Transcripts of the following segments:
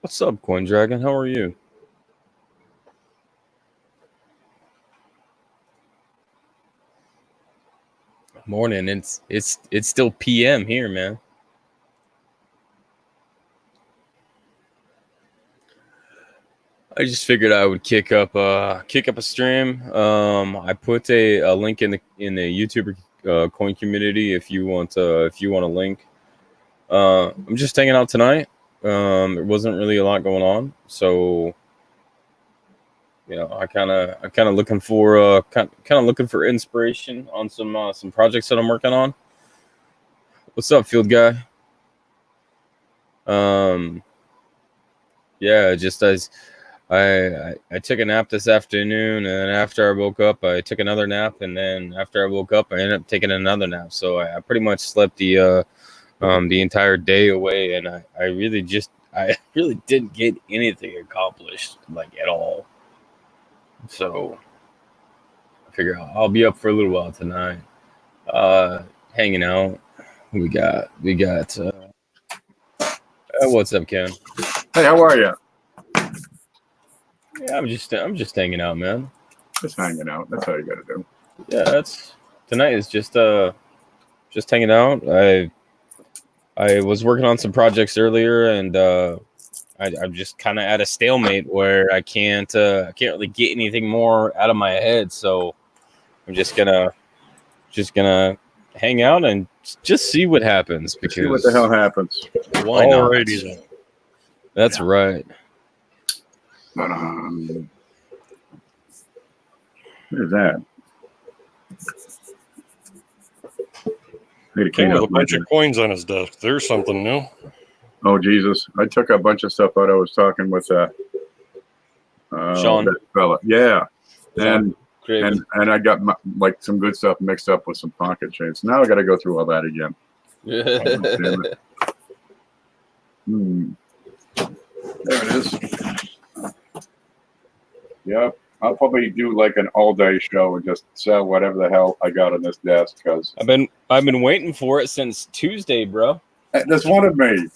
What's up, Coin Dragon? How are you? Morning. It's still PM here, man. I just figured I would kick up a stream. I put a link in the YouTuber coin community if you want a link. I'm just hanging out tonight. There wasn't really a lot going on, so I kind of looking for inspiration on some projects that I'm working on. What's up, field guy? Yeah, just as I took a nap this afternoon, and then after I woke up, I took another nap, and then after I woke up, I ended up taking another nap. So I pretty much slept the entire day away, and I really didn't get anything accomplished, like, at all. So I figure I'll be up for a little while tonight, hanging out. We got. What's up, Ken? Hey, how are you? Yeah, I'm just hanging out, man. Just hanging out. That's how you got to do. Yeah, tonight is just hanging out. I was working on some projects earlier, and I'm just kind of at a stalemate where I can't really get anything more out of my head. So I'm just gonna hang out and just see what happens. Because see what the hell happens. Why not? Alrighty then. That's right. What is that? Need to Came clean with up a bunch my- of coins on his desk. There's something new. Oh Jesus! I took a bunch of stuff out. I was talking with Sean. that fella. Yeah, Sean. and I got like some good stuff mixed up with some pocket chains. Now I got to go through all that again. Damn it. There it is. Yep. I'll probably do like an all-day show and just sell whatever the hell I got on this desk because I've been waiting for it since Tuesday, bro. that's one of me.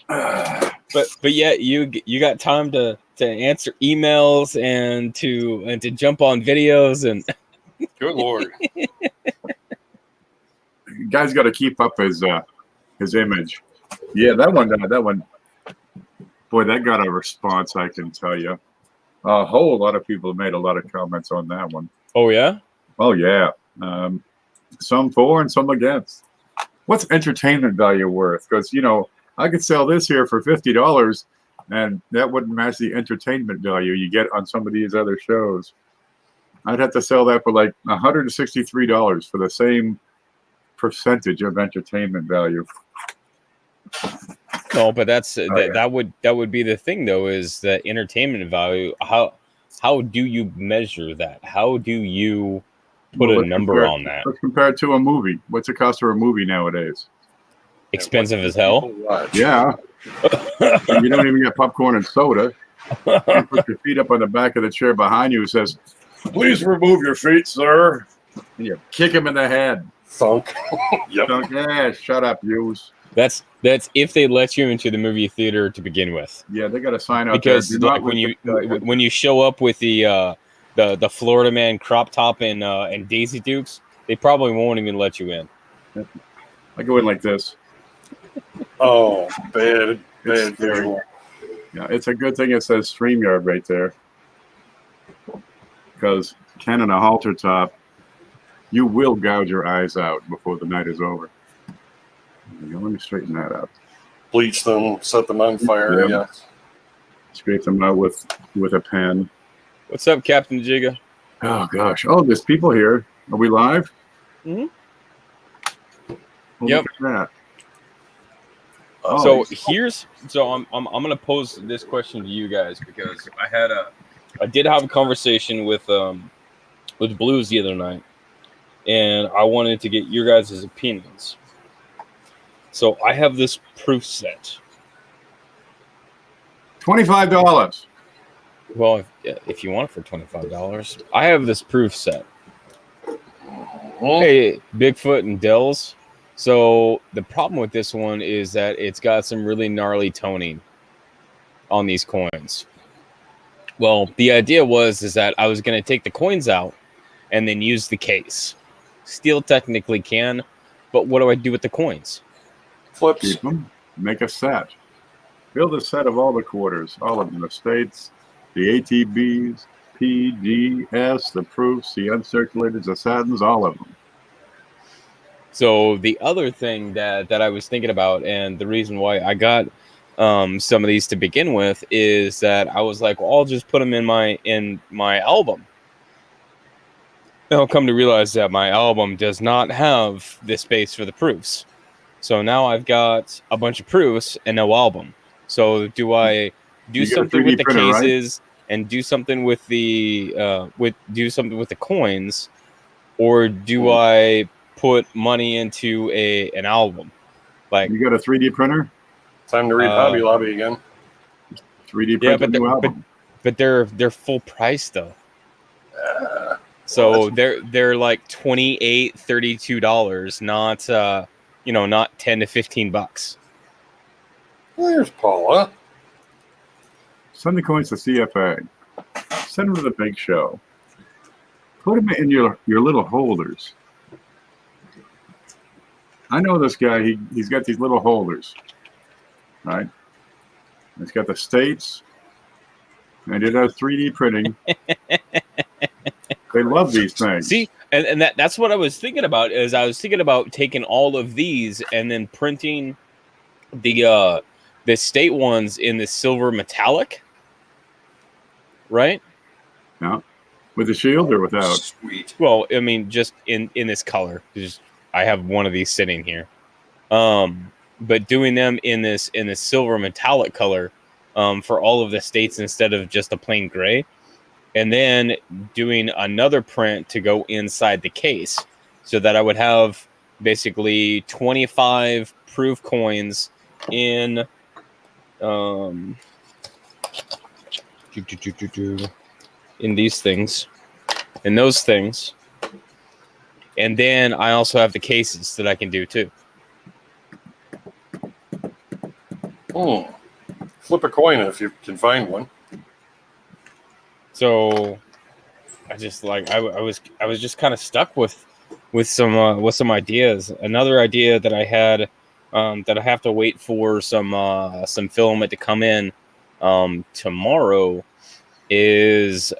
But yeah, you got time to answer emails and to jump on videos and Good Lord. Guy's got to keep up his image. Yeah, that one. Boy, that got a response. I can tell you, a whole lot of people made a lot of comments on that one. Oh yeah. Oh yeah. Some for and some against. What's entertainment value worth? Because I could sell this here for $50, and that wouldn't match the entertainment value you get on some of these other shows. I'd have to sell that for like $163 for the same percentage of entertainment value. No, but that would be the thing, though, is that entertainment value. How do you measure that? How do you put a number on that? Let's compare it to a movie. What's the cost of a movie nowadays? Expensive as hell. Yeah. You don't even get popcorn and soda. You put your feet up on the back of the chair behind you. It says, "Please remove your feet, sir." And you kick him in the head. Thunk. Yep. Thunk, yeah, shut up, yous. That's if they let you into the movie theater to begin with. Yeah, they got a sign out because there. like when you show up with the Florida Man crop top and Daisy Dukes, they probably won't even let you in. I go in like this. Oh, bad visual. Yeah, it's a good thing it says StreamYard right there. Because Ken and a halter top, you will gouge your eyes out before the night is over. Let me straighten that out. Bleach them, set them on fire. Yeah. Scrape them out with a pen. What's up, Captain Jigga? Oh gosh! Oh, there's people here. Are we live? Mm-hmm. Well, yep. Look at that. So I'm gonna pose this question to you guys because I had I did have a conversation with Blues the other night, and I wanted to get your guys' opinions. So I have this proof set. $25. Well, if you want it for $25, I have this proof set. Hey, Bigfoot and Dells. So the problem with this one is that it's got some really gnarly toning on these coins. Well, the idea is that I was going to take the coins out and then use the case. Still technically can, but what do I do with the coins? Flips. Keep them. Make a set. Build a set of all the quarters, all of them, the states, the ATBs, P, D, S, the proofs, the uncirculated, the satins, all of them. So the other thing that I was thinking about, and the reason why I got some of these to begin with, is that I was like, well, I'll just put them in my album. And I'll come to realize that my album does not have the space for the proofs. So now I've got a bunch of proofs and no album. So do I do something with the printer, cases, right? And do something with the coins, or do I put money into an album? Like, you got a 3D printer? Time to read Hobby Lobby again. 3D print a new album. But they're full price though. So they're like $28, $32, not not $10 to $15. There's Paula. Send the coins to CFA. Send them to the big show. Put them in your little holders. I know this guy. He's got these little holders, right? It's got the states, and it has 3D printing. They love these things. See, and that's what I was thinking about. Is I was thinking about taking all of these and then printing the state ones in the silver metallic, right? Yeah, with the shield or without? Sweet. Well, I mean, just in this color. Just I have one of these sitting here, but doing them in this silver metallic color for all of the states instead of just a plain gray. And then doing another print to go inside the case so that I would have basically 25 proof coins in these things, in those things. And then I also have the cases that I can do too. Flip a coin if you can find one. So I just I was just kind of stuck with some ideas. Another idea that I had that I have to wait for some filament to come in tomorrow is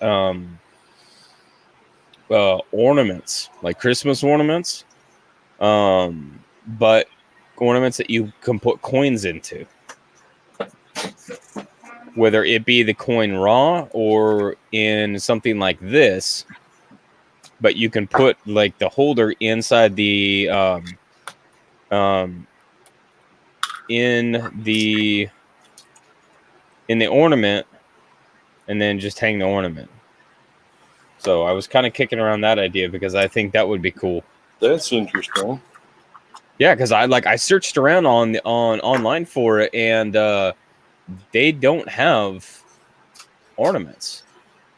ornaments, like Christmas ornaments, but ornaments that you can put coins into. Whether it be the coin raw or in something like this, but you can put like the holder inside the in the ornament, and then just hang the ornament. So I was kind of kicking around that idea because I think that would be cool. That's interesting. Yeah, because I searched around on online for it, and they don't have ornaments.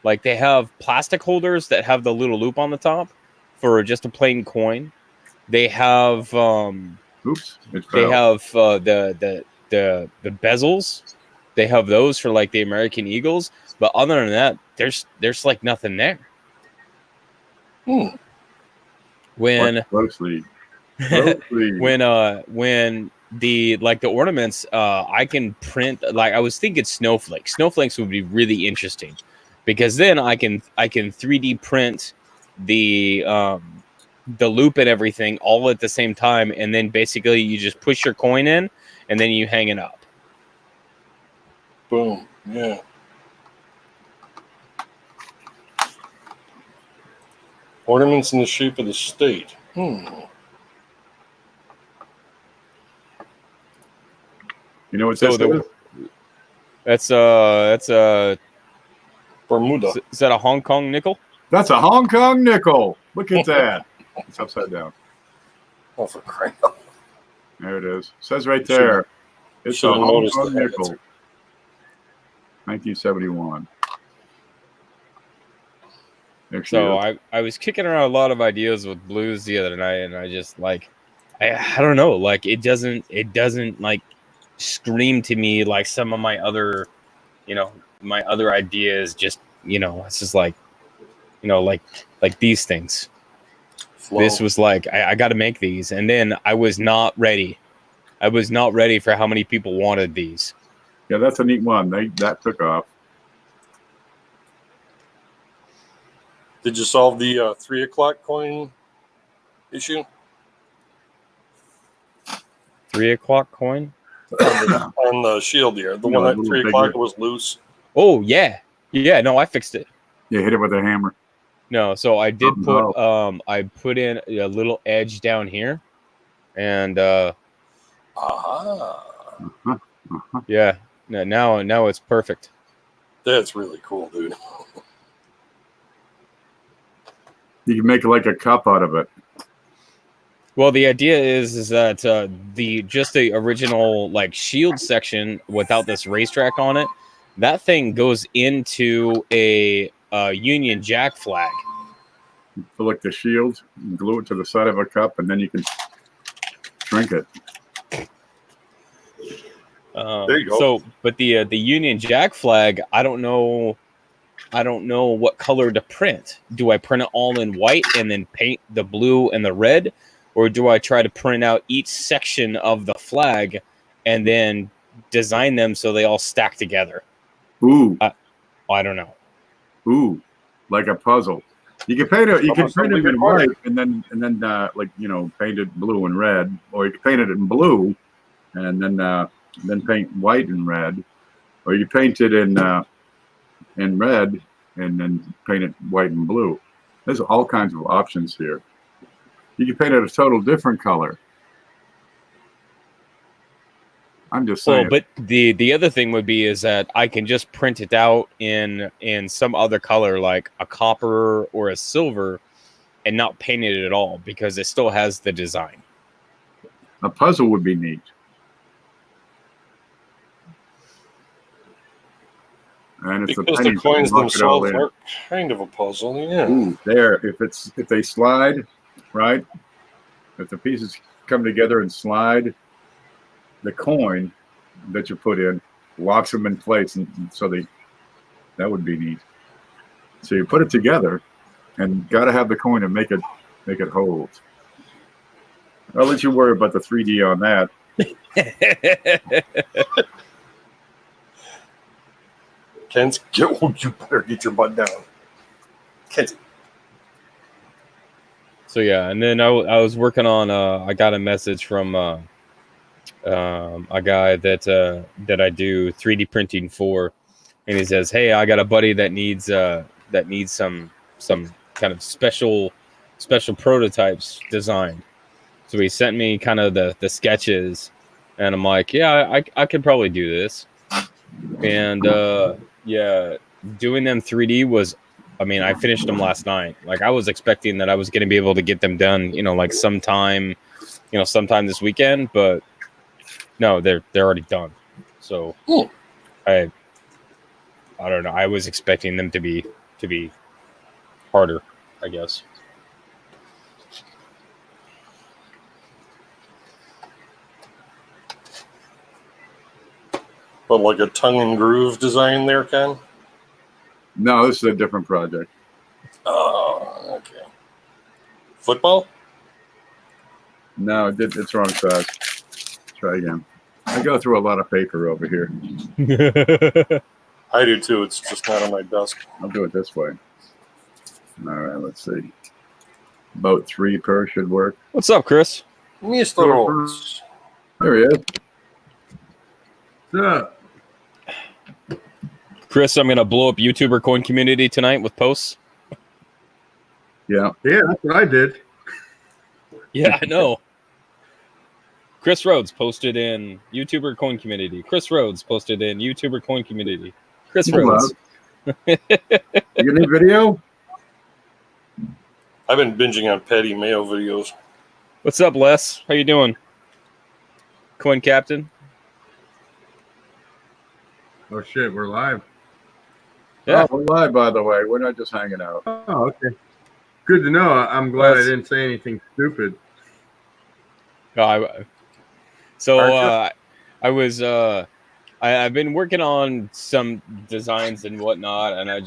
Like, they have plastic holders that have the little loop on the top for just a plain coin. They have the bezels. They have those for like the American Eagles, but other than that, there's like nothing there. When when the ornaments, I can print, like, I was thinking snowflakes. Snowflakes would be really interesting because then I can 3D print the loop and everything all at the same time, and then basically you just push your coin in and then you hang it up. Boom. Yeah. Ornaments in the shape of the state. You know what this is? That's Bermuda. Is that a Hong Kong nickel? That's a Hong Kong nickel. Look at that. It's upside down. Oh, for crying out. There it is. Says right there. It's a Should've Hong noticed Kong the nickel. heads. 1971. There she So is. I was kicking around a lot of ideas with blues the other night, and I just like I don't know, like it doesn't like scream to me like some of my other, my other ideas. Just it's just like like these things. Flow. This was like I got to make these, and then I was not ready. I was not ready for how many people wanted these. Yeah, that's a neat one. That took off. Did you solve the 3 o'clock coin issue? 3 o'clock coin. On the shield here. The one a at little 3 o'clock bigger. was loose. Oh yeah. No, I fixed it. Yeah, hit it with a hammer. No, so I did put Oh. I put in a little edge down here, and Aha. yeah, now it's perfect. That's really cool, dude. You can make like a cup out of it. Well, the idea is that the original like shield section without this racetrack on it, that thing goes into a Union Jack flag. Fill like the shield, and glue it to the side of a cup, and then you can drink it. There you go. So, but the Union Jack flag, I don't know what color to print. Do I print it all in white and then paint the blue and the red, or do I try to print out each section of the flag and then design them so they all stack together? Ooh, I don't know. ooh, like a puzzle. You can paint it. You can print it in white, and then paint it blue and red, or you can paint it in blue, and then paint white and red, or you paint it in red and then paint it white and blue. There's all kinds of options here. You can paint it a total different color. I'm just saying. Well, but the other thing would be is that I can just print it out in some other color, like a copper or a silver, and not paint it at all because it still has the design. A puzzle would be neat. And it's Because the coins themselves are kind of a puzzle, yeah. Ooh, there. If they slide, right? If the pieces come together and slide, the coin that you put in locks them in place, and so that would be neat. So you put it together, and got to have the coin to make it hold. I'll let you worry about the 3D on that. Ken's, you better get your butt down. Ken's. So yeah, and then I was working on. I got a message from a guy that I do 3D printing for, and he says, "Hey, I got a buddy that needs some kind of special prototypes designed." So he sent me kind of the sketches, and I'm like, "Yeah, I could probably do this." And yeah, doing them 3D was, I mean, I finished them last night. Like I was expecting that I was going to be able to get them done, like sometime this weekend, but no, they're already done. So I don't know. I was expecting them to be harder, I guess. But like a tongue and groove design there, Ken? No, this is a different project. Oh, okay. Football? No, it's wrong size. Try again. I go through a lot of paper over here. I do too. It's just not on my desk. I'll do it this way. All right, let's see. About 3 per should work. What's up, Chris? Mr. Rhodes. There he is. Yeah. Chris, I'm gonna blow up YouTuber coin community tonight with posts. Yeah. Yeah, that's what I did. Yeah, I know. Chris Rhodes posted in YouTuber coin community. Chris Rhodes posted in YouTuber coin community. Chris Hello. Rhodes. You get any video? I've been binging on Patty Mayo videos. What's up, Les? How you doing? Coin Captain? Oh shit, we're live. Yeah. Oh, we're live, by the way. We're not just hanging out. Oh, okay. Good to know. I'm glad I Yes. didn't say anything stupid. I've been working on some designs and whatnot, and I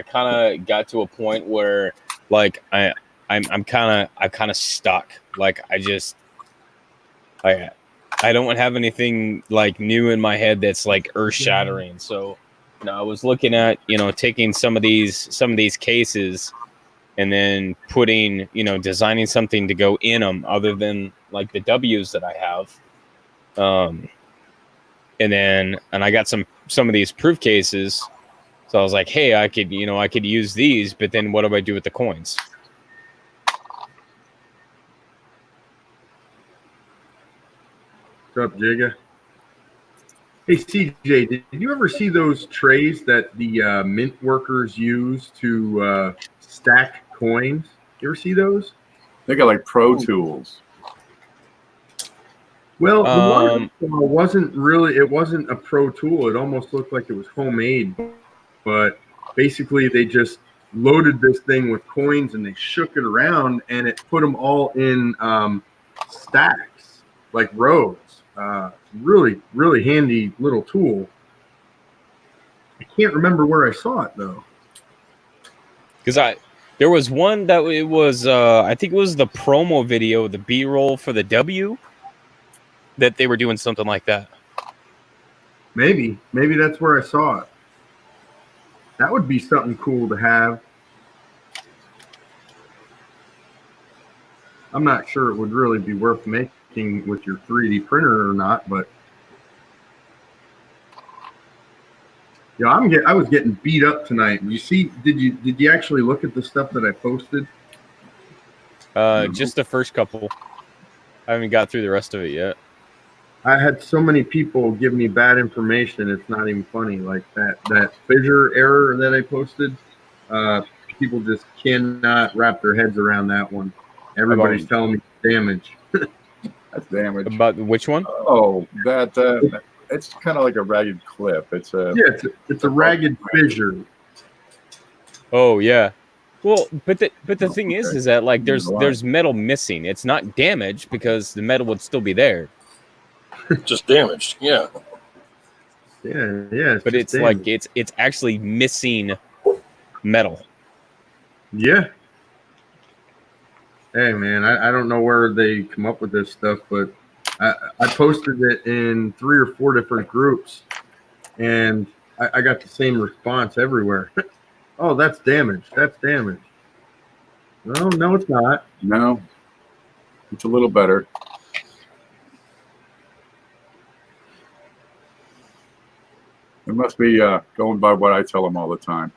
kind of got to a point where like I'm kind of stuck. Like I don't have anything like new in my head that's like earth shattering. So I was looking at taking some of these cases and then putting designing something to go in them other than like the W's that I have. And I got some of these proof cases. So I was like, hey, I could use these, but then what do I do with the coins? What's up, Jigga? Hey, CJ, did you ever see those trays that the mint workers use to stack coins? You ever see those? They got like Pro Tools. Well, the one it wasn't a pro tool. It almost looked like it was homemade, but basically they just loaded this thing with coins and they shook it around and it put them all in stacks, like rows. Really, really handy little tool. I can't remember where I saw it though. Because there was one that it was I think it was the promo video, the B-roll for the W, that they were doing something like that. Maybe that's where I saw it. That would be something cool to have. I'm not sure it would really be worth making with your 3D printer or not, but yeah, I was getting beat up tonight. You see, did you actually look at the stuff that I posted? Just the first couple. I haven't got through the rest of it yet. I had so many people give me bad information. It's not even funny. Like that fissure error that I posted. People just cannot wrap their heads around that one. Everybody's telling me damage. That's damage. About which one? Oh, that it's kind of like a ragged clip. It's a it's a ragged fissure. Oh yeah. Well, but the thing is that like there's metal missing. It's not damaged because the metal would still be there. Just damaged. Yeah. Yeah. But it's damaged. Like it's actually missing metal. Yeah. Hey man, I don't know where they come up with this stuff, but I posted it in 3 or 4 different groups, and I got the same response everywhere. Oh, that's damaged. That's damaged. No, it's not. No, it's a little better. It must be going by what I tell them all the time.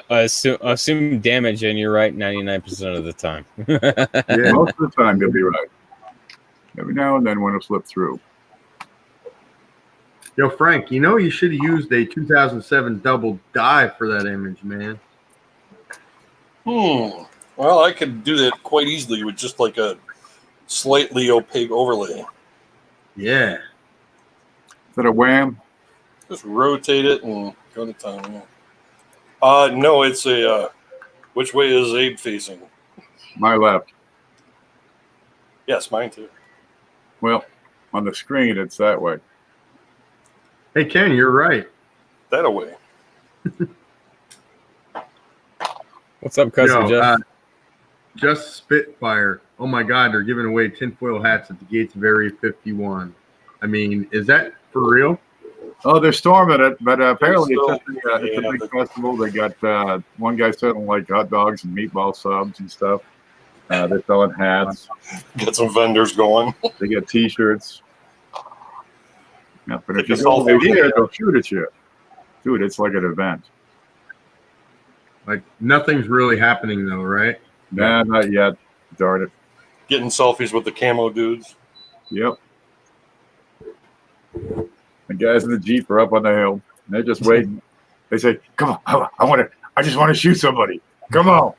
Assume damage, and you're right 99% of the time. Yeah, most of the time you'll be right. Every now and then one will slip through. Yo, Frank, you should have used a 2007 double die for that image, man. Well, I could do that quite easily with just like a slightly opaque overlay. Yeah. Is that a wham? Just rotate it and go to town. Yeah. No, it's a. Which way is Abe facing? My left. Yes, mine too. Well, on the screen it's that way. Hey Ken, you're right. That away. What's up, cousin Jeff? Just Spitfire. Oh my God, they're giving away tinfoil hats at the gates of Area 51. I mean, is that for real? Oh, they're storming it, but apparently it's a big festival. They got one guy selling like hot dogs and meatball subs and stuff. They're selling hats. Get some vendors going. They got T-shirts. Yeah, but if you go over here, they'll shoot at you. Dude, it's like an event. Like nothing's really happening though, right? Nah, not yet. Darn it. Getting selfies with the camo dudes. Yep. The guys in the Jeep are up on the hill. They're just waiting. They say, "Come on, I just want to shoot somebody. Come on."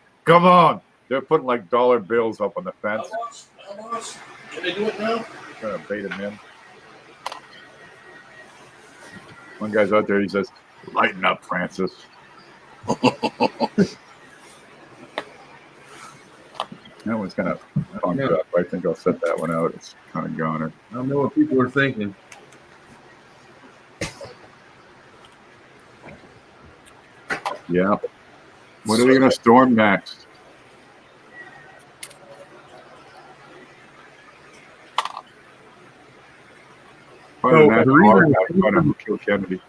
They're putting like dollar bills up on the fence. How much? Can I do it now? Trying to bait him in. One guy's out there. He says, "Lighten up, Francis." That one's kind of punked up. I think I'll set that one out. It's kind of goner. I don't know what people are thinking. Yeah. What are we going to storm next? Probably the National Archives trying to kill Kennedy.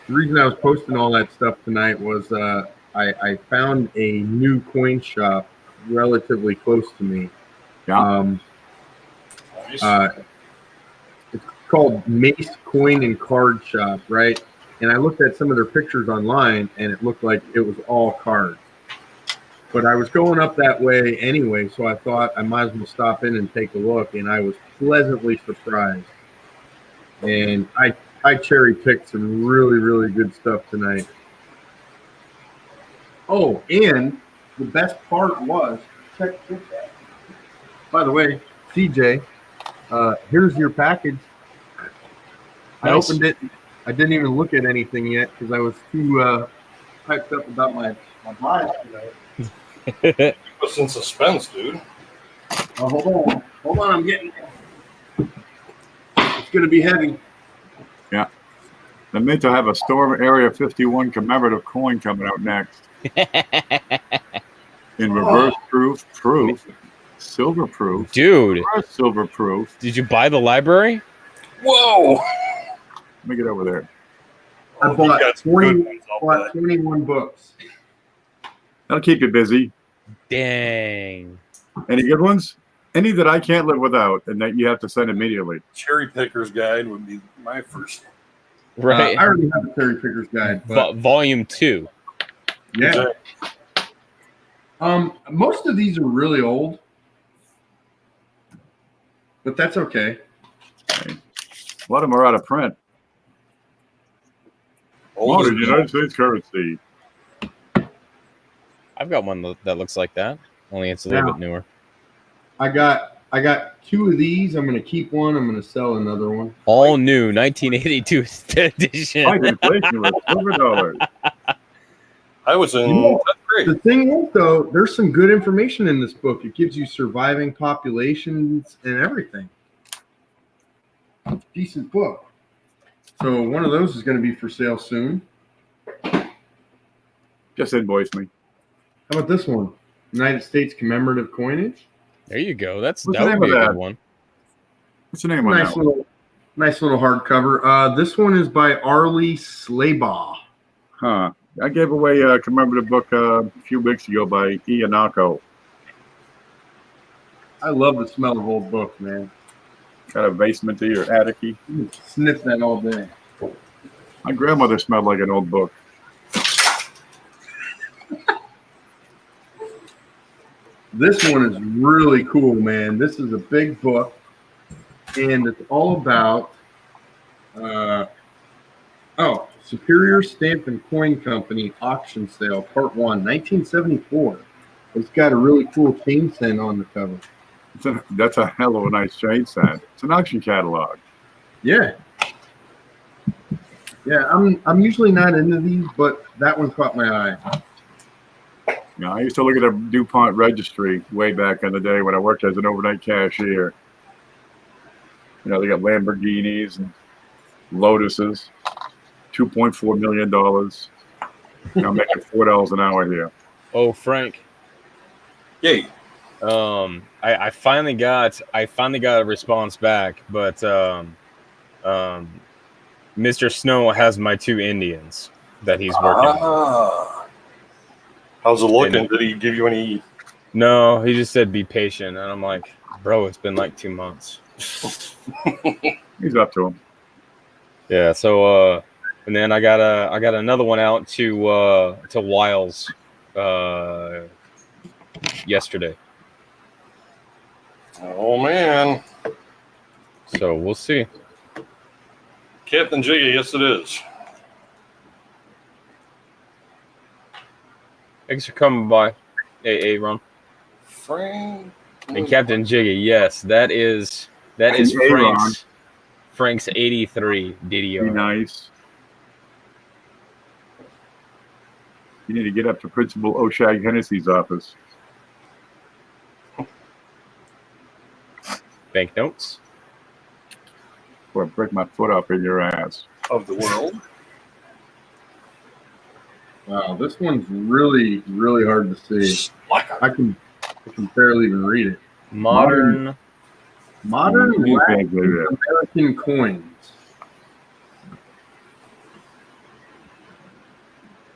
The reason I was posting all that stuff tonight was I found a new coin shop relatively close to me. Yeah. It's called Mace Coin and Card Shop, right? And I looked at some of their pictures online, and it looked like it was all cards. But I was going up that way anyway, so I thought I might as well stop in and take a look, and I was pleasantly surprised. And I cherry-picked some really, really good stuff tonight. Oh, and the best part was, check this out. By the way, CJ, here's your package. I Nice. opened it. I didn't even look at anything yet because I was too hyped up about my buy tonight. What's in suspense, dude? Oh, hold on, I'm getting it. It's gonna be heavy. Yeah. They're meant to have a Storm Area 51 commemorative coin coming out next. In reverse proof, silver proof. Dude, Reverse silver proof. did you buy the library? Whoa! Let me get over there. I You bought got some good ones, I'll bet. 21 books. That'll keep you busy. Dang. Any good ones? Any that I can't live without and that you have to send immediately. Cherry Picker's Guide would be my first. Right. I already have a Cherry Picker's Guide, but Volume 2. yeah. Most of these are really old, but that's okay. A lot of them are out of print. Old Modern as United States currency. I've got one that looks like that. Only it's a little Now, bit newer. I got 2 of these. I'm gonna keep one. I'm gonna sell another one. All new 1982 edition. Fight inflation with silver dollars. I was in You know, 10th grade. The thing is, though, there's some good information in this book. It gives you surviving populations and everything. Decent book. So one of those is going to be for sale soon. Just invoice me. How about this one? United States commemorative coinage. There you go. That What's the would name be of a that? good one. What's the name on that one? Nice little hardcover. This one is by Arlie Slaybaugh. Huh. I gave away a commemorative book a few weeks ago by Ianako. I love the smell of old books, man. Got a basement or attic-y. You can sniff that all day. My grandmother smelled like an old book. This one is really cool, man. This is a big book, and it's all about Superior Stamp and Coin Company Auction Sale, Part 1, 1974. It's got a really cool chain scent on the cover. That's a hell of a nice chain set. It's an auction catalog. Yeah. Yeah, I'm usually not into these, but that one caught my eye. You know, I used to look at a DuPont registry way back in the day when I worked as an overnight cashier. You know, they got Lamborghinis and Lotuses, $2.4 million. You know, making $4 an hour here. Oh, Frank. Yay. I finally got a response back, but Mr. Snow has my 2 Indians that he's working on. How's it looking? Did he give you any? No, he just said be patient, and I'm like, bro, it's been like 2 months. He's up to him. Yeah. So and then I got another one out to Wiles yesterday. Oh man. So we'll see. Captain Jiggy, yes it is. Thanks for coming by, Ron. Frank. And Captain Jiggy, yes, that is Hey, Ron. Frank's 83 Be DDR. nice. You need to get up to Principal Oshag Hennessy's office. Banknotes. Or break my foot off in your ass. Of the world. Wow, this one's really, really hard to see. I can barely even read it. Modern Latin American coins.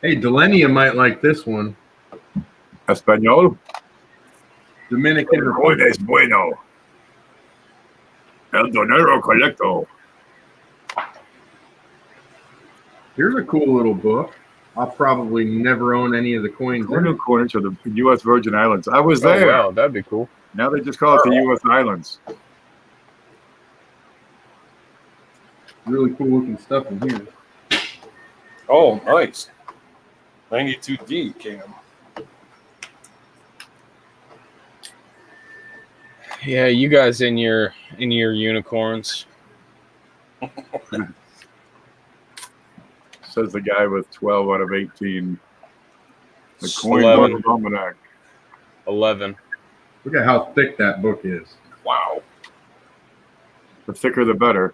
Hey, Delenia might like this one. Espanol. Dominican El Republic. coin es bueno. El dinero colecto. Here's a cool little book. I'll probably never own any of the coins. Colonial coinage of the U.S. Virgin Islands. I was there. Oh, wow, that'd be cool. Now they just call it the U.S. Islands. Really cool looking stuff in here. Oh, nice. 92D cam. Yeah, you guys in your unicorns. Says the guy with 12 out of 18. The coin 11. almanac. 11. Look at how thick that book is. Wow. The thicker the better.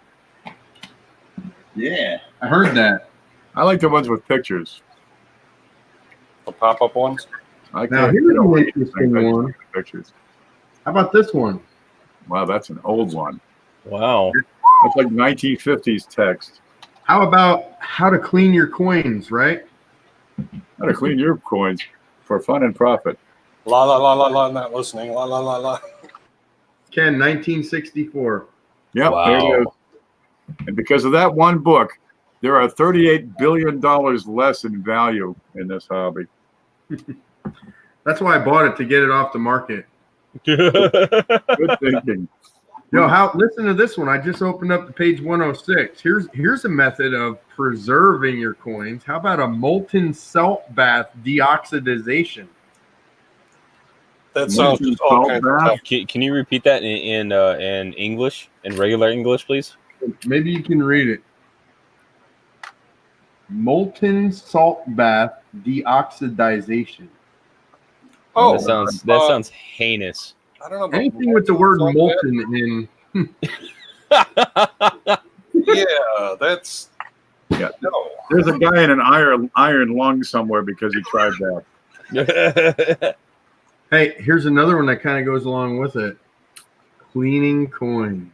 Yeah, I heard that. I like the ones with pictures. The pop-up ones? I Now can't here's get an away interesting from one. pictures. How about this one? Wow, that's an old one. Wow. That's like 1950s text. How about how to clean your coins, right? How to clean your coins for fun and profit. La la la la la, not listening. La la la la. Ken, 1964. Yep, Wow. there it is. And because of that one book, there are $38 billion less in value in this hobby. That's why I bought it, to get it off the market. Good thinking. Yo, listen to this one. I just opened up to page 106. Here's a method of preserving your coins. How about a molten salt bath deoxidization? That sounds just all kinds of tough. Can you repeat that in English, in regular English, please? Maybe you can read it. Molten salt bath deoxidization. Oh, that sounds heinous. I don't know about Anything with the word molten in. Yeah, that's Yeah. no. There's a guy in an iron lung somewhere because he tried that. Hey, here's another one that kind of goes along with it. Cleaning coins.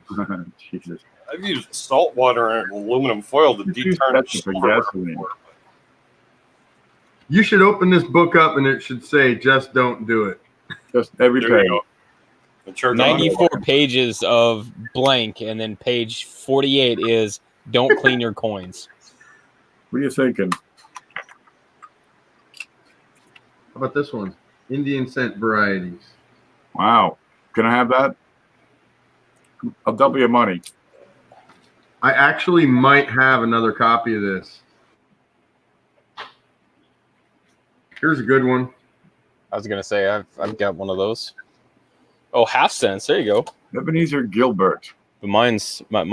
Jesus. I've used salt water and aluminum foil to detarnish for gasoline. You should open this book up and it should say, just don't do it. Just every There you page. go. The church 94 pages of blank, and then page 48 is don't clean your coins. What are you thinking? How about this one? Indian scent varieties. Wow. Can I have that? I'll double your money. I actually might have another copy of this. Here's a good one. I was gonna say I've got one of those. Oh, half cents. There you go. Ebenezer Gilbert. But mine's a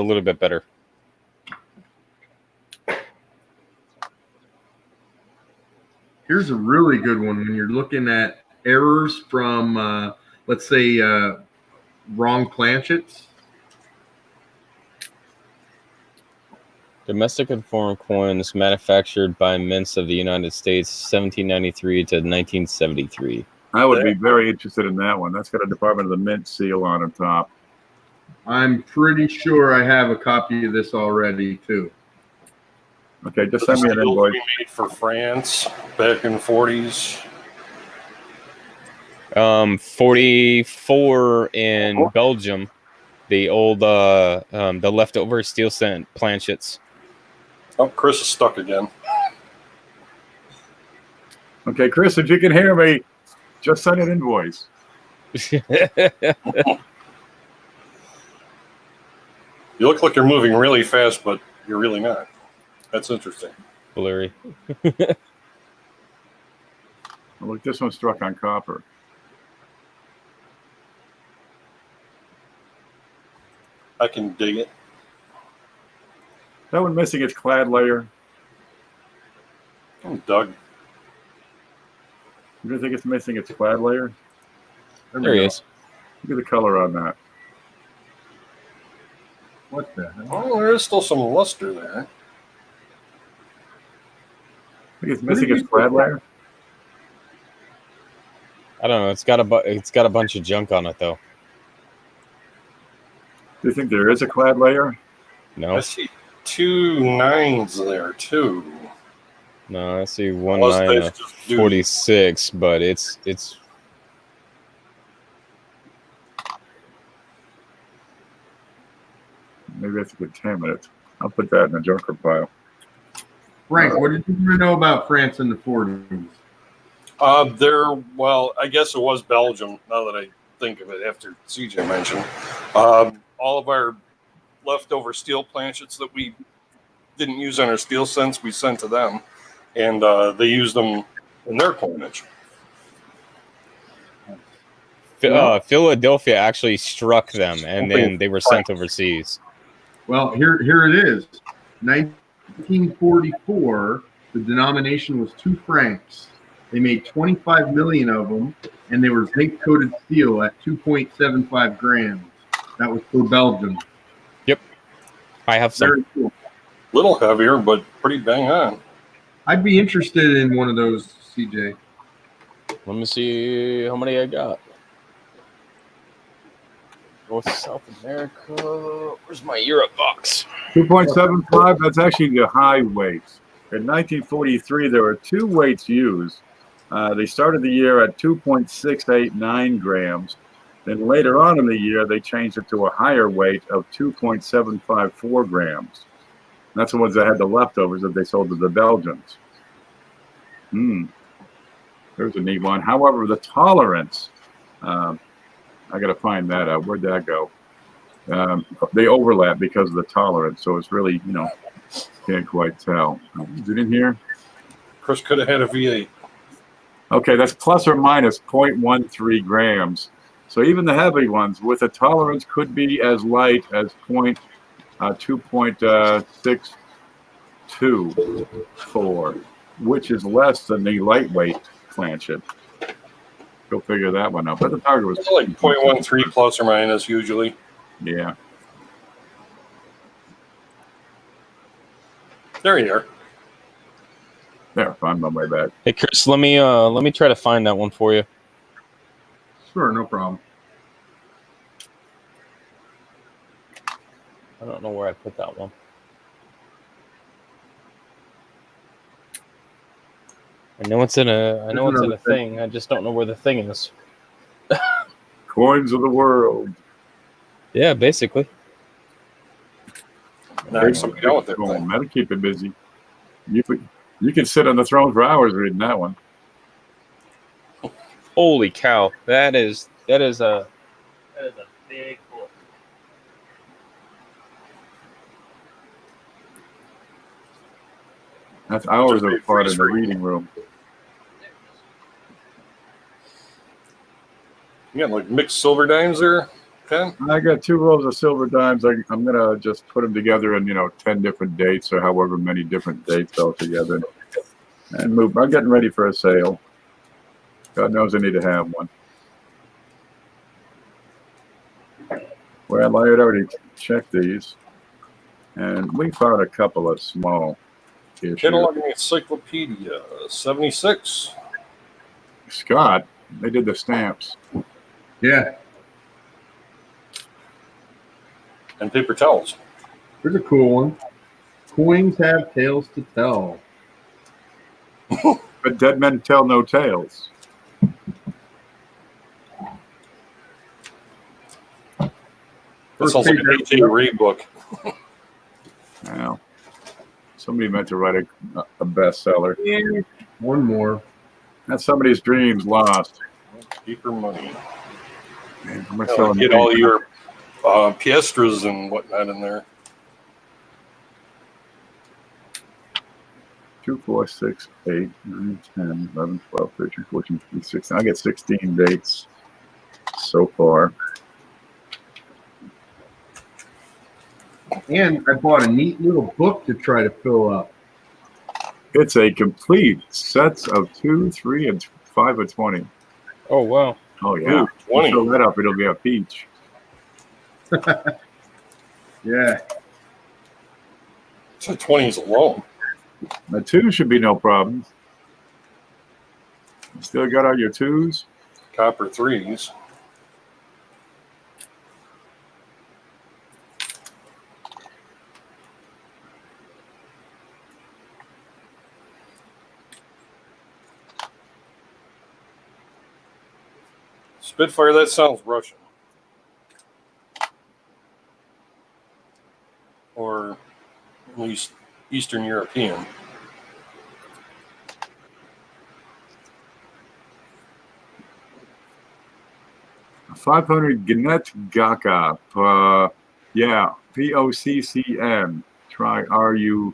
little bit better. Here's a really good one when you're looking at errors from, let's say, wrong planchets. Domestic and foreign coins manufactured by mints of the United States, 1793 to 1973. I would be very interested in that one. That's got a Department of the Mint seal on the top. I'm pretty sure I have a copy of this already, too. Okay, just send me an invoice. we made for France back in 40s. 44 in Belgium. The old the leftover steel scent planchets. Oh, Chris is stuck again. Okay, Chris, if you can hear me, just send an invoice. You look like you're moving really fast, but you're really not. That's interesting. Blurry. Look, this one struck on copper. I can dig it. That one missing its clad layer. Oh, Doug. You don't think it's missing its clad layer? There he is. Look at the color on that. What the hell? Oh, there is still some luster there. I think it's missing its clad layer. I don't know. It's got a bunch of junk on it though. Do you think there is a clad layer? No, I see 2 9s there too. no. I see 1 Unless 9 that's just duty. 46, but it's Maybe that's a contaminant. I'll put that in the junker pile. Frank, what did you know about France in the 40s? Well, I guess it was Belgium, now that I think of it after CJ mentioned. All of our leftover steel planchets that we didn't use on our steel cents, we sent to them, and they used them in their coinage. Philadelphia actually struck them, and then they were sent overseas. Well, here it is. 1944, the denomination was 2 francs. They made 25 million of them, and they were zinc-coated steel at 2.75 grams. That was for Belgium. Yep, I have some. Very cool. Little heavier, but pretty bang on. I'd be interested in one of those, CJ. Let me see how many I got. North South America. Where's my Europe box? 2.75, that's actually the high weights. In 1943, there were 2 weights used. They started the year at 2.689 grams. Then later on in the year, they changed it to a higher weight of 2.754 grams. That's the ones that had the leftovers that they sold to the Belgians. There's a neat one. However, the tolerance, I got to find that out. Where'd that go? They overlap because of the tolerance, so it's really, can't quite tell. Is it in here? Chris could have had a V8. Okay, that's plus or minus 0.13 grams. So even the heavy ones with a tolerance could be as light as 2.624, which is less than the lightweight planchet. Go figure that one out. But the target was It's like 0.13 plus or minus usually. Yeah. There you are. There, found my way back. Hey Chris, let me try to find that one for you. Sure, no problem. I don't know where I put that one. I know it's in a thing. I just don't know where the thing is. Coins of the world. Yeah, basically. Now somebody else with that thing. That'll keep it busy. You can sit on the throne for hours reading that one. Holy cow! That is a big book. That's hours of part in the reading room. You got like mixed silver dimes there, Ken? I got 2 rows of silver dimes. I'm gonna just put them together in 10 different dates or however many different dates altogether, and move. I'm getting ready for a sale. God knows I need to have one. Well, I had already checked these, and we found a couple of small issues. Cataloging Encyclopedia 76. Scott, they did the stamps. Yeah, And paper towels. here's a cool one. Coins have tales to tell. But dead men tell no tales. That sounds like an AJ Reed book. Now, somebody meant to write a bestseller. Yeah, one more. That's somebody's dreams lost. Paper money. Man, I'm gonna sell them. Get all your piastras and whatnot in there. 2, 4, 6, 8, 9, 10, 11, 12, 13, 14, 15, 16. I get 16 dates so far. And I bought a neat little book to try to fill up. It's a complete sets of 2, 3, and 5 of 20. Oh wow. Oh yeah. Ooh, 20. Fill that up, it'll be a peach. Yeah. So 20s alone. The 2 should be no problem. You still got all your 2s? Copper 3s. Spitfire, that sounds Russian. Or at least Eastern European. $500 Gnet Gaka. Yeah, POCCN. Try RUSSN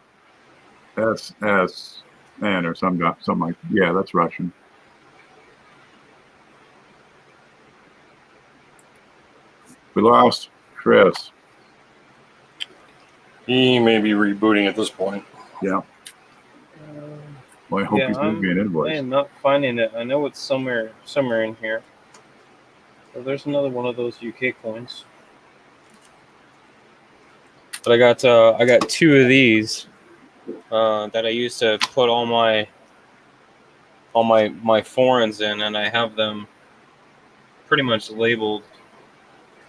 or something like. Yeah, that's Russian. We lost Chris. He may be rebooting at this point. Yeah. Well, I hope he's going to be an I invoice. am not finding it. I know it's somewhere in here. So there's another one of those UK coins. But I got 2 of these that I used to put all my foreigns in, and I have them pretty much labeled.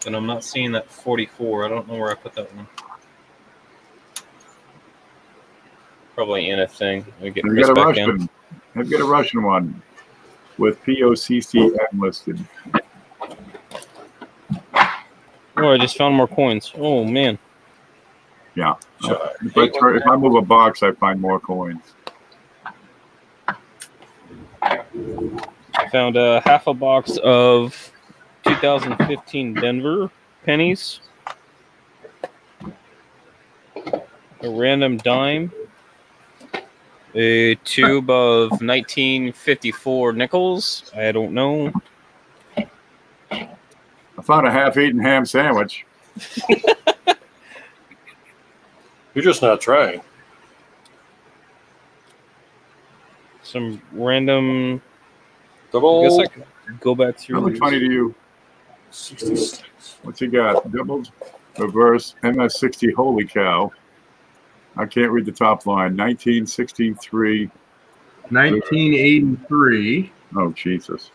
And I'm not seeing that 44. I don't know where I put that one. Probably in a thing. Let me get I've Chris got a back in. Russian. I've got a Russian one with POCCN listed. Oh, I just found more coins. Oh man. Yeah. So If I move a box, I find more coins. I found half a box of 2015 Denver pennies, a random dime, a tube of 1954 nickels. I don't know. I found a half-eaten ham sandwich. you're just not trying. Some random. I Double guess I could go back That through. looks funny to you. 66. What's he got? Doubled, reverse, MS60. Holy cow! I can't read the top line. 1963. 1983, Oh Jesus!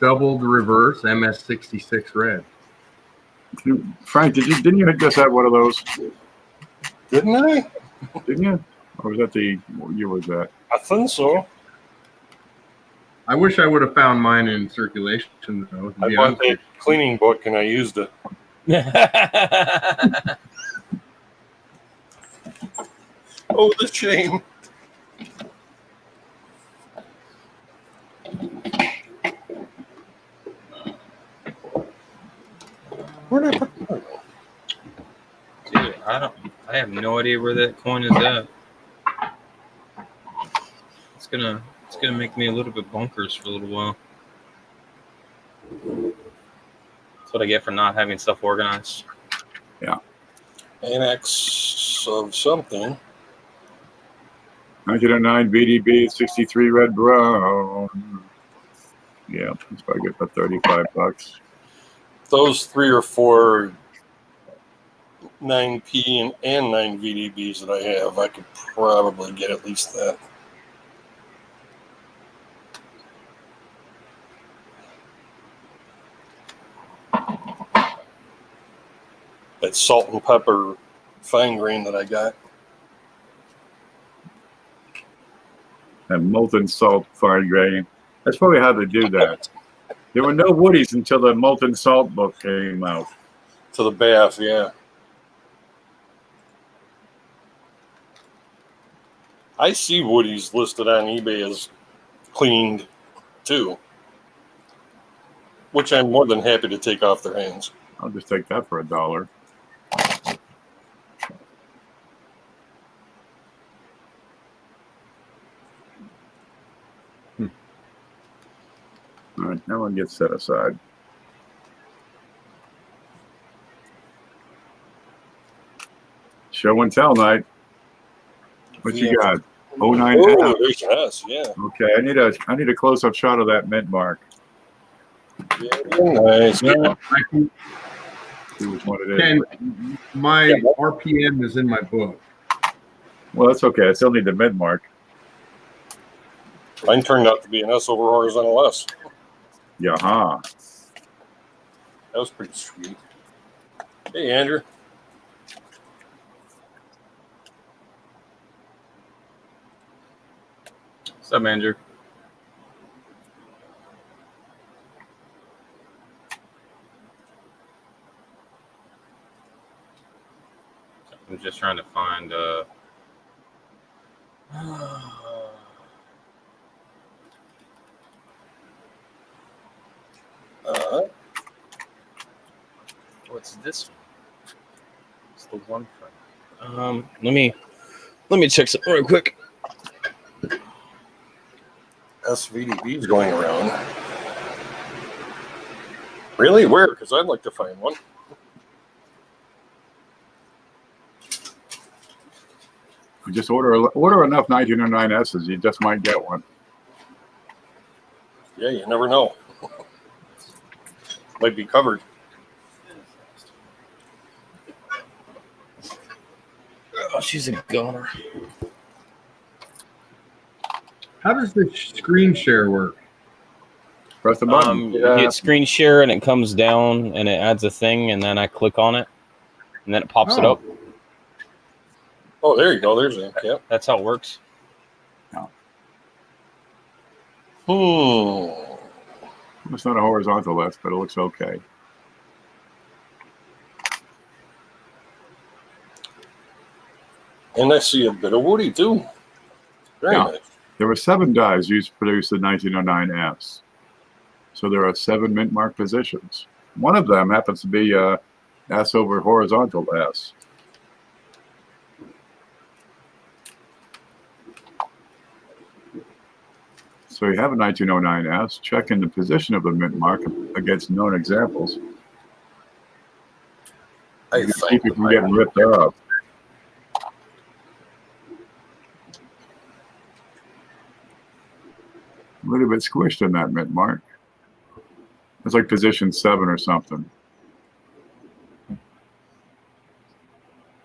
doubled reverse, MS66 red. Frank, didn't you just have one of those? Didn't I? Didn't you? Or was that what year was that? I think so. I wish I would have found mine in circulation, though. To I be bought honest. that cleaning book and I used it. Oh, the shame. Where did I put that? Dude, I have no idea where that coin is at. It's gonna make me a little bit bonkers for a little while. That's what I get for not having stuff organized. Annex of something. 1909 VDB 63 red brown. Yeah, that's probably good for $35. Those 3 or 4 9P and 9 VDBs that I have, I could probably get at least that. That salt and pepper fine grain that I got. And molten salt fine grain. That's probably how they do that. There were no woodies until the molten salt book came out. To the bath, yeah. I see woodies listed on eBay as cleaned too, which I'm more than happy to take off their hands. I'll just take that for $1. All right, that one gets set aside. Show and tell night. What you got? 09 Oh, there's S. Yeah. Okay, I need a close-up shot of that mint mark. Nice. Well, I can, See which one it is. Ken, my RPM is in my book. Well, that's okay. I still need the mint mark. Mine turned out to be an S over horizontal S. Yaha. That was pretty sweet. Hey, Andrew. What's up, Andrew? I'm just trying to find what's this one? It's the one from let me check something real quick. SVDB is going around. Really? Where? Because I'd like to find one. You just order enough 1909 S's, you just might get one. Yeah, you never know. Might be covered. Oh, she's a goner. How does the screen share work? Press the button. You hit screen share and it comes down and it adds a thing, and then I click on it and then it pops it up. Oh, there you go. There's it. Yep. That's how it works. It's not a horizontal S, but it looks okay. And I see a bit of Woody too. Very nice. There were 7 dies used to produce the 1909S. So there are 7 mint mark positions. One of them happens to be S over horizontal S. So you have a 1909S, check in the position of the mint mark against known examples. You can see if you can get ripped up. A little bit squished in that mint mark. It's like position 7 or something.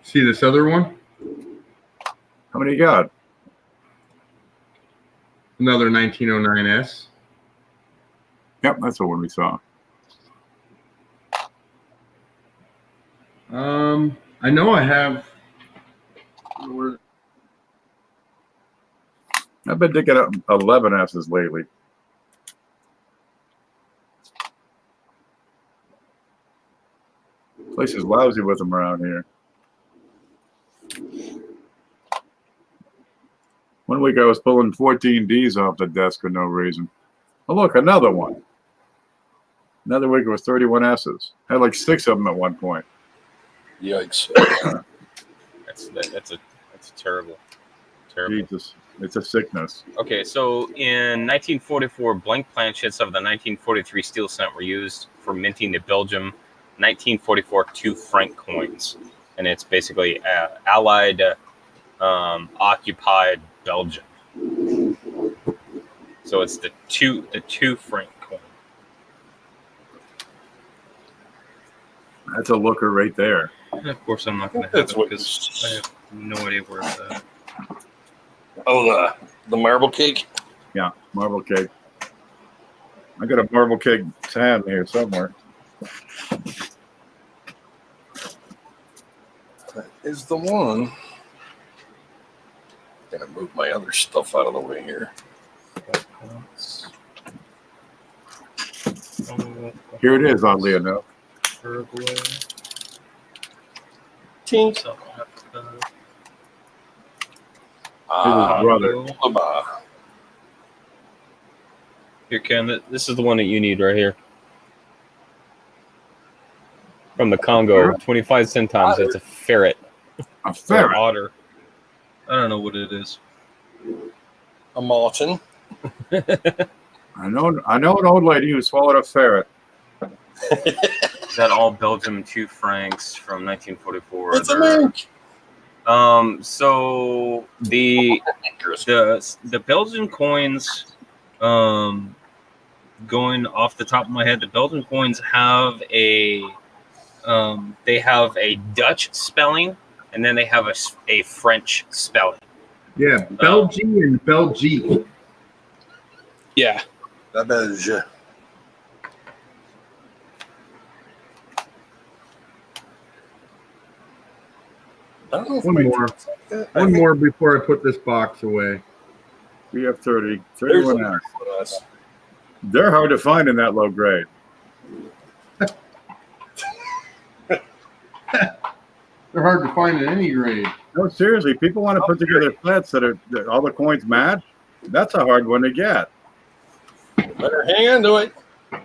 See this other one? How many you got? Another 1909S. Yep, that's the one we saw. I know I have. I've been digging up 11 S's lately. Place is lousy with them around here. One week I was pulling 14 D's off the desk for no reason. Oh, look, another one. Another week it was 31 S's. I had like 6 of them at one point. Yikes. That's a terrible. Jesus, it's a sickness. Okay, so in 1944, blank planchets of the 1943 steel cent were used for minting the Belgium 1944 2-franc coins, and it's basically Allied occupied Belgium. So it's the 2-franc coin. That's a looker right there. And of course, I'm not going to have That's it what because I have no idea where it's at. Oh, the marble cake. Yeah, marble cake. I got a marble cake tan here somewhere. That is the one. Gotta move my other stuff out of the way here. Here it is, oddly enough. Tink. Brother. Here, Ken, this is the one that you need right here. from the Congo. 25 centimes. It's a ferret. A Or ferret. otter. I don't know what it is. A Martin. I know an old lady who swallowed a ferret. Is that all Belgium 2 francs from 1944? It's a mink. So the Belgian coins, going off the top of my head, the Belgian coins have a Dutch spelling, and then they have a French spelling. Yeah, Belgian and Belgique. Yeah. La Belge. I don't know if One my- more. I One think more before I put this box away. BF30, there's 31X. a- us. They're hard to find in that low grade. They're hard to find in any grade. No, seriously, people want to put together sets that all the coins match. That's a hard one to get. Better hang on to it. And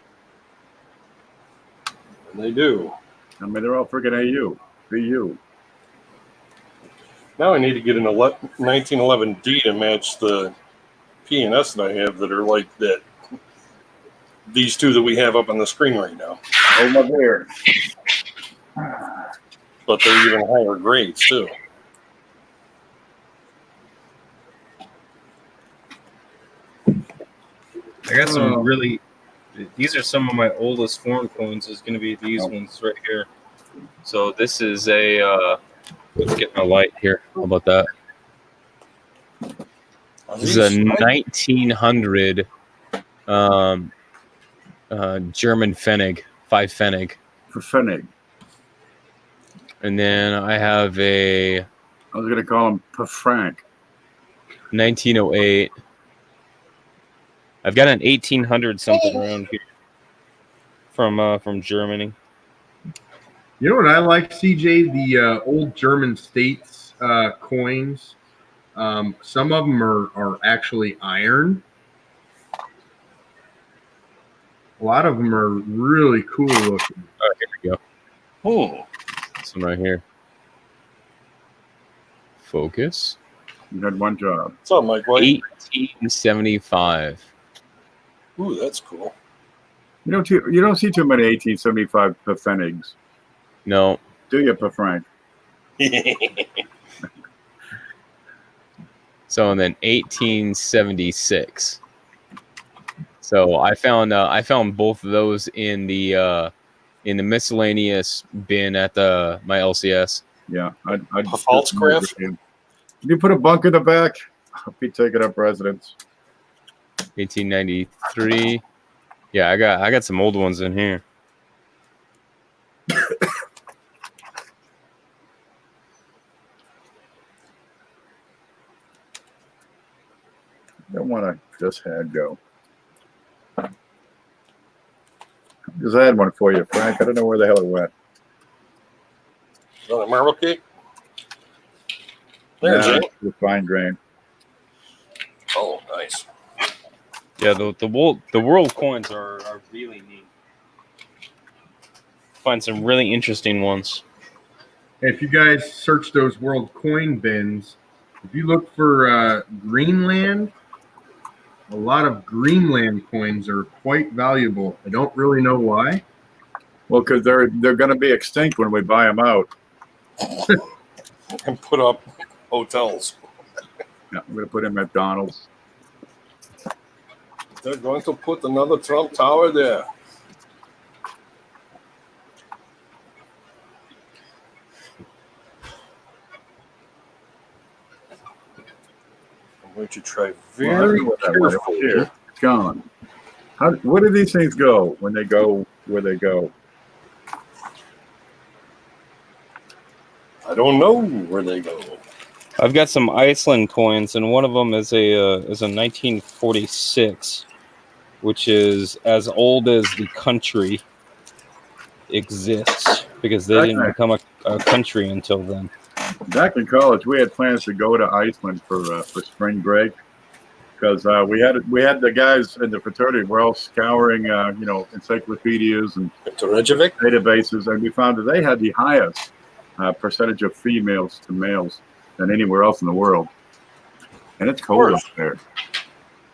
they do. I mean, they're all freaking AU, BU. Now I need to get an 1911D to match the P&S that I have that are like that. These two that we have up on the screen right now. Oh my dear. But they're even higher grades too. I got some really. These are some of my oldest foreign coins. Is going to be these ones right here. So this is a. Let's get my light here. How about that? This is a 1900 German Pfennig, 5 Pfennig. For Pfennig. And then I have a I was going to call him Frank. 1908. I've got an 1800 something around here from Germany. You know what I like, CJ? The old German states coins. Some of them are actually iron. A lot of them are really cool looking. Oh, here we go. Oh, This one right here. Focus. You had one job. what's up, Mike? White? 1875. Ooh, that's cool. You don't see too many 1875 Pfennigs, No. do you, Frank? So and then 1876. So I found both of those in the miscellaneous bin at my LCS. Yeah. I'd False craft? Can you put a bunk in the back? I'll be taking up residence. 1893. Yeah, I got some old ones in here. Don't want to just had go. Just had one for you, Frank. I don't know where the hell it went. Another marble cake? There's Yeah, it. the fine grain. Oh, nice. Yeah, the world coins are really neat. Find some really interesting ones. If you guys search those world coin bins, if you look for Greenland, a lot of Greenland coins are quite valuable. I don't really know why. Well, because they're going to be extinct when we buy them out. And put up hotels. Yeah, I'm going to put in McDonald's. They're going to put another Trump Tower there. I'm going to try very carefully. Here, it's gone. Where do these things go when they go where they go? I don't know where they go. I've got some Iceland coins, and one of them is a 1946, which is as old as the country exists, because they didn't become a country until then. Back in college, we had plans to go to Iceland for spring break, because we had the guys in the fraternity were all scouring, encyclopedias and To Reykjavik? databases, and we found that they had the highest percentage of females to males than anywhere else in the world. And it's cold up there.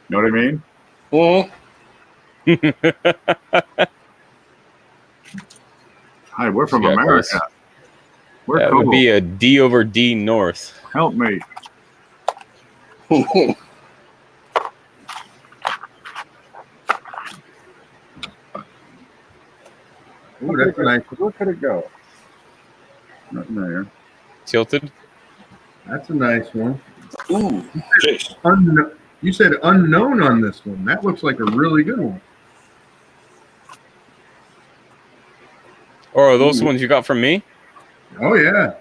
You know what I mean? Hi, we're from America. We're that cold. would be a D over D North. Help me. Ooh, that's nice. Where could it go? Nothing there. Tilted. That's a nice one. Ooh, Jace. You said unknown on this one. That looks like a really good one. Or are those ones you got from me? Oh yeah.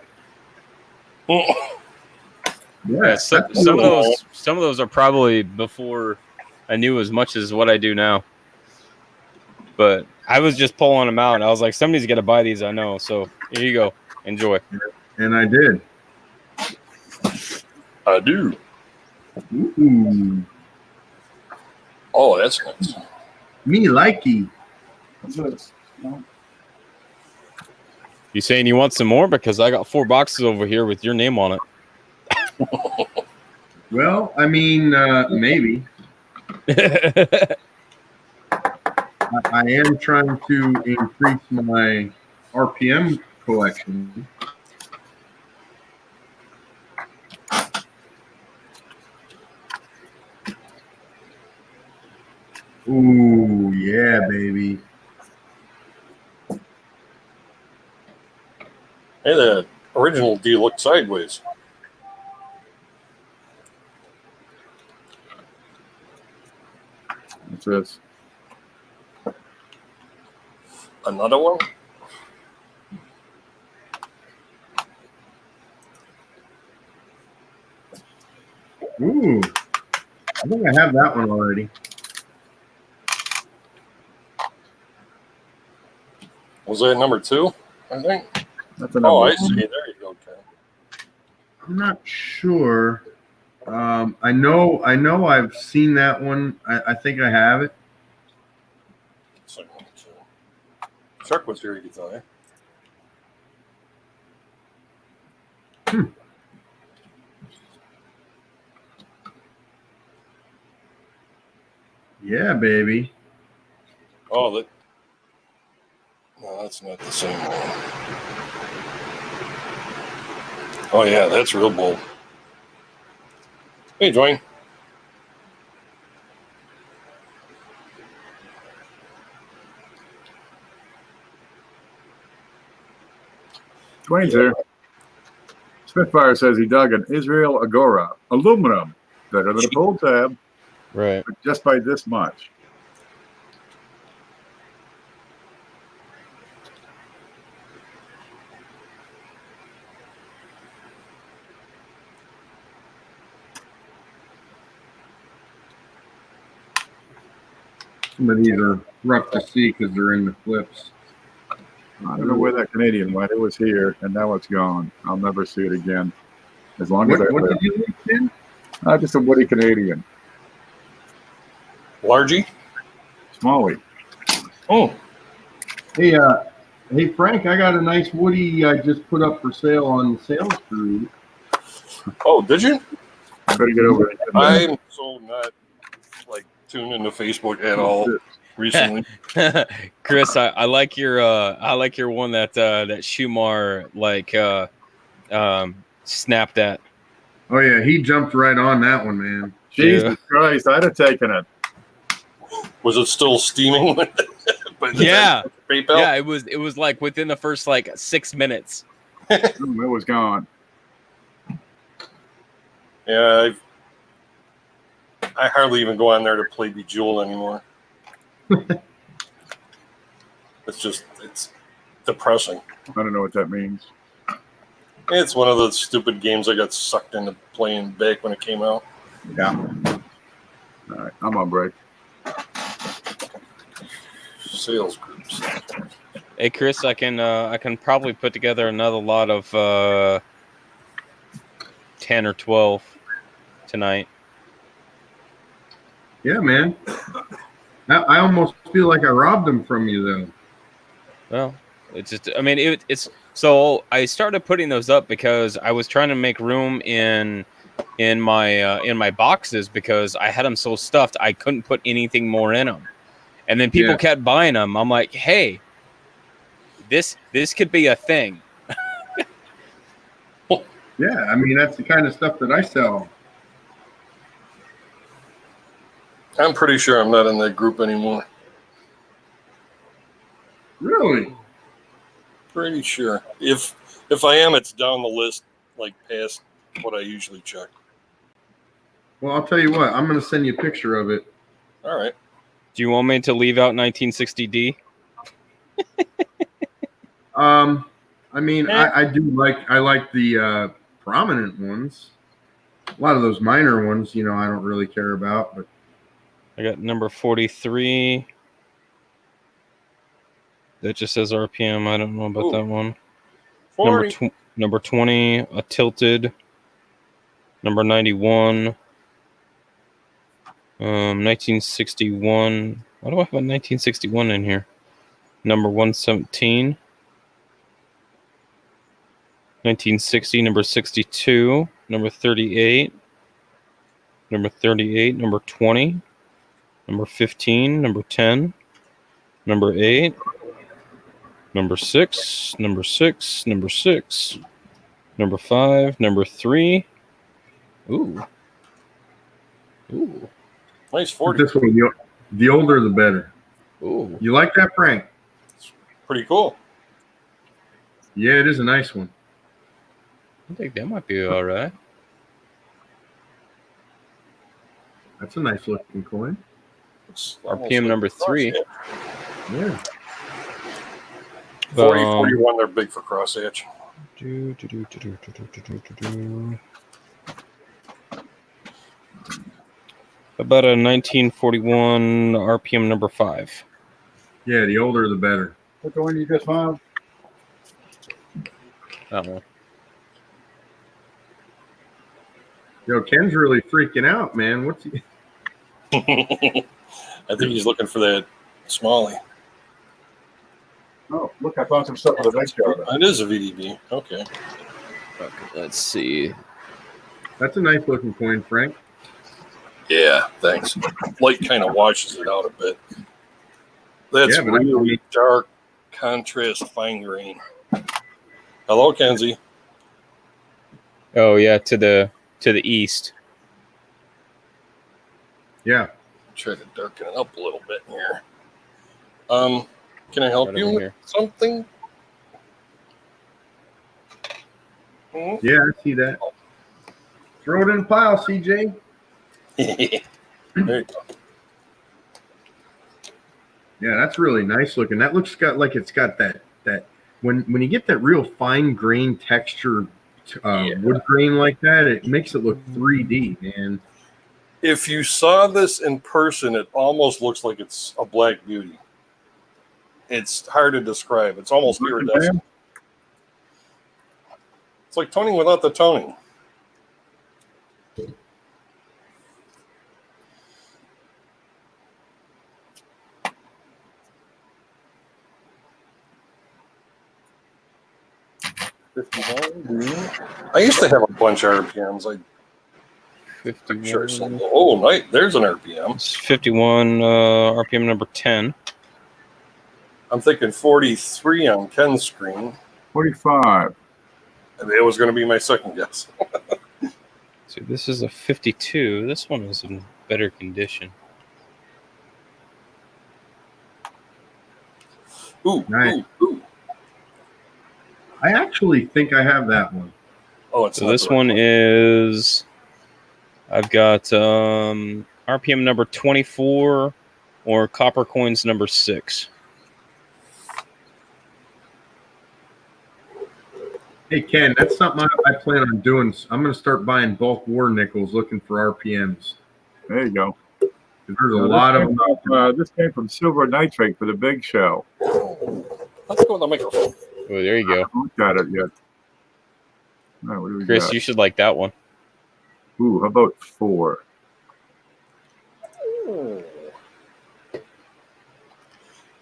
Yeah, some of those are probably before I knew as much as what I do now. But I was just pulling them out. And I was like, somebody's got to buy these. I know. So here you go. Enjoy. And I did. I do. Ooh. Oh, that's nice. Me likey. What's this? No. You saying you want some more? Because I got 4 boxes over here with your name on it. Well, I mean, maybe. I am trying to increase my RPM collection. Ooh, yeah, baby. Hey, the original D looked sideways. What's this? Another one? Ooh. I think I have that one already. Was that number 2? I think. That's a Oh, number. I see. There you go, Ken. I'm not sure. I know I've seen that one. I think I have it. Second one, too. Chuck was here, you can tell you. Yeah, baby. Oh, that. No, that's not the same one. Oh, yeah, that's real bold. Hey, Dwayne. Dwayne's here. Spitfire says he dug an Israel Agora aluminum, better than a pull tab, Right. but just by this much. Some of these are rough to see because they're in the flips. I don't know where that Canadian went. It was here, and now it's gone. I'll never see it again. As long as I What live. did you leave, Ken? Just a woody Canadian. Largy? Smalley. Oh, Hey, Frank, I got a nice woody I just put up for sale on Sales Crew. oh, did you? Better get over it. I'm so not like tuned into Facebook at all recently. Chris, I like your one that Shumar snapped at. Oh yeah, he jumped right on that one, man. Jesus Christ, I'd have taken it. Was it still steaming? Yeah. PayPal? Yeah, it was like within the first 6 minutes. It was gone. Yeah, I hardly even go on there to play Bejeweled anymore. It's depressing. I don't know what that means. It's one of those stupid games I got sucked into playing back when it came out. Yeah. All right, I'm on break. Sales groups. Hey Chris, I can probably put together another lot of 10 or 12 tonight. Yeah, man. I almost feel like I robbed them from you, though. Well, it's just, I mean, it's so I started putting those up because I was trying to make room in my boxes because I had them so stuffed I couldn't put anything more in them. And then people Yeah. kept buying them. I'm like, hey, this could be a thing. Yeah, I mean, that's the kind of stuff that I sell. I'm pretty sure I'm not in that group anymore. Really? Pretty sure. If I am, it's down the list, like past what I usually check. Well, I'll tell you what. I'm going to send you a picture of it. All right. Do you want me to leave out 1960D? I mean, I like the prominent ones. A lot of those minor ones, you know, I don't really care about. But I got number 43. That just says RPM. I don't know about that one. 40. Number 20, a tilted. Number 91. 1961. Why do I have a 1961 in here? Number 117. 1960, number 62. Number 38. Number 38, number 20. Number 15, number 10. Number 8. Number 6, number 6, number 6. Number 5, number 3. Ooh. Nice 40. this one, the older the better. Ooh. You like that, Frank? Pretty cool. Yeah, it is a nice one. I think that might be all right. That's a nice looking coin. It's RPM number 3. Yeah. 40, 41, they're big for cross hatch. About a 1941 RPM number 5. Yeah, the older the better. What the one you just found? That one. Yo, Ken's really freaking out, man. What's he? I think he's looking for that Smalley. Oh, look, I found some stuff for the next show. It is a VDB. Okay. Let's see. That's a nice looking coin, Frank. Yeah, thanks. Light kind of washes it out a bit. That's Yeah, but really dark contrast fine grain. Hello, Kenzie. Oh yeah, to the east. Yeah. Try to darken it up a little bit here. Can I help Right you over with here. something? Hmm? Yeah, I see that. Throw it in the pile, CJ. There you go. Yeah, that's really nice looking. That looks like it's got that when you get that real fine grain texture wood grain like that, it makes it look 3D, man. If you saw this in person, it almost looks like it's a Black Beauty. It's hard to describe. It's almost iridescent. It's like toning without the toning. I used to have a bunch of RPMs. I'm 51. sure. Oh, nice. There's an RPM. It's 51 RPM number 10. I'm thinking 43 on Ken's screen. 45. It was going to be my second guess. So this is a 52. This one is in better condition. Ooh, Nice. ooh. I actually think I have that one. Oh, it's So not this the right one is, I've got RPM number 24 or copper coins number 6. Hey, Ken, that's something I plan on doing. I'm going to start buying bulk war nickels looking for RPMs. There you go. There's a lot of them. This came from Silver Nitrate for the big show. Let's go with the microphone. Oh, there you I go. haven't looked at it yet. All right, what do we Chris, got? you should like that one. Ooh, how about 4? Oh.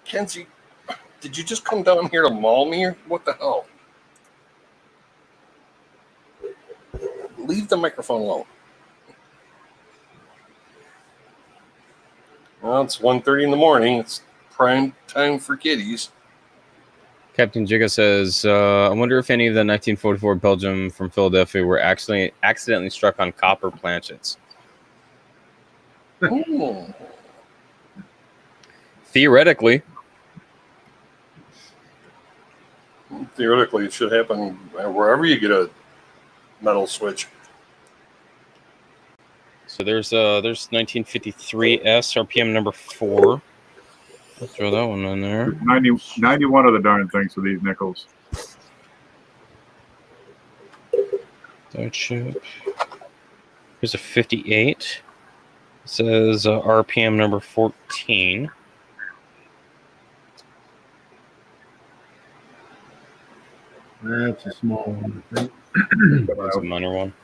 Kenzie, did you just come down here to maul me or what the hell? Leave the microphone alone. Well, it's 1:30 in the morning. It's prime time for kitties. Captain Jigga says, I wonder if any of the 1944 Belgium from Philadelphia were actually accidentally struck on copper planchets. Ooh. Theoretically. Theoretically, it should happen wherever you get a metal switch. So there's 1953S RPM number 4. Let's throw that one in there. 91 of the darn things for these nickels. That chip. Here's a 58. It says RPM number 14. That's a small one, I think. That's a minor one.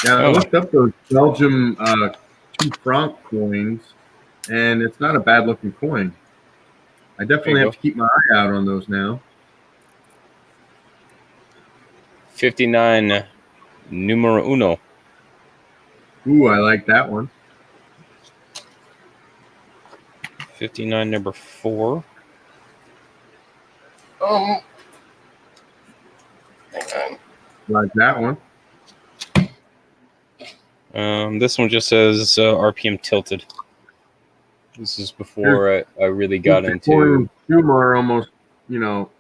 Yeah, I looked up those Belgium 2 franc coins, and it's not a bad looking coin. I definitely have to keep my eye out on those now. 59 numero uno. Ooh, I like that one. 59 number 4. Hang on. Like that one. This one just says RPM tilted. This is before I really got into. Humor almost, you know,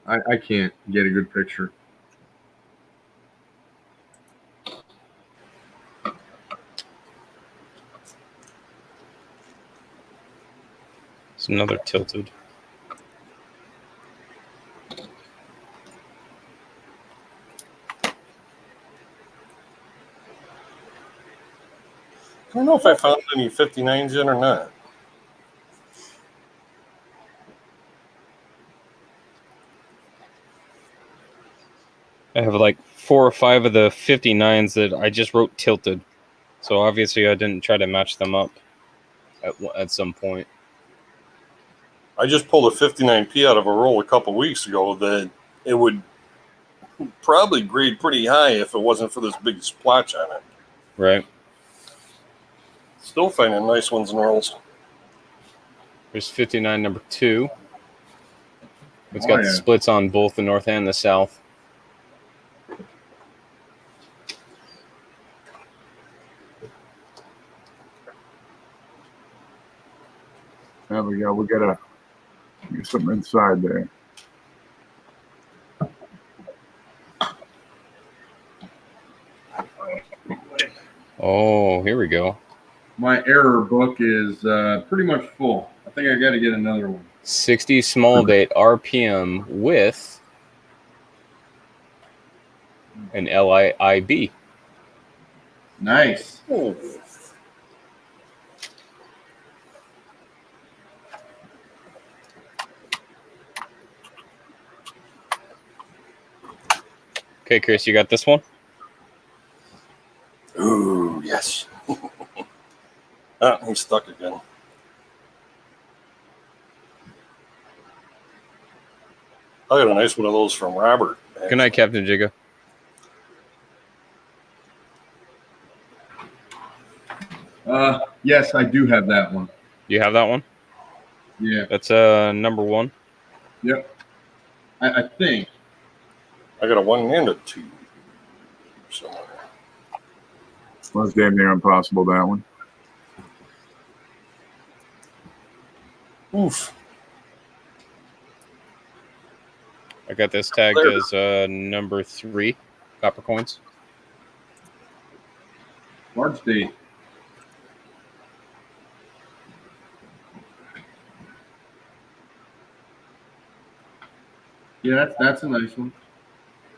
I can't get a good picture. It's another tilted. I don't know if I found any 59s yet or not. I have like 4 or 5 of the 59s that I just wrote tilted. So obviously I didn't try to match them up at some point. I just pulled a 59P out of a roll a couple weeks ago that it would probably grade pretty high if it wasn't for this big splotch on it. Right. Still finding nice ones in rolls. There's 59 number 2. It's got splits on both the north and the south. There we go. We got something inside there. Oh, here we go. My error book is pretty much full. I think I got to get another one. 60 small date RPM with an LIIB. Nice. Oh. Okay, Chris, you got this one? Ooh, yes. Ah, he's stuck again. I got a nice one of those from Robert. Actually. Good night, Captain Jigga. Yes, I do have that one. You have that one? Yeah. That's number 1? Yep. I think. I got a 1 and a 2. Somewhere. Well, it's damn near impossible, that one. Oof. I got this tagged as number 3 copper coins. Large date. Yeah, that's a nice one.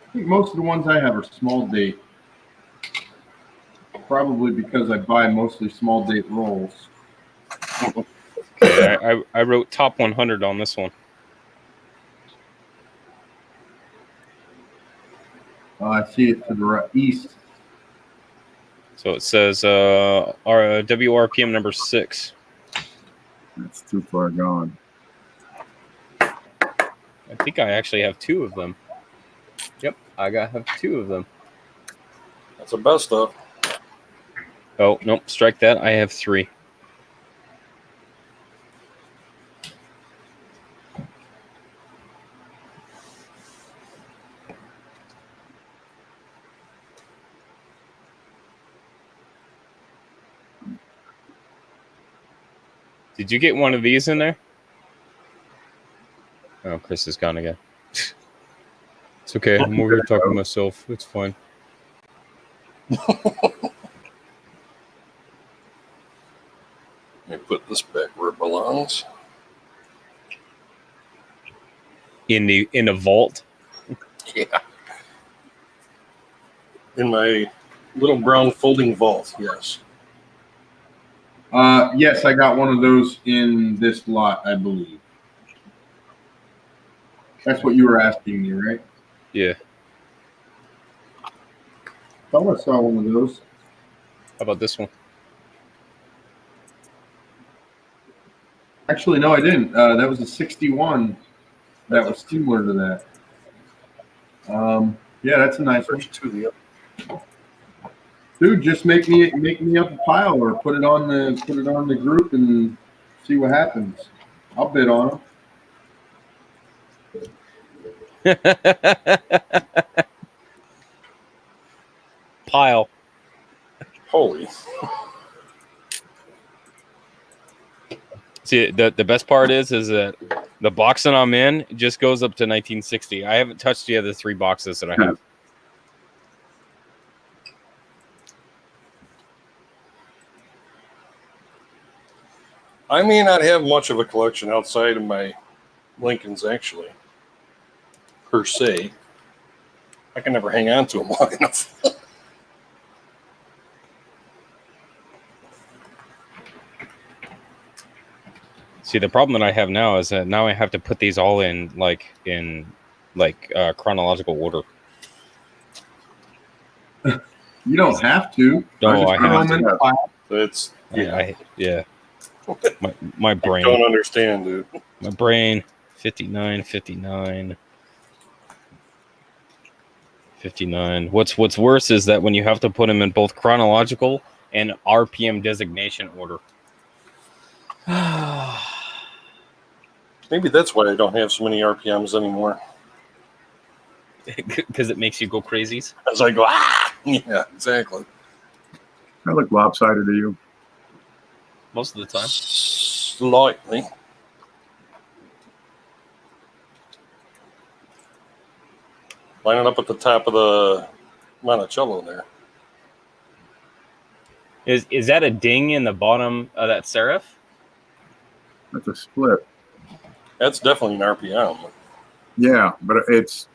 I think most of the ones I have are small date. Probably because I buy mostly small date rolls. Okay, I wrote top 100 on this one. I see it to the east. So it says our WRPM number 6. That's too far gone. I think I actually have 2 of them. Yep, have 2 of them. That's the best of. Oh, nope, strike that. I have 3. Did you get one of these in there? Oh, Chris is gone again. It's okay. I'm over here talking to myself. It's fine. Let me put this back where it belongs. In the vault. Yeah. In my little brown folding vault, yes. Yes, I got one of those in this lot, I believe. That's what you were asking me, right? Yeah. Thought I saw one of those. How about this one? Actually, no, I didn't. That was a 61 that was similar to that. Yeah, that's a nice one. Dude, just make me up a pile or put it on the group and see what happens. I'll bid on them. Pile. Holy. See, the best part is that the box that I'm in just goes up to 1960. I haven't touched the other 3 boxes that I have. I may not have much of a collection outside of my Lincolns, actually, per se. I can never hang on to them long enough. See, the problem that I have now is that now I have to put these all in chronological order. You don't have to. No, I have to. It's Yeah. My brain. I don't understand, dude. My brain. 59, 59. 59. What's worse is that when you have to put them in both chronological and RPM designation order. Maybe that's why I don't have so many RPMs anymore. Because it makes you go crazies. As I go, yeah, exactly. I look lopsided to you. Most of the time. Slightly. Line it up at the top of the Monticello there. Is that a ding in the bottom of that serif? That's a split. That's definitely an RPM. Yeah, but it's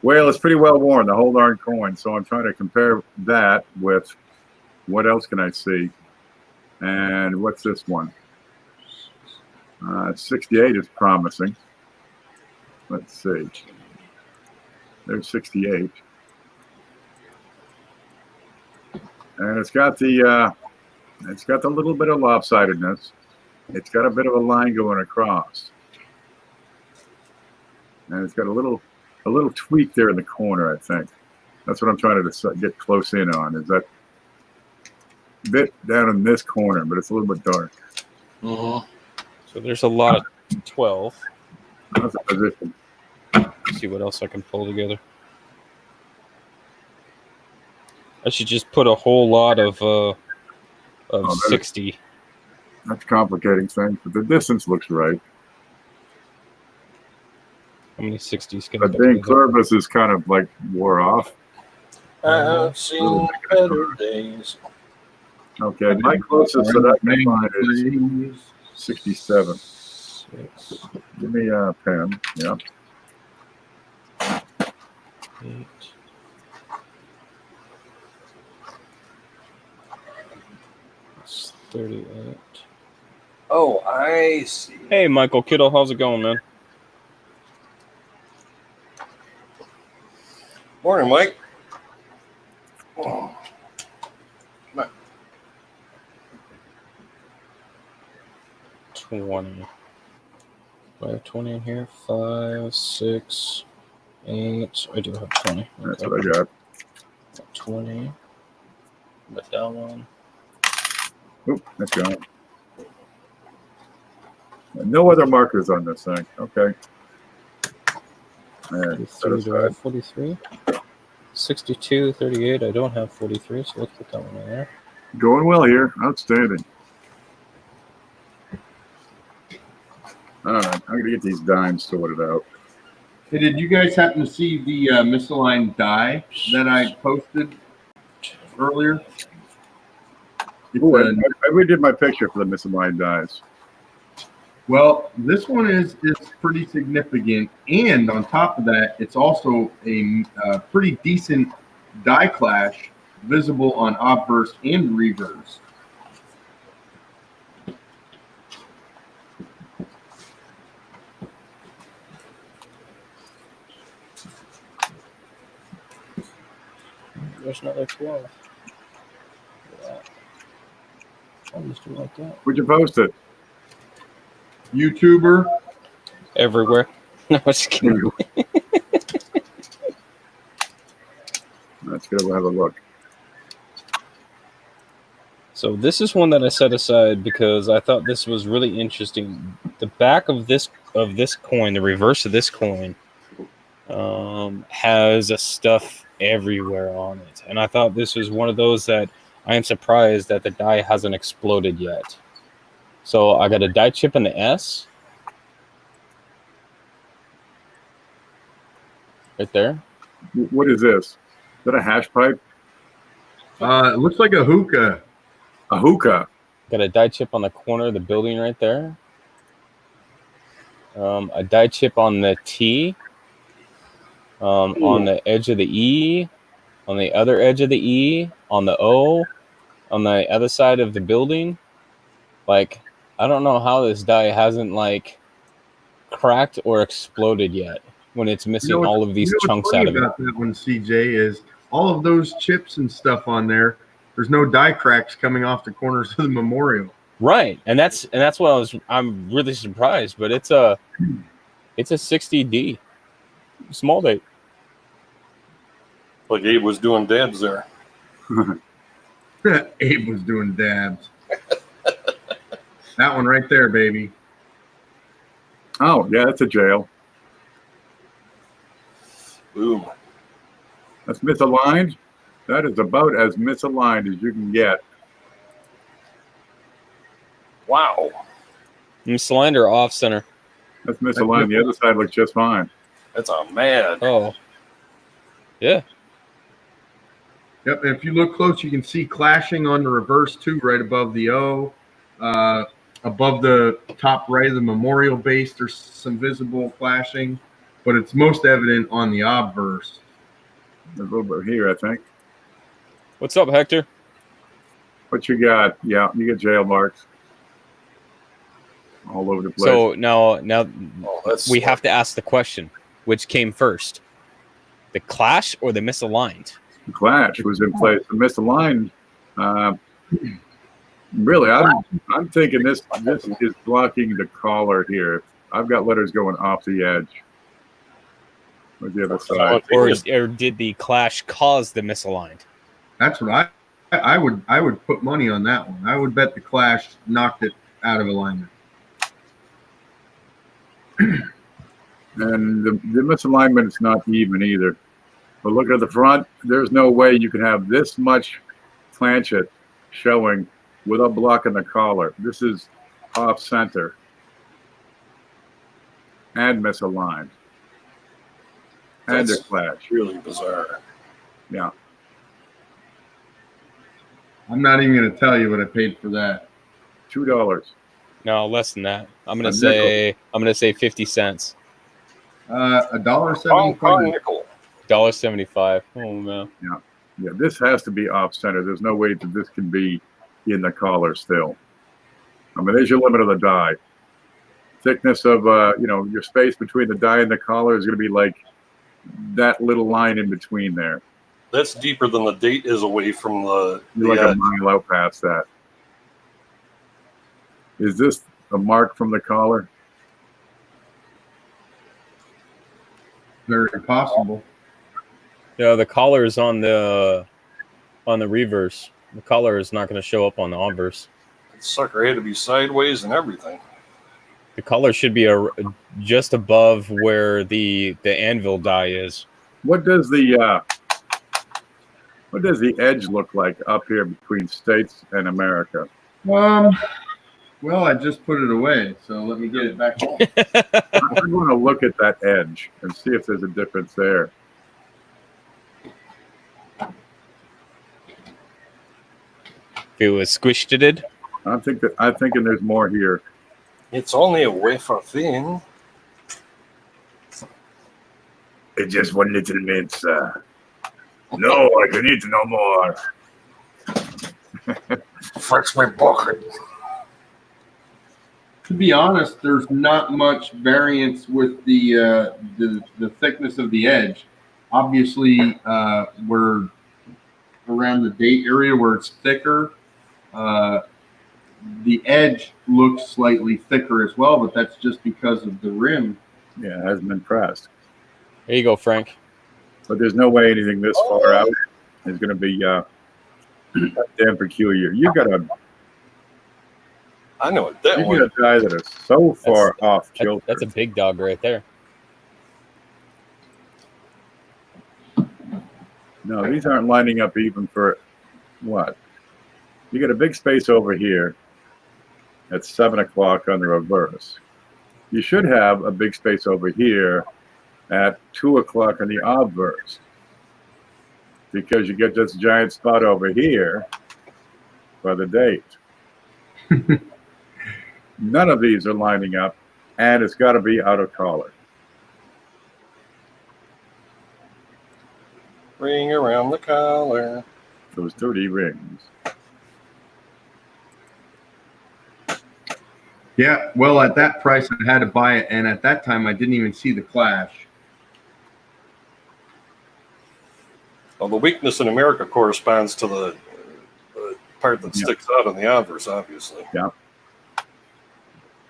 pretty well worn, the whole darn coin. So I'm trying to compare that with what else can I see? And what's this one? 68 is promising. Let's see. There's 68. And it's got the little bit of lopsidedness. It's got a bit of a line going across. And it's got a little tweak there in the corner, I think. That's what I'm trying to get close in on, is that bit down in this corner, but it's a little bit dark. Mm-hmm. So there's a lot of 12. How's the position? See what else I can pull together. I should just put a whole lot of 60. That's complicating things, but the distance looks right. How many 60s can But Dane Clervis is kind of like wore off. I've seen better days. Okay, my closest that I can find is 67. 6. Give me a pen. Yeah. 8. It's 38. Oh, I see. Hey, Michael Kittle, how's it going, man? Morning, Mike. Oh. 20. Do I have 20 in here? 5, 6, 8. I do have 20. That's Okay. what I got. 20. But that one. Oop, that's gone. No other markers on this thing. Okay. And set 43. Do I have aside. 43? 62, 38. I don't have 43, so let's put that one in there. Going well here. Outstanding. All right, I'm gonna get these dimes sorted out. Hey, did you guys happen to see the misaligned die that I posted earlier? It's Ooh, a- I redid my picture for the misaligned dies. well, this one is pretty significant, and on top of that, it's also a pretty decent die clash visible on obverse and reverse. There's another 12. I'll just do it like that. Where'd you post it? YouTuber. Everywhere. No, I'm just kidding. Let's go have a look. So this is one that I set aside because I thought this was really interesting. The back of this coin, the reverse of this coin, has a stuff everywhere on it, and I thought this was one of those that I am surprised that the die hasn't exploded yet. So I got a die chip in the S, right there. What is this? Is that a hash pipe? It looks like a hookah. A hookah. Got a die chip on the corner of the building right there. A die chip on the T. On the edge of the E, on the other edge of the E, on the O, on the other side of the building. Like, I don't know how this die hasn't like cracked or exploded yet when it's missing all of these chunks out of it. About that one, CJ, is all of those chips and stuff on there. There's no die cracks coming off the corners of the memorial. Right, and that's what I'm really surprised. But it's a 60D, small date. Like Abe was doing dabs there. Abe was doing dabs. That one right there, baby. Oh, yeah, that's a jail. Boom. That's misaligned. That is about as misaligned as you can get. Wow. Misaligned or off center? That's misaligned. The other side looks just fine. That's a mad. Oh, yeah. Yep, and if you look close, you can see clashing on the reverse too, right above the O. Above the top right of the memorial base, there's some visible clashing, but it's most evident on the obverse. There's a little bit here, I think. What's up, Hector? What you got? Yeah, you get jail marks all over the place. So now we have to ask the question: which came first, the clash or the misaligned? The clash was in place. The misaligned. Really, I'm thinking this is blocking the collar here. I've got letters going off the edge. Where's the other side? Or did the clash cause the misaligned? That's what I would put money on that one. I would bet the clash knocked it out of alignment. And the misalignment is not even either. But look at the front. There's no way you can have this much planchet showing without blocking the collar. This is off center and misaligned. And That's a clash. really bizarre. Yeah. I'm not even going to tell you what I paid for that. $2. No, less than that. I'm gonna say 50 cents. $1.75. Nickel. $1.75. Oh man. Yeah, this has to be off center. There's no way that this can be in the collar still. I mean, there's your limit of the die. Thickness of your space between the die and the collar is going to be like that little line in between there. That's deeper than the date is away from the You're like edge. a mile out past that. Is this a mark from the collar? Very possible. Yeah, the collar is on the reverse. The collar is not going to show up on the obverse. The sucker had to be sideways and everything. The collar should be just above where the anvil die is. What does the edge look like up here between States and America? Well, I just put it away, so let me get it back home. I want to look at that edge and see if there's a difference there. If it was squished, it did. I'm thinking there's more here. It's only a wafer thin. It's just one little mince. No, I can eat no more. Fetch my bucket. To be honest, there's not much variance with the thickness of the edge. Obviously, we're around the date area where it's thicker. The edge looks slightly thicker as well, but that's just because of the rim. Yeah, it hasn't been pressed. There you go, Frank. But there's no way anything this far out is going to be damn peculiar. You got a I know what that one. die that is so far off kilter. That's a big dog right there. No, these aren't lining up even for what? You got a big space over here at 7 o'clock on the reverse. You should have a big space over here at 2 o'clock on the obverse, because you get this giant spot over here by the date. None of these are lining up, and it's got to be out of collar. Ring around the collar. Those dirty rings. Yeah, well, at that price, I had to buy it, and at that time, I didn't even see the clash. Well, the weakness in America corresponds to the part that sticks out on the obverse, obviously. Yeah.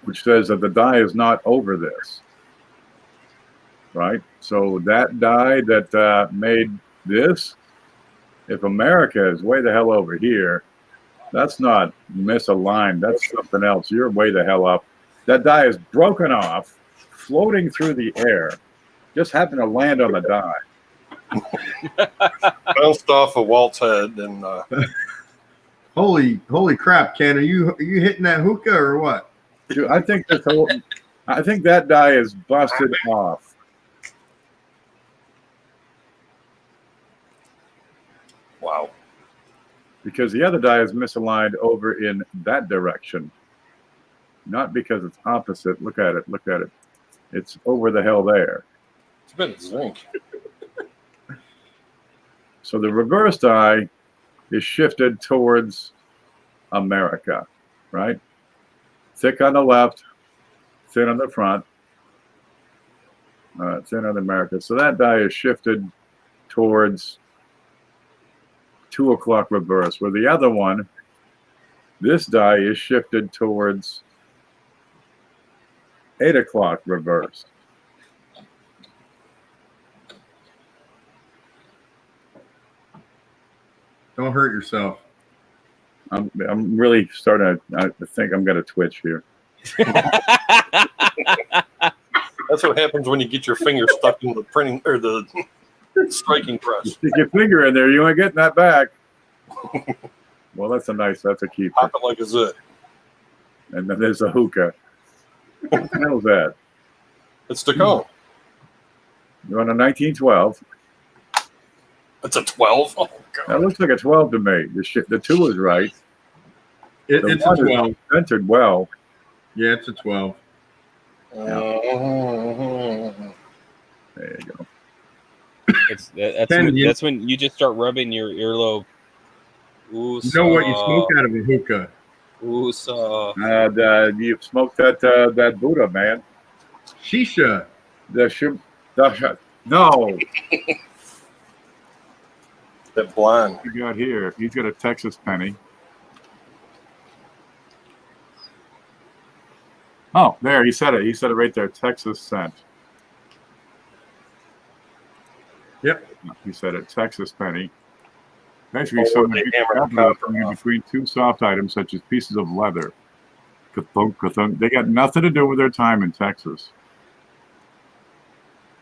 Which says that the die is not over this. Right? So that die that made this, if America is way the hell over here, that's not misaligned. That's something else. You're way the hell up. That die is broken off, floating through the air, just happened to land on the die. Bounced off of Walt's head and Holy crap, Ken! Are you hitting that hookah or what? Dude, I think that die is busted off. wow. Because the other die is misaligned over in that direction. Not because it's opposite. Look at it. Look at it. It's over the hell there. It's a bit of zinc. So the reverse die is shifted towards America, right? Thick on the left, thin on the front, thin on America. So that die is shifted towards 2 o'clock reverse, where the other one, this die is shifted towards 8 o'clock reverse. Don't hurt yourself. I'm really starting to think I'm going to twitch here. That's what happens when you get your finger stuck in the printing or the striking press. Stick your finger in there, you ain't getting that back. Well, that's a keeper. Pop it like a zit. And then there's a hookah. What the hell is that? It's the cone. You're on a 1912. It's a 12. Oh That god. looks like a 12 to me. The 2 is right. It's a 12. Centered well. Yeah, it's a 12. There you go. That's when you just start rubbing your earlobe. You know what you smoke out of a hookah? You smoked that Buddha, man. Shisha. No. That blonde. We got here. He's got a Texas penny. Oh, there, he said it. He said it right there. Texas cent. Yep. He said it. Texas penny. Basically, Oh, someone they used hammered to the copper something off. between two soft items such as pieces of leather. Ka-thunk, ka-thunk. They got nothing to do with their time in Texas.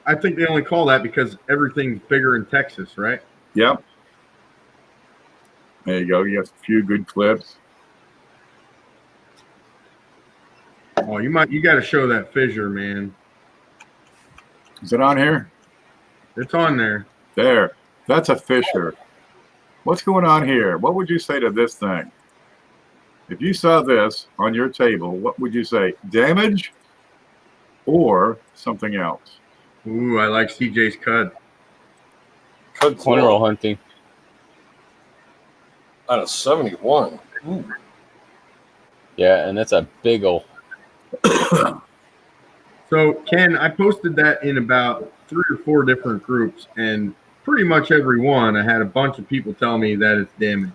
I think they only call that because everything's bigger in Texas, right? Yep. There you go. You got a few good clips. Oh, you got to show that fissure, man. Is it on here? It's on there. There. That's a fissure. What's going on here? What would you say to this thing? If you saw this on your table, what would you say? Damage or something else? Ooh, I like CJ's cut. Cut Corn roll hunting. out of 71. Ooh. Yeah, and that's a big ol'. So, Ken, I posted that in about 3 or 4 different groups, and pretty much every one, I had a bunch of people tell me that it's damaged.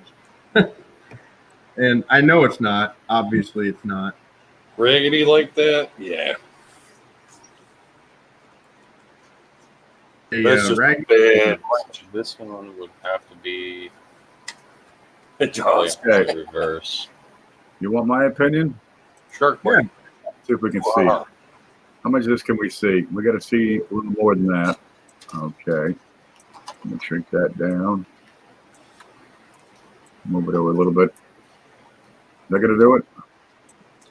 And I know it's not. Obviously, it's not. Raggedy like that? Yeah. That's just bad. This one would have to be It probably does. Okay. reverse. You want my opinion? Shark bite. See if we can see. Wow. How much of this can we see? We got to see a little more than that. Okay. Let me shrink that down. Move it over a little bit. Is that going to do it?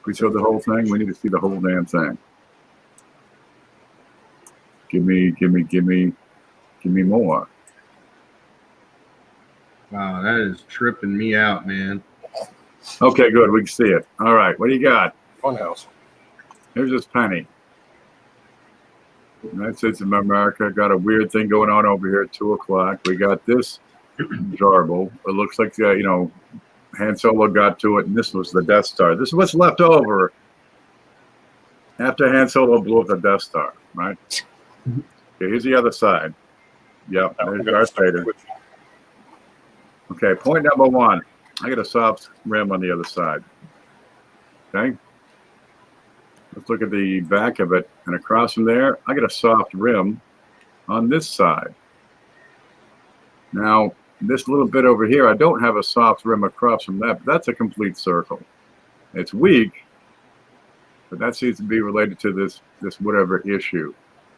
We show the whole thing. We need to see the whole damn thing. Give me more. Wow, that is tripping me out, man. Okay, good. We can see it. All right. What do you got? Funhouse. Here's this penny. United States of America. Got a weird thing going on over here at 2 o'clock. We got this jarble. It looks like, Han Solo got to it, and this was the Death Star. This is what's left over after Han Solo blew up the Death Star, right? Okay, here's the other side. Yep, there's Darth Vader. Okay, point number 1. I got a soft rim on the other side. Okay? Let's look at the back of it. And across from there, I got a soft rim on this side. Now, this little bit over here, I don't have a soft rim across from that, but that's a complete circle. It's weak, but that seems to be related to this whatever issue.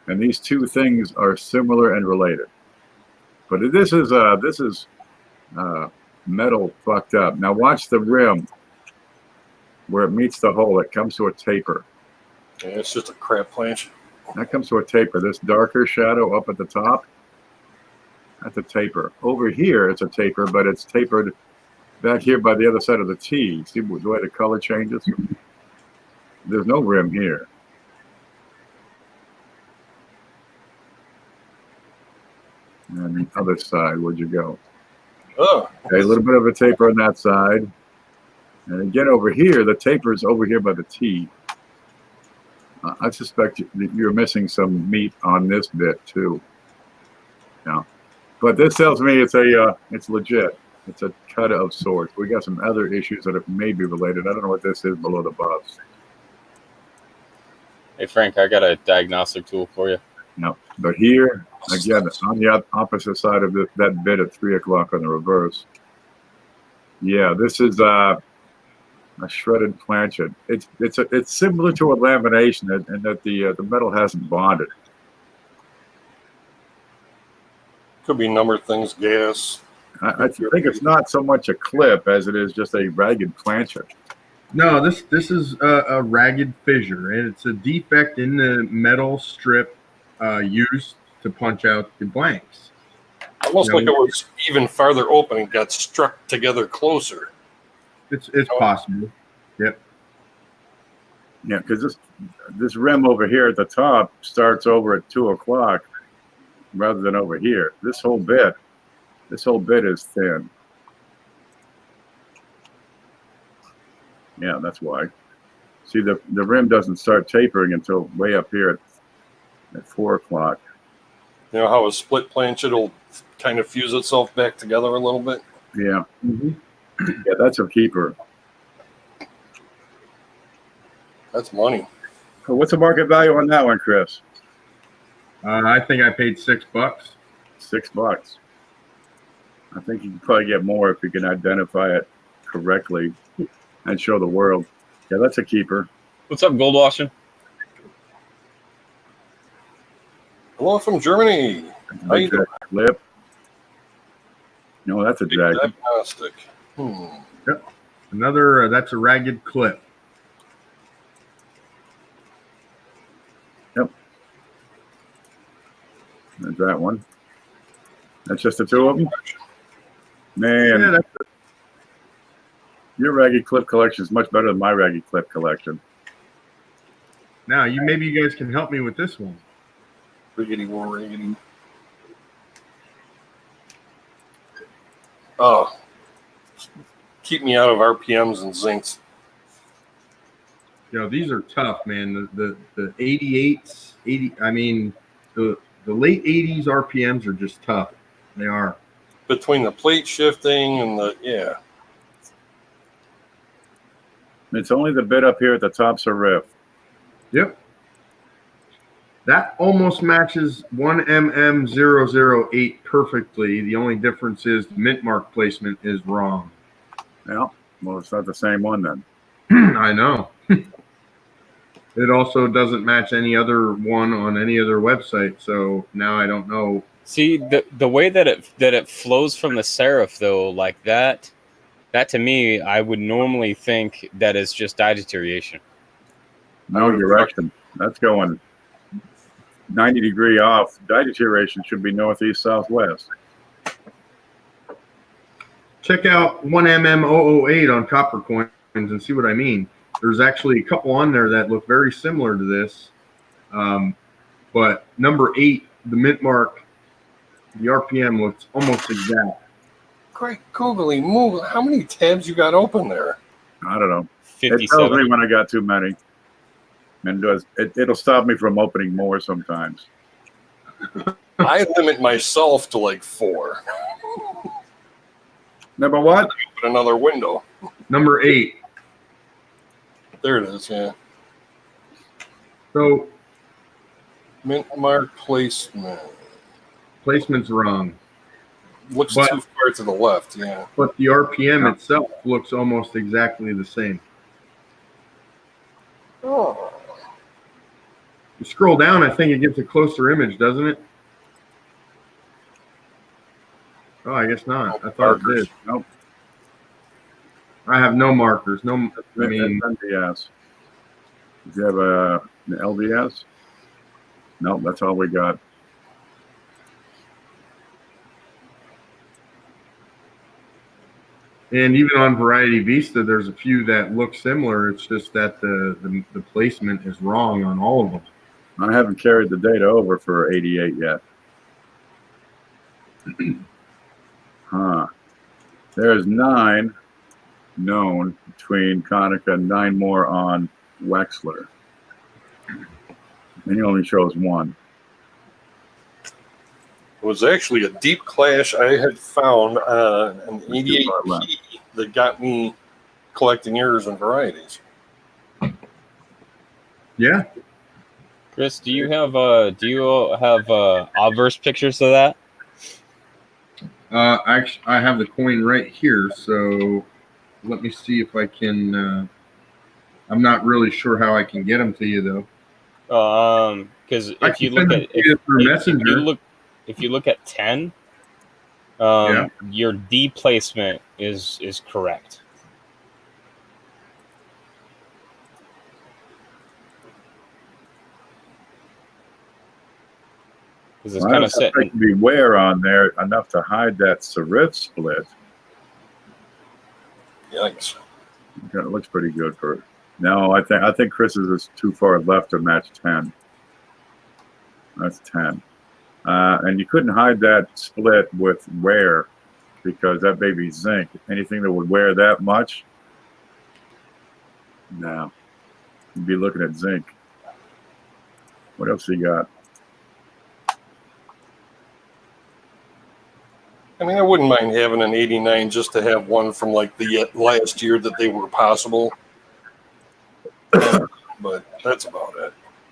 And these two things are similar and related. But this is metal fucked up. Now watch the rim where it meets the hole. It comes to a taper. Yeah, it's just a crap planche. That comes to a taper. This darker shadow up at the top, that's a taper. Over here, it's a taper, but it's tapered back here by the other side of the T. See the way the color changes? There's no rim here. And the other side, where'd you go? Oh. Okay, a little bit of a taper on that side. And again, over here, the taper is over here by the T. I suspect that you're missing some meat on this bit too. Yeah, but this tells me it's legit. It's a cut of sorts. We got some other issues that may be related. I don't know what this is below the buffs. Hey Frank, I got a diagnostic tool for you. No, but here again on the opposite side of that bit at 3 o'clock on the reverse. Yeah, this is a shredded planchet. It's similar to a lamination in that the metal hasn't bonded. Could be number of things, gas. I think it's not so much a clip as it is just a ragged planchet. No, this is a ragged fissure, and it's a defect in the metal strip used to punch out the blanks. Almost like it was even farther open and got struck together closer. It's possible. Yep. Yeah, because this rim over here at the top starts over at 2 o'clock rather than over here. This whole bit is thin. Yeah, that's why. See, the rim doesn't start tapering until way up here at 4 o'clock. You know how a split planchet will kind of fuse itself back together a little bit? Yeah. Mm-hmm. Yeah, that's a keeper. That's money. What's the market value on that one, Chris? I think I paid $6. $6. I think you can probably get more if you can identify it correctly and show the world. Yeah, that's a keeper. What's up, Gold Washing? Hello from Germany. How you doing? Clip. No, that's a dragon. Diagnostic. Yep. Another, that's a ragged clip. Yep. There's that one. That's just the two of them? Man, Yeah, that's your ragged clip collection is much better than my ragged clip collection. now maybe you guys can help me with this one. Riggedy war riggedy. Oh. Keep me out of RPMs and zincs. You know, these are tough, man. The 88s, 80. I mean, the late 80s RPMs are just tough. They are. Between the plate shifting and the It's only the bit up here at the top serif. Yep. That almost matches 1MM008 perfectly. The only difference is the mint mark placement is wrong. Yeah, well, it's not the same one then. I know. It also doesn't match any other one on any other website, so now I don't know. See, the way that it flows from the serif though, like that to me, I would normally think that is just dye deterioration. No direction. That's going 90 degree off. Dye deterioration should be northeast, southwest. Check out 1MM008 on copper coins and see what I mean. There's actually a couple on there that look very similar to this. But number 8, the mint mark, the RPM looks almost exact. Great googly move. How many tabs you got open there? I don't know. 57. It tells me when I got too many. And it'll stop me from opening more sometimes. I limit myself to like 4. Number what? Open another window. Number 8. There it is, yeah. So Mint mark placement. placement's wrong. Looks But- too far to the left, yeah. But the RPM itself looks almost exactly the same. Oh. You scroll down, I think it gets a closer image, doesn't it? Oh, I guess not. I thought it did. Nope. I have no markers. No, I mean, NDS. Do you have an LDS? Nope, that's all we got. and even on Variety Vista, there's a few that look similar. It's just that the placement is wrong on all of them. I haven't carried the data over for 88 yet. Huh. There's 9 known between Konica and 9 more on Wexler. And he only shows 1. It was actually a deep clash I had found an 88P that got me collecting errors and varieties. Yeah. Chris, do you have obverse pictures of that? Actually, I have the coin right here, so let me see if I can. I'm not really sure how I can get them to you though. Because I if you can look send at them to you through Messenger. if you look at 10, Yeah. your D placement is correct. Because it's kind of set. Beware on there enough to hide that serif split. Yikes. It looks pretty good for. No, I think Chris's is too far left to match 10. That's 10. And you couldn't hide that split with wear because that baby's zinc. Anything that would wear that much, no. You'd be looking at zinc. What else you got? I mean, I wouldn't mind having an 89 just to have one from like the last year that they were possible. But That's about it.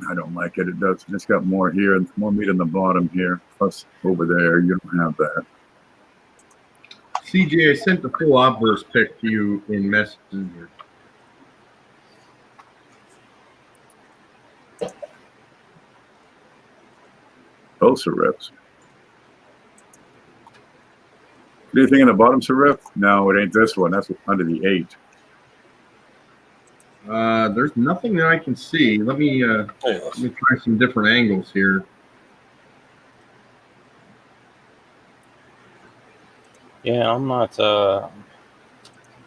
I don't like it. It does. It's got more here and more meat on the bottom here. Plus over there, you don't have that. CJ, I sent the full obverse pic to you in Messenger. Both serifs. Anything in the bottom serif? No, it ain't this one. That's under the 8. There's nothing that I can see. Let me try some different angles here. Yeah, I'm not. The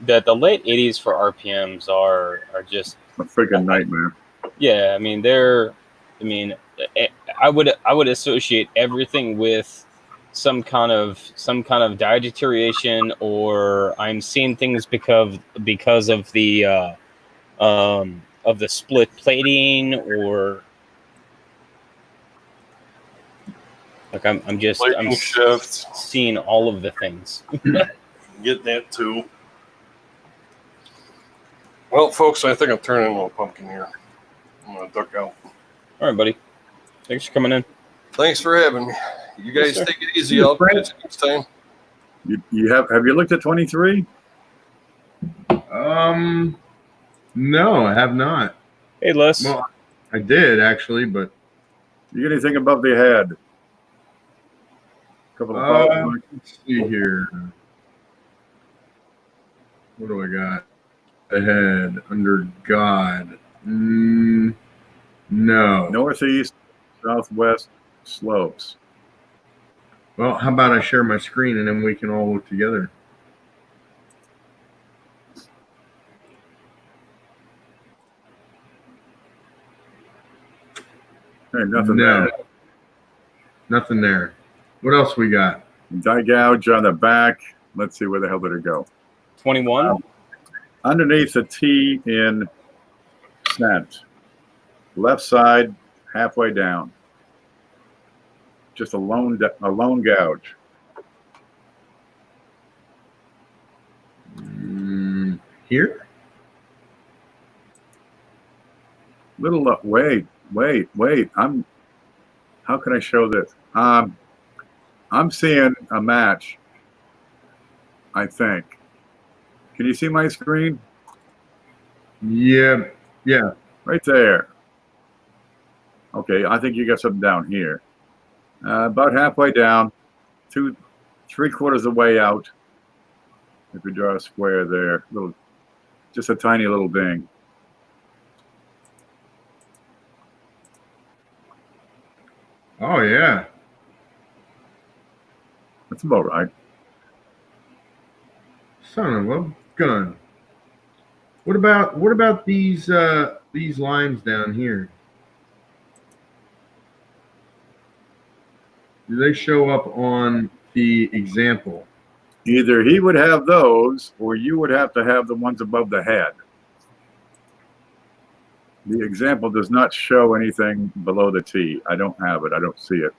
late 80s for RPMs are just A freaking nightmare. Yeah, I mean they're. I mean, I would associate everything with some kind of diet deterioration, or I'm seeing things because of the split plating, or like I'm Plating shift. seeing all of the things. Get that too. Well, folks, I think I'm turning into a pumpkin here. I'm gonna duck out. All right, buddy. Thanks for coming in. Thanks for having me. You guys Yes, take it easy. I'll catch you next time. You have you looked at 23? No, I have not. Hey, Les. Well, I did actually, but You get anything above the head? A couple of balls. let's see here. What do I got? Ahead under God. No. Northeast, southwest slopes. Well, how about I share my screen and then we can all look together? Hey, nothing No. there. Nothing there. What else we got? Die gouge on the back. Let's see, where the hell did it go? 21. Underneath the T in cent. Left side, halfway down. Just a lone gouge. Here? Little wait. How can I show this? I'm seeing a match, I think. Can you see my screen? Yeah. Right there. Okay, I think you got something down here. About halfway down, 3/4 of the way out. If you draw a square there, just a tiny little ding. Oh yeah. That's about right. Son of a gun. What about these lines down here? Do they show up on the example? Either he would have those, or you would have to have the ones above the head. The example does not show anything below the T. I don't have it. I don't see it.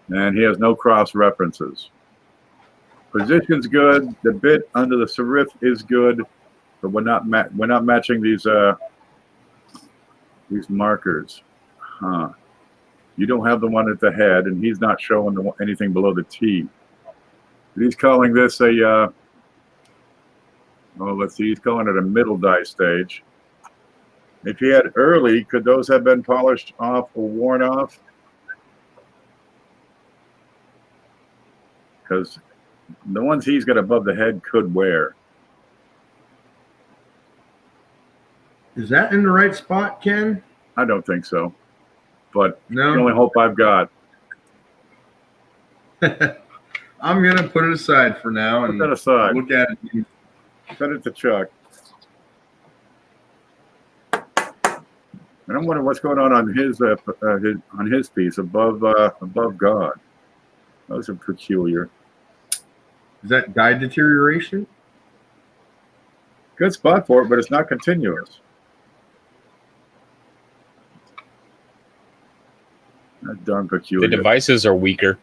And he has no cross references. Position's good. The bit under the serif is good, but we're not matching these markers. Huh. You don't have the one at the head, and he's not showing anything below the T. But he's calling this a let's see, he's calling it a middle die stage. If he had early, could those have been polished off or worn off? Because the ones he's got above the head could wear. Is that in the right spot, Ken? I don't think so. But No. the only hope I've got. I'm gonna put it aside for now and Put that aside. look at it. Send it to Chuck. And I'm wondering what's going on his piece above God. Those are peculiar. Is that dye deterioration? Good spot for it, but it's not continuous. That's darn peculiar. The devices are weaker.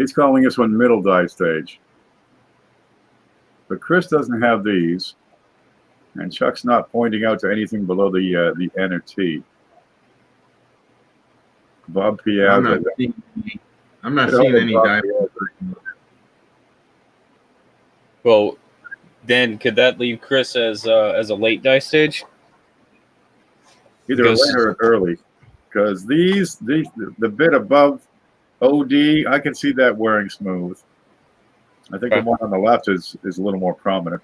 He's calling this one middle die stage. But Chris doesn't have these. And Chuck's not pointing out to anything below the N or T. Bob Piazza. I'm not seeing any die. Well, then could that leave Chris as a late die stage? Either late or early. Because the bit above OD, I can see that wearing smooth. I think the one on the left is a little more prominent.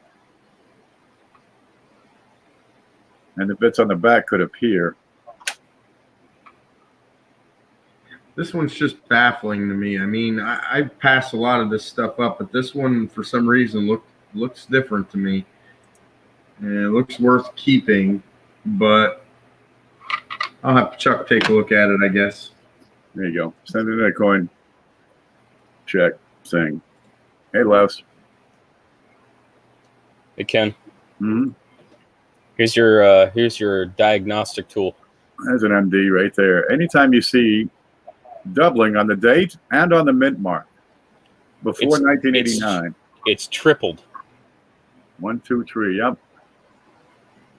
And the bits on the back could appear. This one's just baffling to me. I mean, I pass a lot of this stuff up, but this one, for some reason, looks different to me. And it looks worth keeping, but I'll have Chuck take a look at it, I guess. There you go. Send in a coin check thing. Hey, Les. Hey, Ken. Mm-hmm. Here's your diagnostic tool. There's an MD right there. Anytime you see doubling on the date and on the mint mark before 1989. It's tripled. 1, 2, 3. Yep.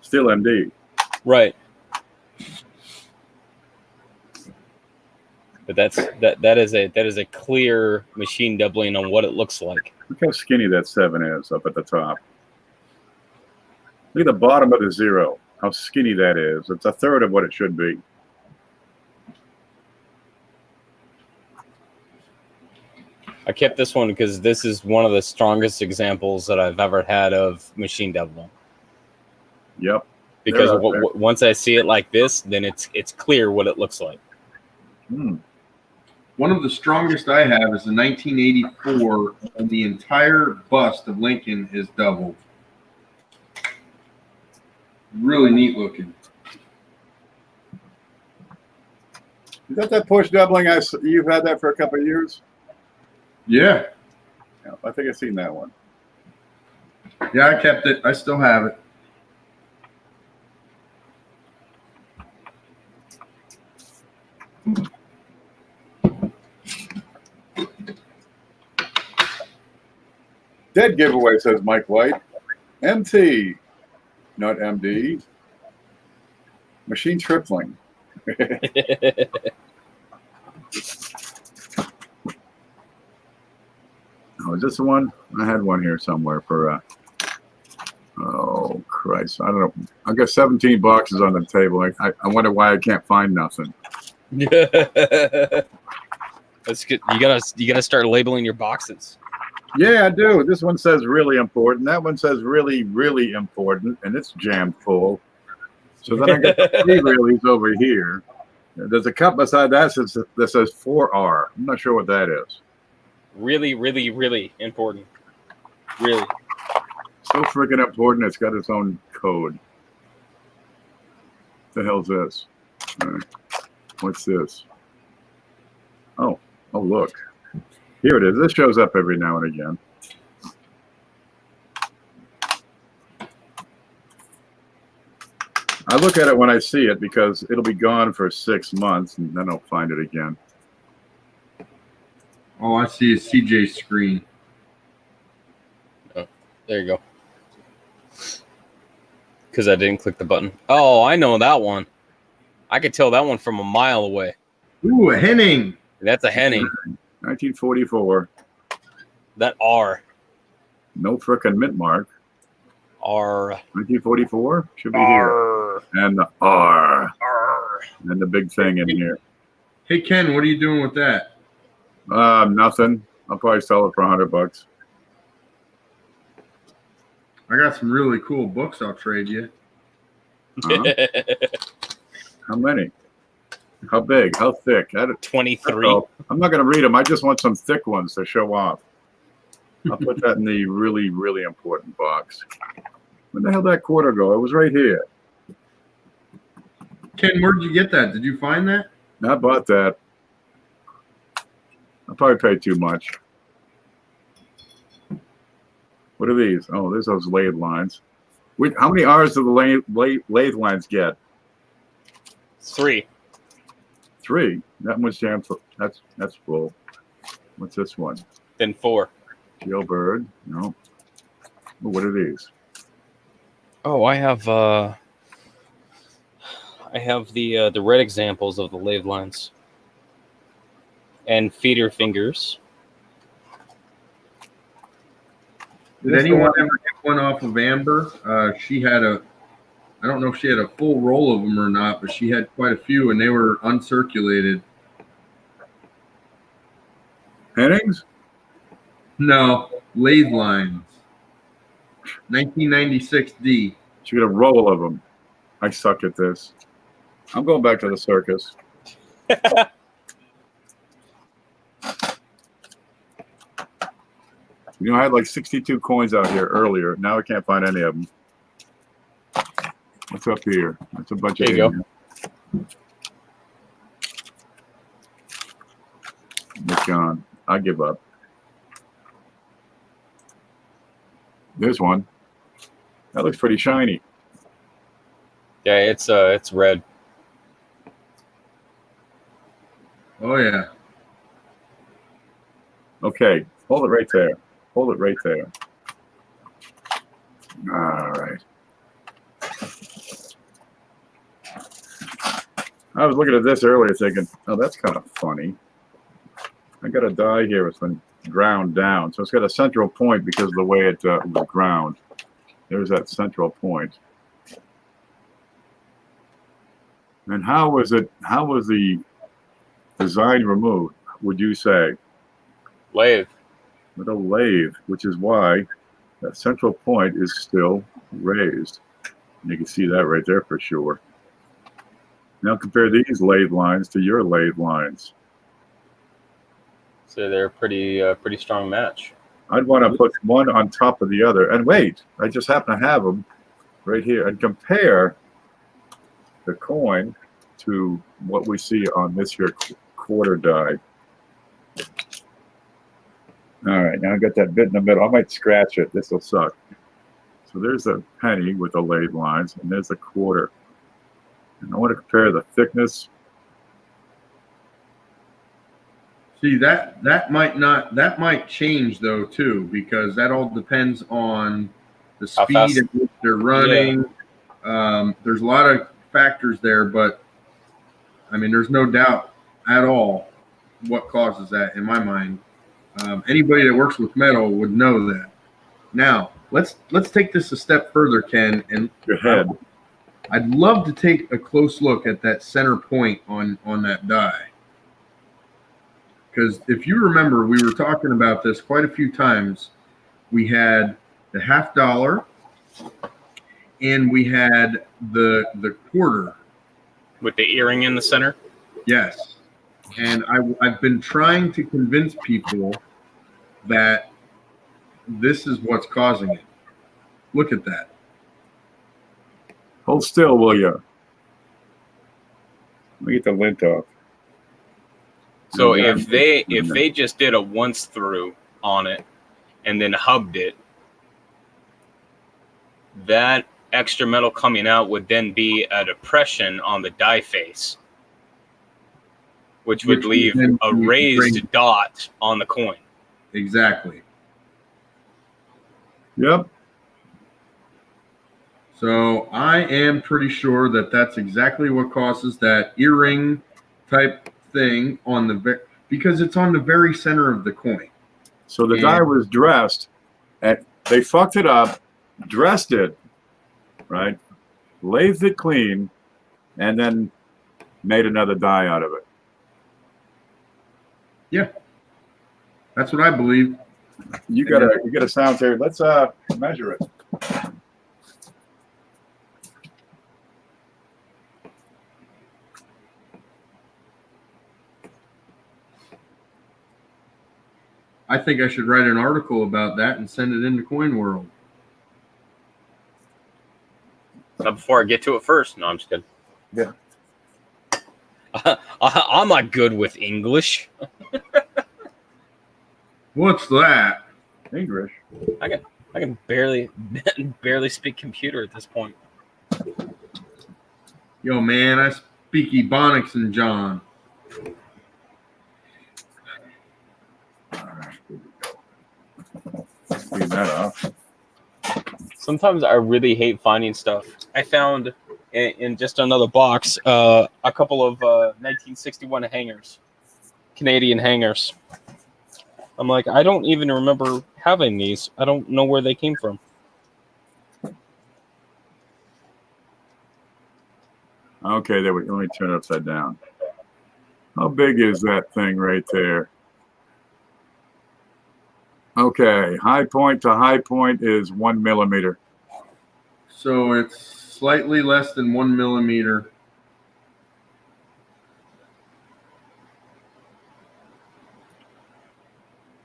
Still MD. Right. But that is a clear machine doubling on what it looks like. Look how skinny that 7 is up at the top. Look at the bottom of the 0. How skinny that is. It's a third of what it should be. I kept this one because this is one of the strongest examples that I've ever had of machine doubling. Yep. Because once I see it like this, then it's clear what it looks like. One of the strongest I have is the 1984, and the entire bust of Lincoln is doubled. Really neat looking. Is that push doubling? You've had that for a couple of years? Yeah. Yeah, I think I've seen that one. Yeah, I kept it. I still have it. Dead giveaway, says Mike White. MT, not MD. Machine tripling. Oh, is this the one? I had one here somewhere for, oh, Christ. I don't know. I got 17 boxes on the table. I wonder why I can't find nothing. That's good. You gotta start labeling your boxes. Yeah, I do. This one says really important. That one says really, really important, and it's jammed full. So then I got the 3 reallys over here. There's a cup beside that that says 4R. I'm not sure what that is. Really, really, really important. Really. So freaking important, it's got its own code. What the hell's this? What's this? Oh, look. Here it is. This shows up every now and again. I look at it when I see it because it'll be gone for 6 months and then I'll find it again. Oh, I see a CJ screen. Oh, there you go. Because I didn't click the button. Oh, I know that one. I could tell that one from a mile away. Ooh, a Henning. That's a Henning. 1944. That R. No frickin' mint mark. R. 1944 should be R. here. And the R. R. And the big thing in here. Hey, Ken, what are you doing with that? Nothing. I'll probably sell it for $100. I got some really cool books I'll trade you. How many? How big? How thick? 23. I'm not going to read them. I just want some thick ones to show off. I'll put that in the really, really important box. Where the hell did that quarter go? It was right here. Ken, where did you get that? Did you find that? I bought that. I probably paid too much. What are these? Oh, there's those lathe lines. How many R's do the lathe lines get? 3. 3. That much jam. That's full. What's this one? Then 4. Jailbird. No. Oh, what are these? Oh, I have the red examples of the lathe lines and feeder fingers. Did anyone ever get one off of Amber? She had I don't know if she had a full roll of them or not, but she had quite a few, and they were uncirculated. Hennings? No, lathe lines. 1996D. She got a roll of them. I suck at this. I'm going back to the circus. You know, I had like 62 coins out here earlier. Now I can't find any of them. What's up here? That's a bunch There of. you go. It's gone. I give up. There's one. That looks pretty shiny. Yeah, it's red. Oh yeah. Okay, hold it right there. Hold it right there. All right. I was looking at this earlier thinking, oh, that's kind of funny. I got a die here. It's been ground down. So it's got a central point because of the way it was ground. There's that central point. And how was the design removed, would you say? Lathe. With a lathe, which is why that central point is still raised. And you can see that right there for sure. Now compare these lathe lines to your lathe lines. So they're a pretty strong match. I'd want to put one on top of the other. And wait, I just happen to have them right here. And compare the coin to what we see on this here quarter die. All right, now I got that bit in the middle. I might scratch it. This will suck. So there's a penny with the lathe lines, and there's a quarter. And I want to compare the thickness. See, that might change though too, because that all depends on the How speed fast- at which they're running. There's a lot of factors there, but I mean, there's no doubt at all what causes that in my mind. Anybody that works with metal would know that. Now, let's take this a step further, Ken, and Your head. I'd love to take a close look at that center point on that die. Because if you remember, we were talking about this quite a few times. We had the $50 and we had the quarter. With the earring in the center? Yes. And I've been trying to convince people that this is what's causing it. Look at that. Hold still, will you? Let me get the lint off. So Yeah. if they just did a once through on it and then hubbed it, that extra metal coming out would then be a depression on the die face, which would leave then a be raised dot on the coin. Exactly. Yep. So I am pretty sure that that's exactly what causes that earring type thing on because it's on the very center of the coin. So the die was dressed, and they fucked it up, dressed it, right, lathed it clean, and then made another die out of it. Yeah, that's what I believe. You got a sound there. Let's measure it. I think I should write an article about that and send it into Coin World. But before I get to it first, no, I'm just kidding. Yeah. I'm not good with English. What's that? English. I can barely speak computer at this point. Yo, man, I speak Ebonics and John. Clean that off. Sometimes I really hate finding stuff. I found in just another box a couple of 1961 hangers, Canadian hangers. I'm like, I don't even remember having these. I don't know where they came from. Okay, let me turn it upside down. How big is that thing right there? Okay, high point to high point is 1 millimeter. So it's slightly less than 1 millimeter.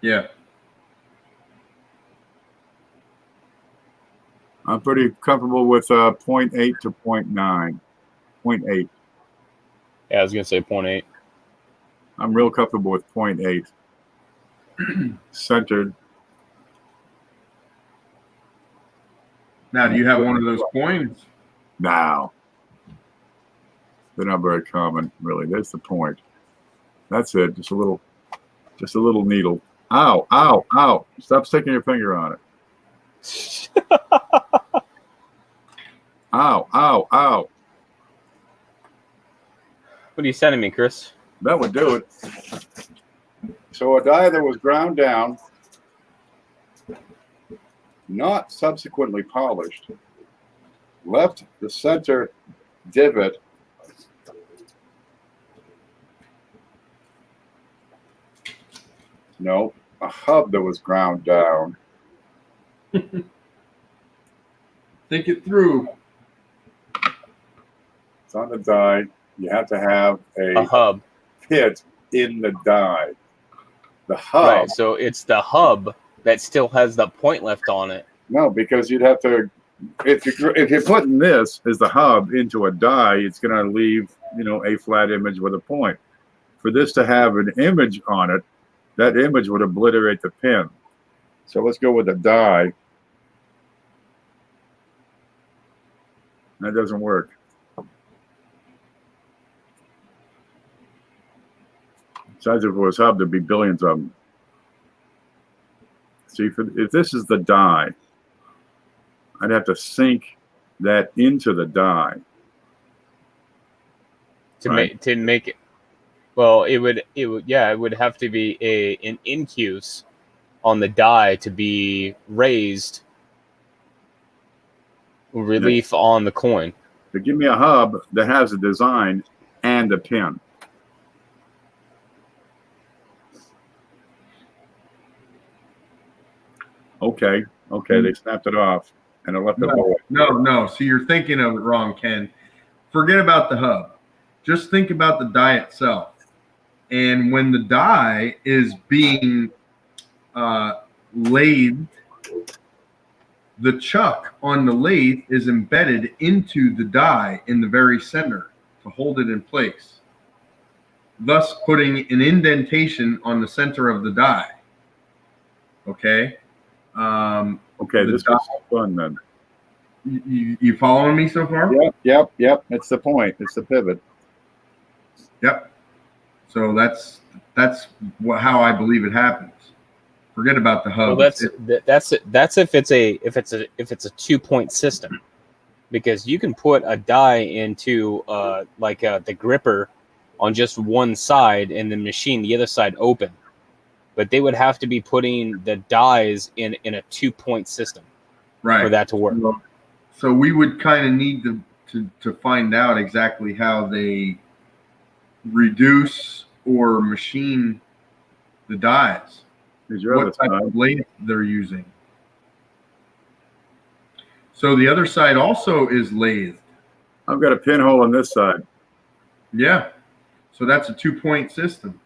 Yeah. I'm pretty comfortable with 0.8 to 0.9. 0.8. Yeah, I was gonna say 0.8. I'm real comfortable with 0.8. Centered. Now, do you have one of those coins? Now. They're not very common, really. That's the point. That's it. Just a little needle. Ow, ow, ow. Stop sticking your finger on it. Ow, ow, ow. What are you sending me, Chris? That would do it. So a die that was ground down, not subsequently polished, left the center divot no, a hub that was ground down. Think it through. It's on the die. You have to have A hub. pit in the die. The hub. Right, so it's the hub that still has the point left on it. No, because you'd have to. If you're putting this as the hub into a die, it's going to leave a flat image with a point. For this to have an image on it, that image would obliterate the pin. So let's go with a die. That doesn't work. Besides, if it was hub, there'd be billions of them. See, if this is the die, I'd have to sink that into the die to make it. Well, it would have to be an incuse on the die to be raised relief on the coin. So give me a hub that has a design and a pin. Okay, they snapped it off and it left the hole. No. See, you're thinking of it wrong, Ken. Forget about the hub. Just think about the die itself. And when the die is being lathed, the chuck on the lathe is embedded into the die in the very center to hold it in place, thus putting an indentation on the center of the die. Okay? This is fun then. You following me so far? Yep. It's the point. It's the pivot. Yep. So that's how I believe it happens. Forget about the hub. Well, that's if it's a 2-point system, because you can put a die into the gripper on just one side and the machine the other side open, but they would have to be putting the dies in a 2-point system, right, for that to work. So we would kind of need to find out exactly how they reduce or machine the dies. What type of lathe they're using. So the other side also is lathed. I've got a pinhole on this side. Yeah. So that's a 2-point system.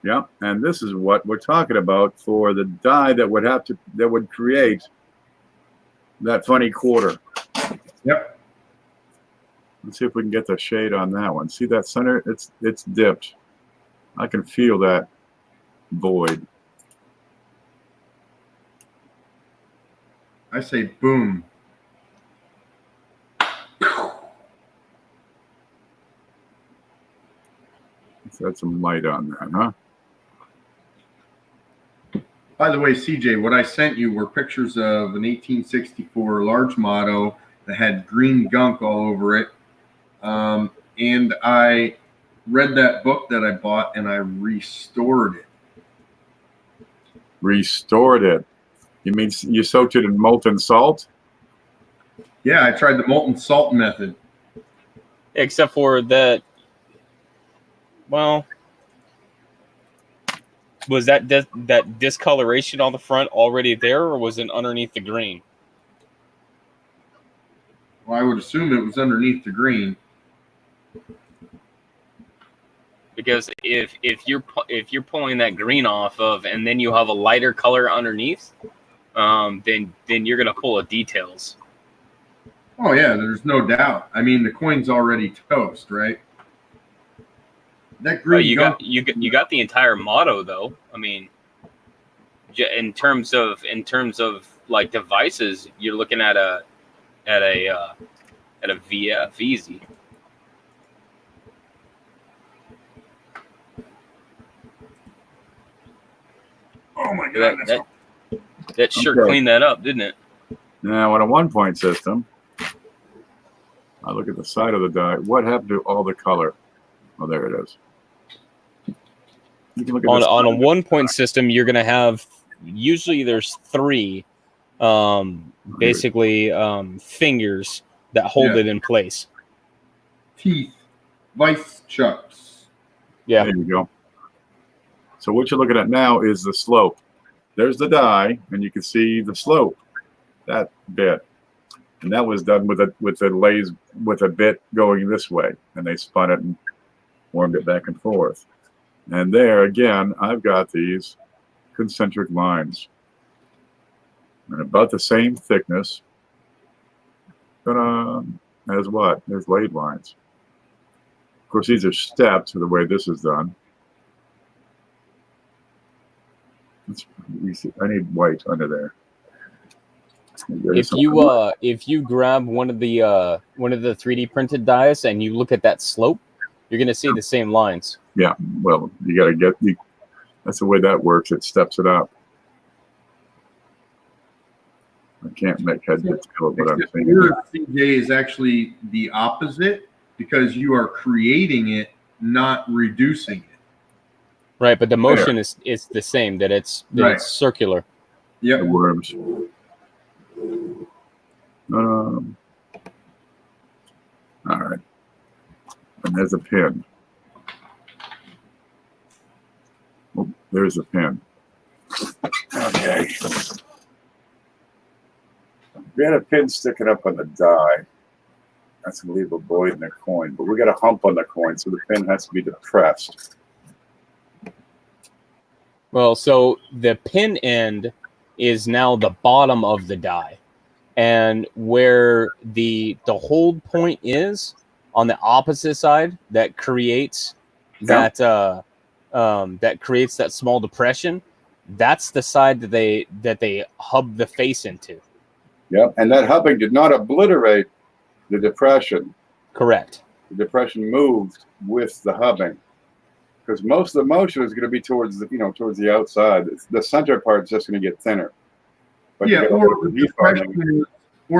Yeah, and this is what we're talking about for the die that would create that funny quarter. Yep. Let's see if we can get the shade on that one. See that center? It's dipped. I can feel that void. I say boom. Let's add some light on that, huh? By the way, CJ, what I sent you were pictures of an 1864 large motto that had green gunk all over it. And I read that book that I bought and I restored it. Restored it. You mean you soaked it in molten salt? Yeah, I tried the molten salt method. Except for that. Well, was that discoloration on the front already there, or was it underneath the green? Well, I would assume it was underneath the green. Because if you're pulling that green off of, and then you have a lighter color underneath, then you're gonna pull the details. Oh yeah, there's no doubt. I mean, the coin's already toast, right? That green You gunk. you got the entire motto though. I mean, in terms of like devices, you're looking at a VZ. Oh my goodness. That sure cleaned that up, didn't it? Now, on a 1-point system, I look at the side of the die. What happened to all the color? Oh, there it is. You can look at On a 1-point system, you're going to have usually there's 3 basically fingers that hold it in place. Teeth, vice chucks. Yeah. There you go. So what you're looking at now is the slope. There's the die, and you can see the slope, that bit. And that was done with a bit going this way, and they spun it and warmed it back and forth. And there again, I've got these concentric lines, and about the same thickness. As what? There's laid lines. Of course, these are steps to the way this is done. I need white under there. If you grab one of the 3D printed dies and you look at that slope, you're gonna see the same lines. Yeah, well, you got to that's the way that works. It steps it up. I can't make heads or tail of what I'm saying. Your CJ is actually the opposite because you are creating it, not reducing it. Right, but the motion is the same. That it's circular. Yeah, the worms. All right, and there's a pin. Oh, there's a pin. Okay. We had a pin sticking up on the die. That's going to leave a void in the coin, but we got a hump on the coin, so the pin has to be depressed. Well, so the pin end is now the bottom of the die, and where the hold point is on the opposite side, that creates that creates that small depression. That's the side that they hub the face into. Yep, and that hubbing did not obliterate the depression. Correct. The depression moved with the hubbing, because most of the motion is going to be towards the outside. The center part is just going to get thinner. But yeah, or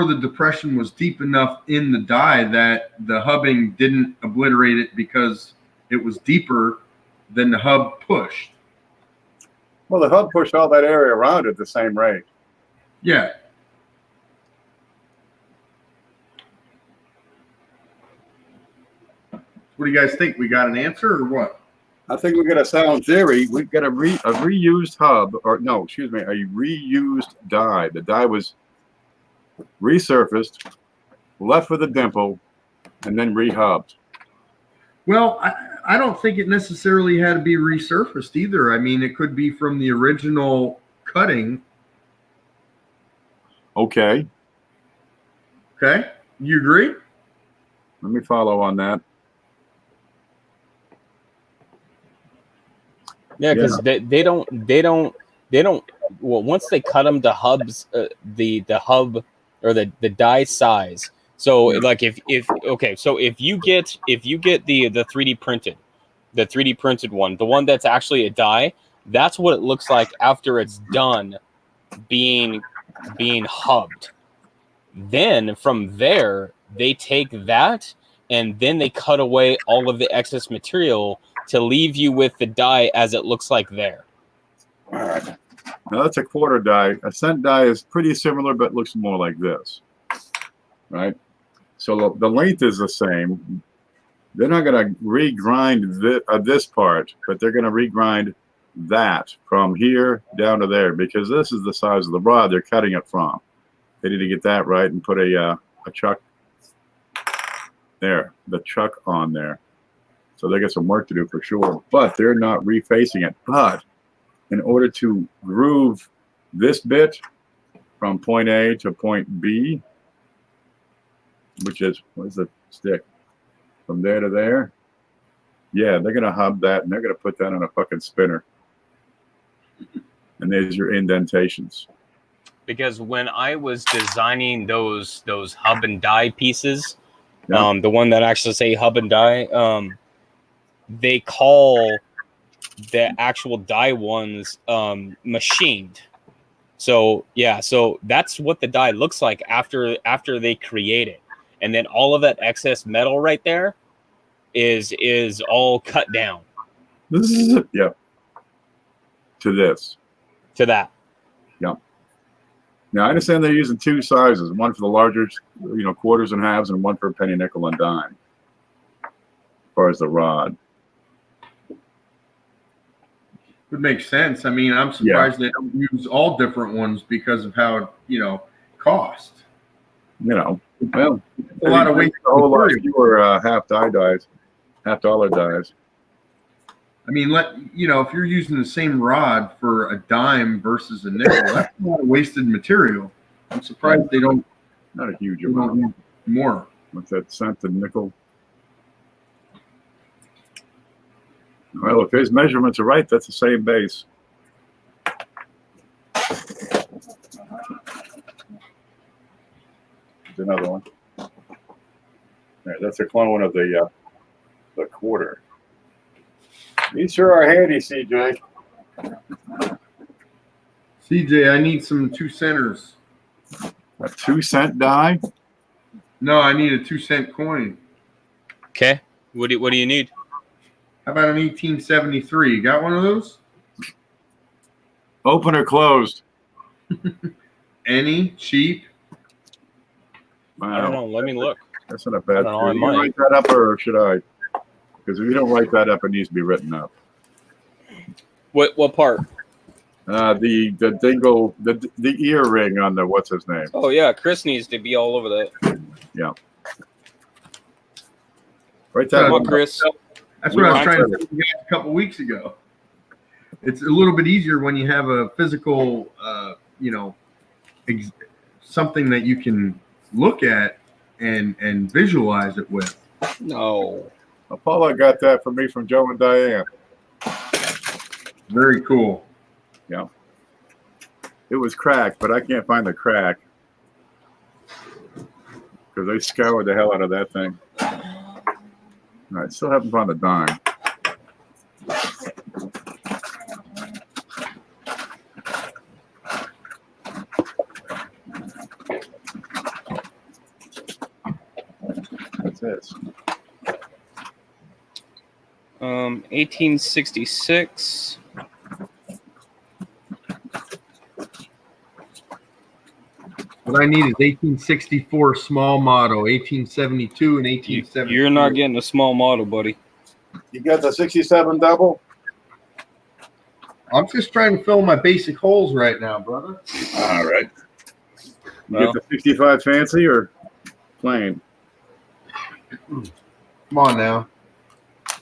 the depression was deep enough in the die that the hubbing didn't obliterate it because it was deeper than the hub pushed. Well, the hub pushed all that area around at the same rate. Yeah. What do you guys think? We got an answer or what? I think we got a sound theory. We've got a reused hub, or no, excuse me, a reused die. The die was resurfaced, left with a dimple, and then rehubbed. Well, I don't think it necessarily had to be resurfaced either. I mean, it could be from the original cutting. Okay. Okay. You agree? Let me follow on that. Yeah, because they don't. Well, once they cut them to hubs, the hub or the die size. So like if you get the 3D printed one, the one that's actually a die, That's what it looks like after it's done being hubbed. Then from there, they take that and then they cut away all of the excess material to leave you with the die as it looks like there. All right. Now that's a quarter die. A cent die is pretty similar, but looks more like this, right? So the length is the same. They're not going to regrind this part, but they're going to regrind that from here down to there because this is the size of the rod they're cutting it from. They need to get that right and put a chuck there, the chuck on there. So they got some work to do for sure, but they're not refacing it. But in order to groove this bit from point A to point B, which is, what is the stick? From there to there, yeah, they're going to hub that and they're going to put that on a fucking spinner. And there's your indentations. Because when I was designing those hub and die pieces, Yeah. the one that actually say hub and die, they call the actual die ones machined. So yeah, so that's what the die looks like after they create it, and then all of that excess metal right there is all cut down. This is it. Yeah. To this. To that. Yeah. Now I understand they're using two sizes, one for the larger, quarters and halves, and one for penny, nickel, and dime. As far as the rod. Would make sense. I mean, I'm surprised they don't use all different ones because of how, cost. Well, A lot of weight. A whole lot fewer half dollar dies. I mean, if you're using the same rod for a dime versus a nickel, that's a lot of wasted material. I'm surprised they don't. Not a huge amount. More. What's that, cent and nickel? Well, if his measurements are right, that's the same base. There's another one. There, that's a clone of the quarter. These sure are handy, CJ. CJ, I need some 2 centers. A 2 cent die? No, I need a 2 cent coin. Okay. What do you need? How about an 1873? You got one of those? Open or closed? Any? Cheap? Wow. I don't know. Let me look. That's not a bad I thing. You might. write that up or should I? Because if you don't write that up, it needs to be written up. What part? The dingle, the earring on the what's his name? Oh yeah, Chris needs to be all over that. Yeah. Write that Come one on, up. Chris. That's what I was trying to tell you guys a couple weeks ago. It's a little bit easier when you have a physical, something that you can look at and visualize it with. No. Paula got that for me from Joe and Diane. Very cool. Yeah. It was cracked, but I can't find the crack because they scoured the hell out of that thing. All right, still haven't found the dime. What's this? 1866. What I need is 1864 small model, 1872, and 1870. You're not getting a small model, buddy. You got the 67 double? I'm just trying to fill my basic holes right now, brother. All right. You Well, get the 65 fancy or plain? Come on now.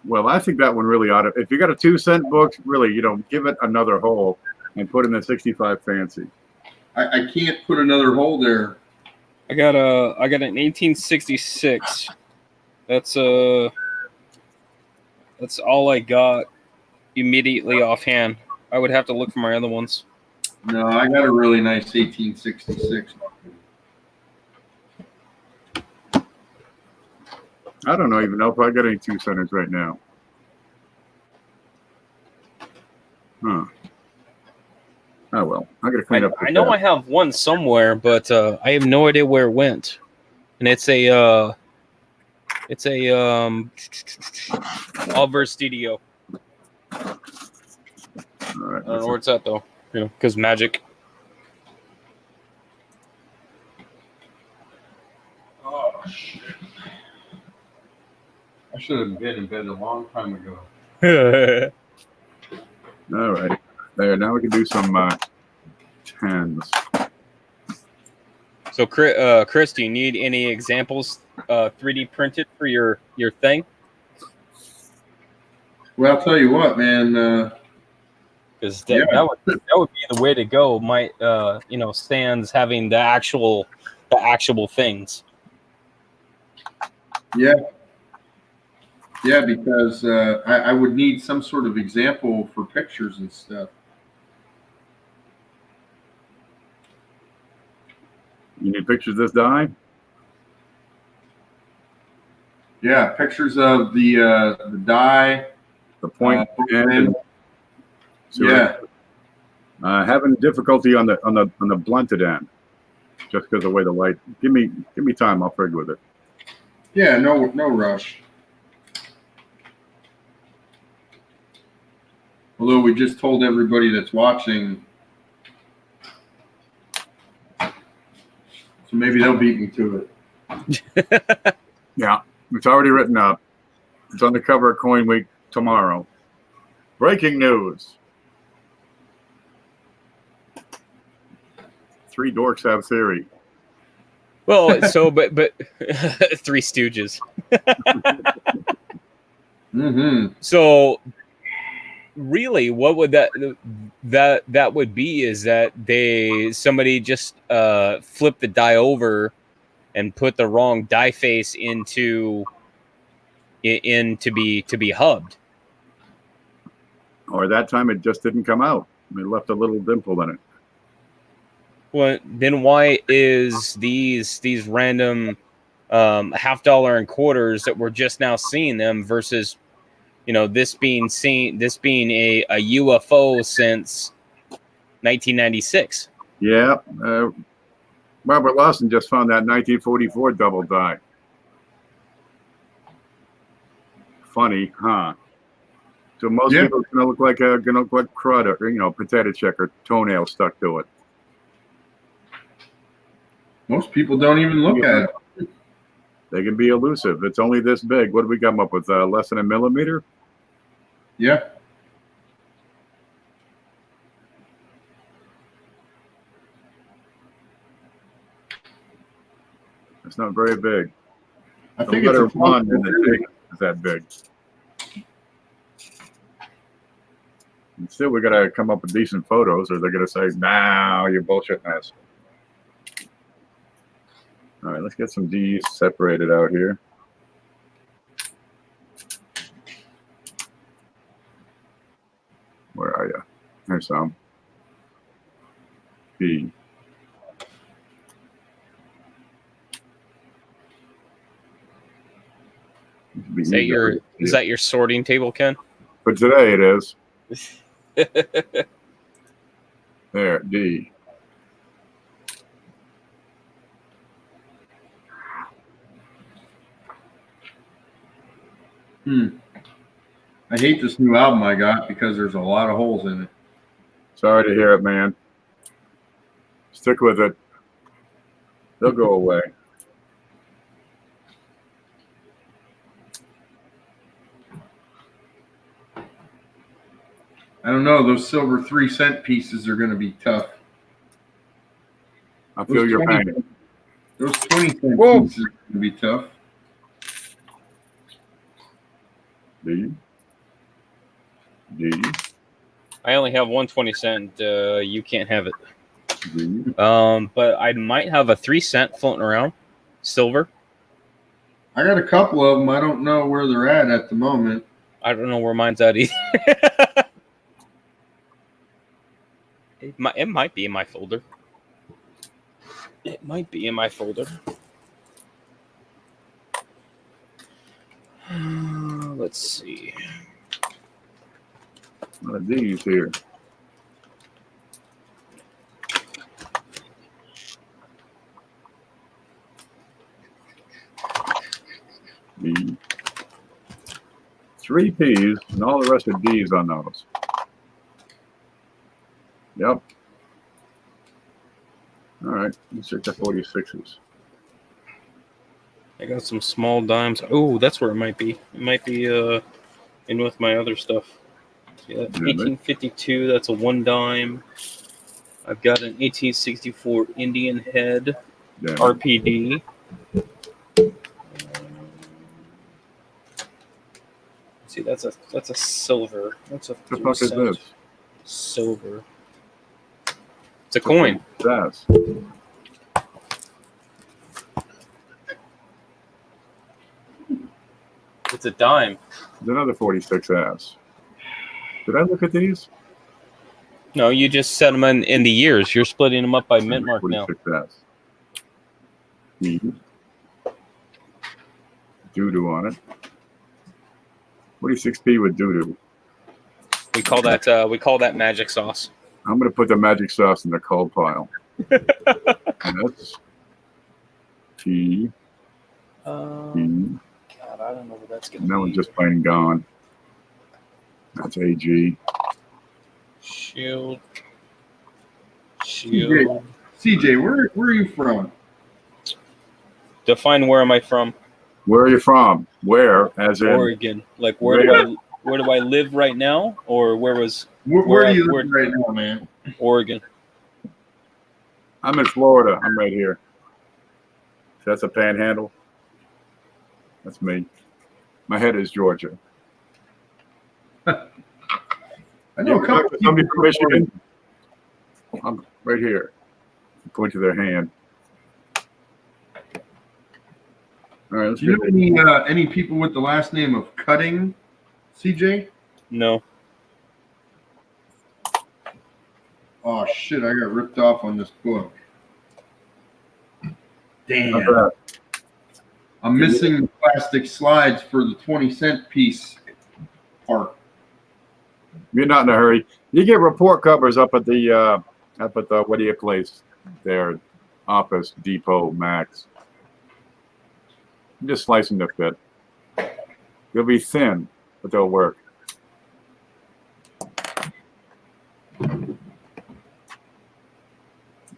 Well, I think that one really ought to. If you got a 2 cent book, really, give it another hole and put in the 65 fancy. I can't put another hole there. I got an 1866. That's all I got immediately offhand. I would have to look for my other ones. No, I got a really nice 1866. I don't even know if I got any 2 centers right now. Huh. Oh well, I gotta clean up. I know I have one somewhere, but I have no idea where it went. And it's a Oliver Studio. All right, I don't know where it's at though. You know, because magic. Oh shit! I should have been in bed a long time ago. All right, there. Now we can do some 10s. So, Chris, do you need any examples 3D printed for your thing? Well, I'll tell you what, man. Because that would be the way to go. Might stands having the actual things. Yeah, because I would need some sort of example for pictures and stuff. You need pictures of this die? Yeah, pictures of the die. The point and yeah. Having difficulty on the blunted end, just because of the way the light. Give me time. I'll frig with it. Yeah, no rush. Although we just told everybody that's watching, so maybe they'll beat me to it. Yeah, it's already written up. It's on the cover of Coin Week tomorrow. Breaking news. 3 dorks have theory. Well, so but Three Stooges. Mm-hmm. So really, what would that would be is that somebody just flipped the die over and put the wrong die face to be hubbed. Or that time it just didn't come out. It left a little dimple in it. Well, then why is these random $50 and quarters that we're just now seeing them versus, this being a UFO since 1996? Yeah, Robert Lawson just found that 1944 double die. Funny, huh? So most people it's gonna look like crud or potato chip or toenail stuck to it. Most people don't even look at it. They can be elusive. It's only this big. What do we come up with? Less than a millimeter? Yeah. It's not very big. I think it's a one in the is that big. And still, we gotta come up with decent photos, or they're gonna say, "Nah, you're bullshitting us." All right, let's get some D's separated out here. Where are you? There's some. B. Is that your sorting table, Ken? For today, it is. There, D. I hate this new album I got because there's a lot of holes in it. Sorry to hear it, man. Stick with it. They'll go away. I don't know. Those silver 3-cent pieces are going to be tough. I feel your pain. Those 20-cent pieces are going to be tough. D. I only have 1 20-cent. You can't have it. D. But I might have a 3-cent floating around, silver. I got a couple of them. I don't know where they're at the moment. I don't know where mine's at either. It might be in my folder. It might be in my folder. Let's see. One of these here. D. 3 P's, and all the rest are D's on those. Yep. All right, let's check the 46s. I got some small dimes. Oh, that's where it might be. It might be in with my other stuff. See that? 1852, that's a 1 dime. I've got an 1864 Indian head RPD. See, that's a silver. That's a What the fuck is this? Silver. It's a coin. That's. It's a dime. There's another 46S. Did I look at these? No, you just set them in the years. You're splitting them up by mint mark now. 46S. E. Doo-doo on it. 46P with doo-doo. We call that magic sauce. I'm going to put the magic sauce in the cold pile. That's P. P. God, I don't know what that's going to be. That one's just plain gone. That's AG. Shield. CJ, where are you from? Define where am I from? Where are you from? Where? As in Oregon. Like where do I live right now, or where do you live right now, man? Oregon. I'm in Florida. I'm right here. That's a panhandle. That's me. My head is Georgia. I know a couple of somebody from Michigan. I'm right here. Point to their hand. All right. Do you know any people with the last name of Cutting, CJ? No. Oh shit! I got ripped off on this book. Damn. I'm missing the plastic slides for the 20-cent piece part. You're not in a hurry. You get report covers up at the what do you place there? Office Depot Max. Just slice them to fit. They'll be thin, but they'll work.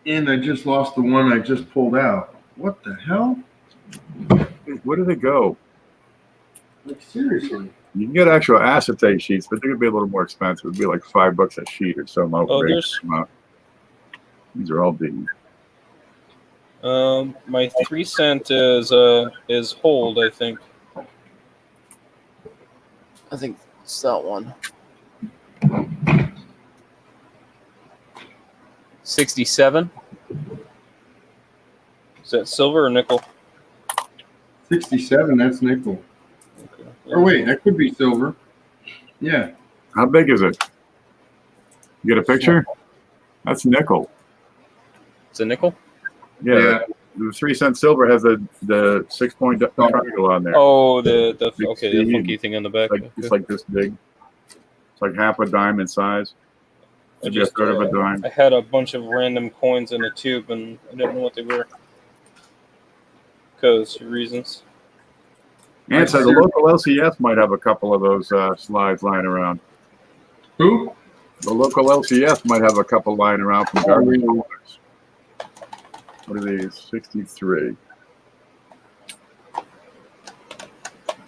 And I just lost the one I just pulled out. What the hell? Where do they go? Like seriously. You can get actual acetate sheets, but they're gonna be a little more expensive. It'd be like $5 a sheet or something. These are all big. My 3 cent is hold. I think it's that one. 67. Is that silver or nickel? 67. That's nickel. Okay. Oh wait, that could be silver. Yeah. How big is it? You get a picture? That's nickel. It's a nickel? Yeah. The 3 cent silver has the 6-point triangle on there. Oh, the funky thing on the back. It's like this big. It's like half a dime in size. Maybe a third of a dime. I had a bunch of random coins in a tube, and I didn't know what they were. Because reasons. And so the local LCS might have a couple of those slides lying around. Who? The local LCS might have a couple lying around from garbage holders. What are these? 63.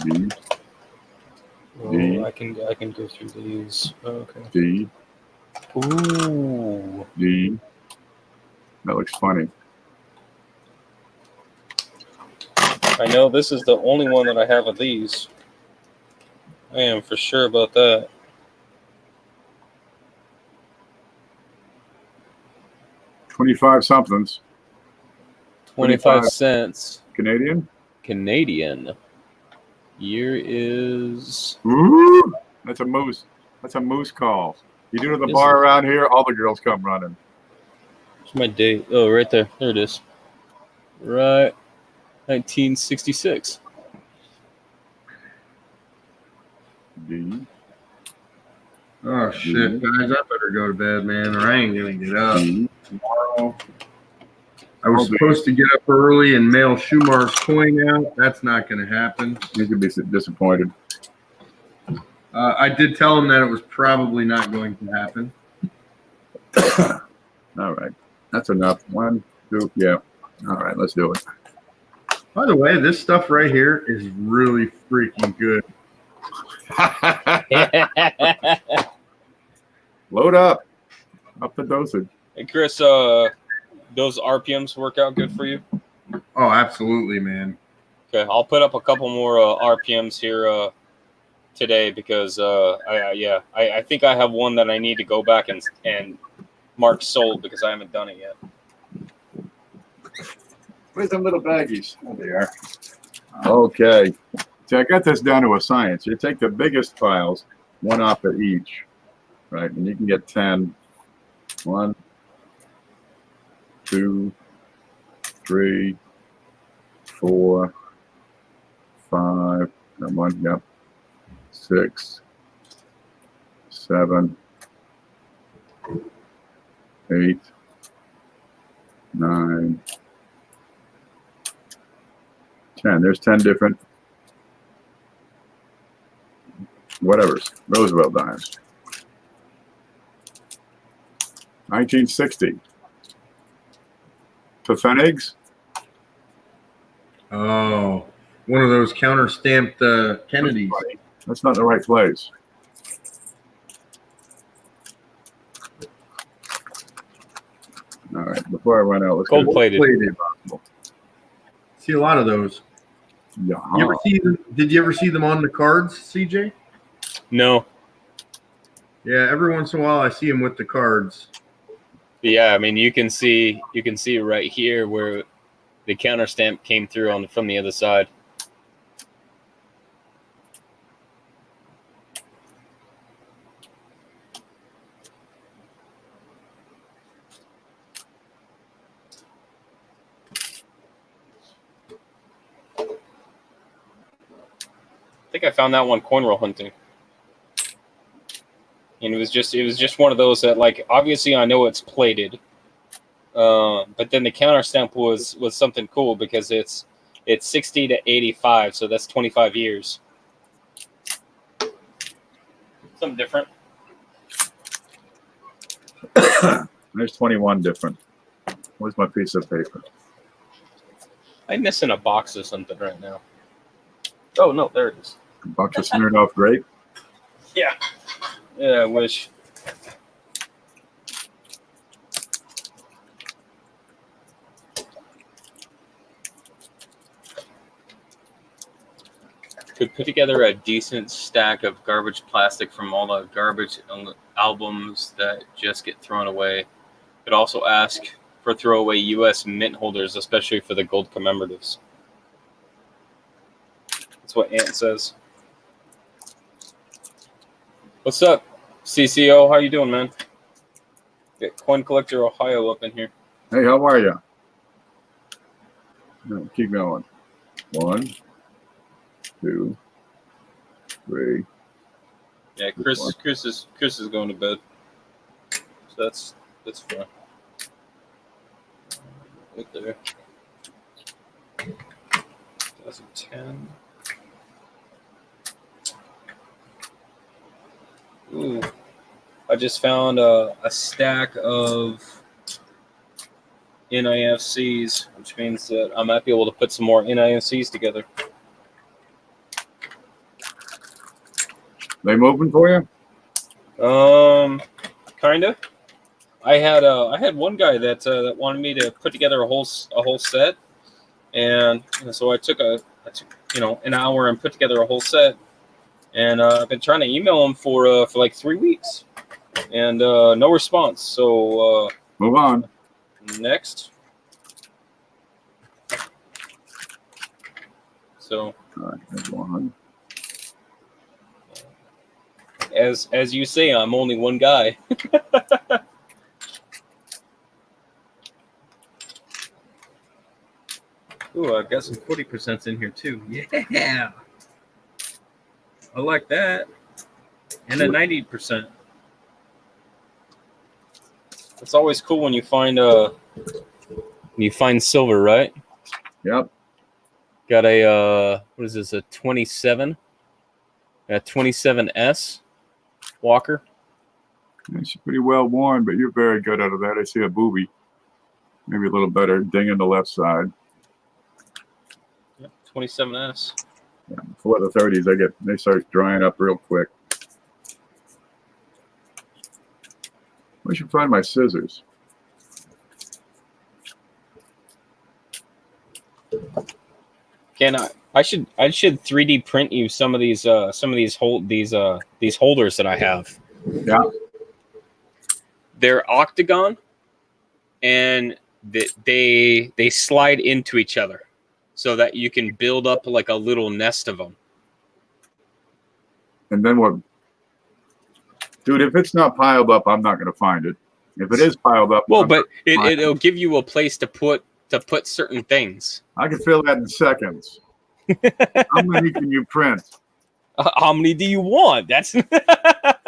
D. Oh, I can go through these. Oh, okay. D. Ooh. D. That looks funny. I know this is the only one that I have of these. I am for sure about that. $25 somethings. 25 cents. Canadian? Canadian. Year is... Ooh, that's a moose. That's a moose call. You do it at the bar around here, all the girls come running. Where's my date? Oh, right there. There it is. Right. 1966. D. Oh shit, guys! I better go to bed, man, or I ain't gonna get up tomorrow. I was supposed to get up early and mail Schumar's coin out. That's not going to happen. You could be disappointed. I did tell him that it was probably not going to happen. All right. That's enough. 1, 2, yeah. All right, let's do it. By the way, this stuff right here is really freaking good. Load up. Up the dosage. Hey, Chris, those RPMs work out good for you? Oh, absolutely, man. Okay, I'll put up a couple more RPMs here today because I think I have one that I need to go back and mark sold because I haven't done it yet. Where's them little baggies? Oh, they are. Okay. See, I got this down to a science. You take the biggest files, one off of each, right? And you can get 10. 1, 2, 3, 4, 5. Come on, yep. 6, 7, 8, 9, 10. There's 10 different whatevers. Roosevelt dimes. 1960. Pfennigs. Oh, one of those counter-stamped Kennedys. That's not the right place. All right, before I run out, let's Gold go. plated. See a lot of those. Yeah. You ever see them? Did you ever see them on the cards, CJ? No. Yeah, every once in a while I see them with the cards. Yeah, I mean you can see right here where the counter stamp came through from the other side. I think I found that one coin roll hunting. And it was just one of those that, like, obviously I know it's plated, but then the counter stamp was something cool because it's 60 to 85, so that's 25 years. Something different. There's 21 different. Where's my piece of paper? I'm missing a box or something right now. Oh no, there it is. A box of smeared off grape. Yeah. Yeah, I wish. Could put together a decent stack of garbage plastic from all the garbage albums that just get thrown away. Could also ask for throwaway U.S. mint holders, especially for the gold commemoratives. That's what Ant says. What's up, CCO? How you doing, man? Get Coin Collector Ohio up in here. Hey, how are you? No, keep going. 1, 2, 3. Yeah, Chris is going to bed. So that's fine. Right there. 2010. Ooh, I just found a stack of NIFCs, which means that I might be able to put some more NIFCs together. They moving for you? Kinda. I had one guy that wanted me to put together a whole set, and so I took an hour and put together a whole set. And I've been trying to email him for like 3 weeks, and no response. So Move on. Next. So All right, there's 1. as you say, I'm only one guy. Ooh, I've got some 40% in here too. Yeah. I like that. And a 90%. It's always cool when you find You find silver, right? Yep. Got a what is this? A 27? A 27S Walker. It's pretty well worn, but you're very good out of that. I see a booby. Maybe a little better. Ding on the left side. Yep, 27S. Yeah, before the 30s, they start drying up real quick. I should find my scissors. Can I should 3D print you some of these holders that I have. Yeah. They're octagon, and they slide into each other, so that you can build up like a little nest of them. And then what? Dude, if it's not piled up, I'm not going to find it. If it is piled up, well, but it'll give you a place to put certain things. I can fill that in seconds. How many can you print? How many do you want? That's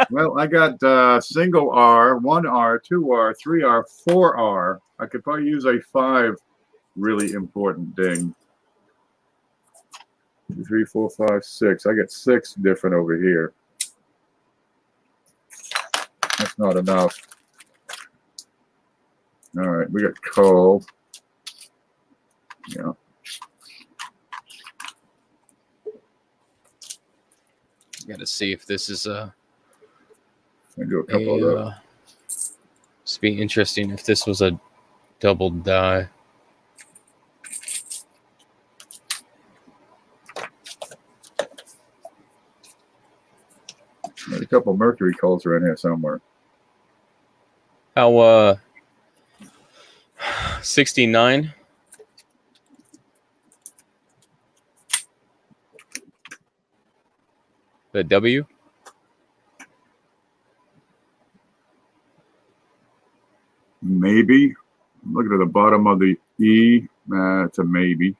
Well, I got single R, 1R, 2R, 3R, 4R. I could probably use a 5 really important ding. 2, 3, 4, 5, 6. I got 6 different over here. That's not enough. All right, we got coal. Yeah. Got to see if this is I do a couple of those. It's be interesting if this was a double die. There's a couple mercury coals around here somewhere. How 69. The W. Maybe. I'm looking at the bottom of the E. It's a maybe.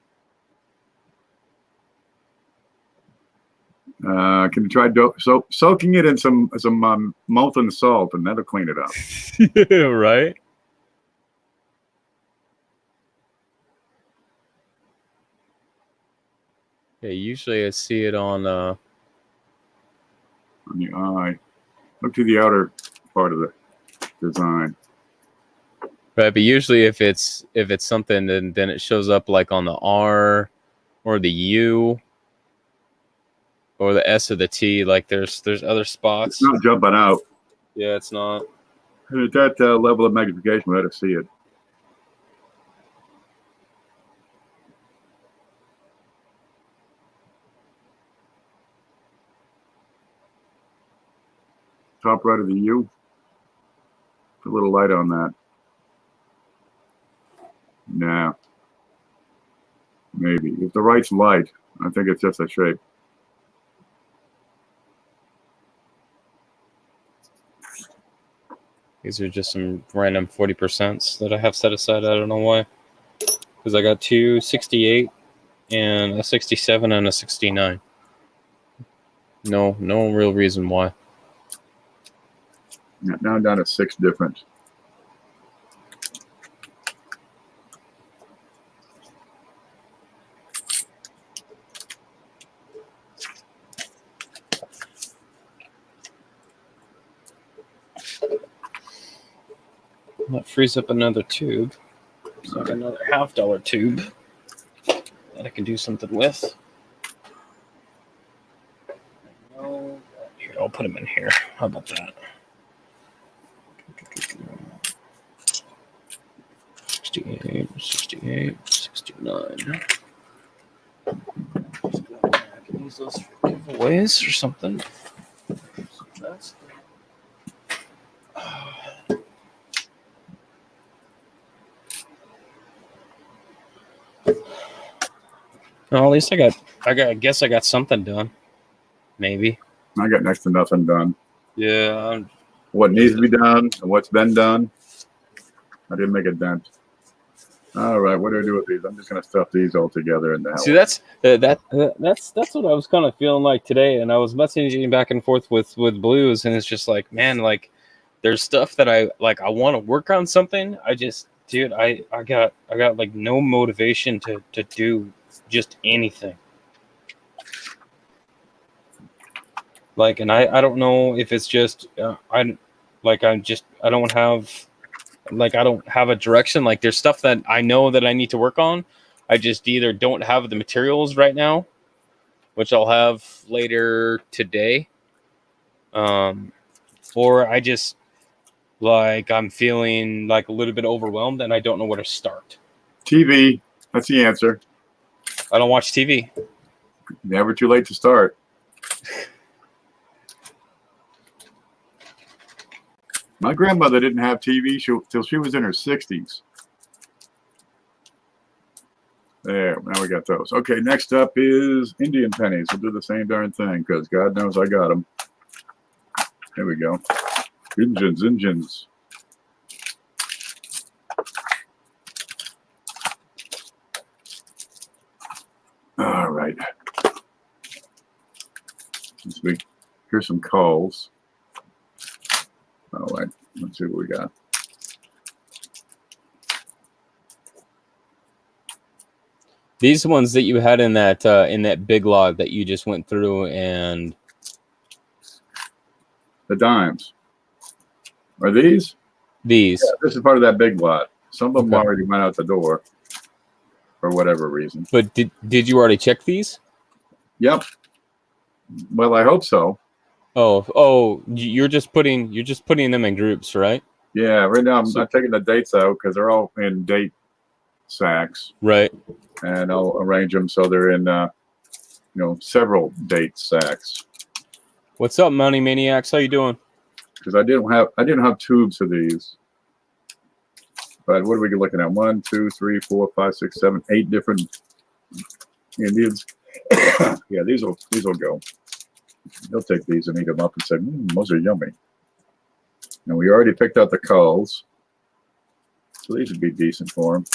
Can you try soaking it in some molten salt, and that'll clean it up. Right. Yeah, usually I see it on the eye. Look to the outer part of the design. Right, but usually if it's something, then it shows up like on the R or the U or the S or the T. Like there's other spots. It's not jumping out. Yeah, it's not. And at that level of magnification, we ought to see it. Top right of the U. Put a little light on that. Nah. Maybe. If the right's light, I think it's just a shape. These are just some random 40% that I have set aside. I don't know why. Because I got two 68 and a 67 and a 69. No real reason why. Yeah, now I'm down to 6 different. That frees up another tube. So I got another $50 tube that I can do something with. Here, I'll put them in here. How about that? 68, 68, 69. I can use those for giveaways or something. That's well, at least I guess I got something done. Maybe. I got next to nothing done. Yeah. What needs to be done and what's been done. I didn't make a dent. All right, what do I do with these? I'm just gonna stuff these all together in the house. See, that's what I was kind of feeling like today, and I was messaging back and forth with Blues, and it's just like, man, like there's stuff that I want to work on something. I just dude, I got like no motivation to do just anything. Like, and I don't know if it's just I don't have a direction. Like, there's stuff that I know that I need to work on. I just either don't have the materials right now, which I'll have later today, or I just like I'm feeling like a little bit overwhelmed and I don't know where to start. TV. That's the answer. I don't watch TV. Never too late to start. My grandmother didn't have TV till she was in her 60s. There, now we got those. Okay, next up is Indian pennies. We'll do the same darn thing because God knows I got them. Here we go. Engines. All right. Here's some calls. All right, let's see what we got. These ones that you had in that big log that you just went through, and the dimes. Are these? These. Yeah, this is part of that big lot. Some of them Okay. already went out the door for whatever reason. But did you already check these? Yep. Well, I hope so. Oh, you're just putting them in groups, right? Yeah, right now I'm not taking the dates out because they're all in date sacks. Right. And I'll arrange them so they're in, several date sacks. What's up, Money Maniacs? How you doing? Because I didn't have tubes of these. But what are we looking at? 1, 2, 3, 4, 5, 6, 7, 8 different Indians. Yeah, these will go. They'll take these and eat them up and say, those are yummy. And we already picked out the culls. So these would be decent for them.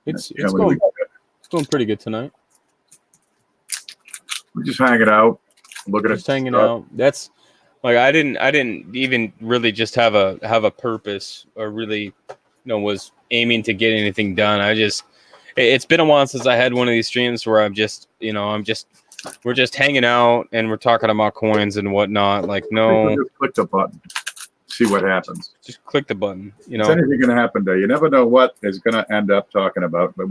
It's going pretty good tonight. We're just hanging out, looking just hanging out. That's like I didn't even really just have a purpose or really was aiming to get anything done. It's been a while since I had one of these streams where we're just hanging out and we're talking about coins and whatnot. Like, no, just click the button, see what happens. Just click the button. It's anything going to happen there. You never know what is going to end up talking about. But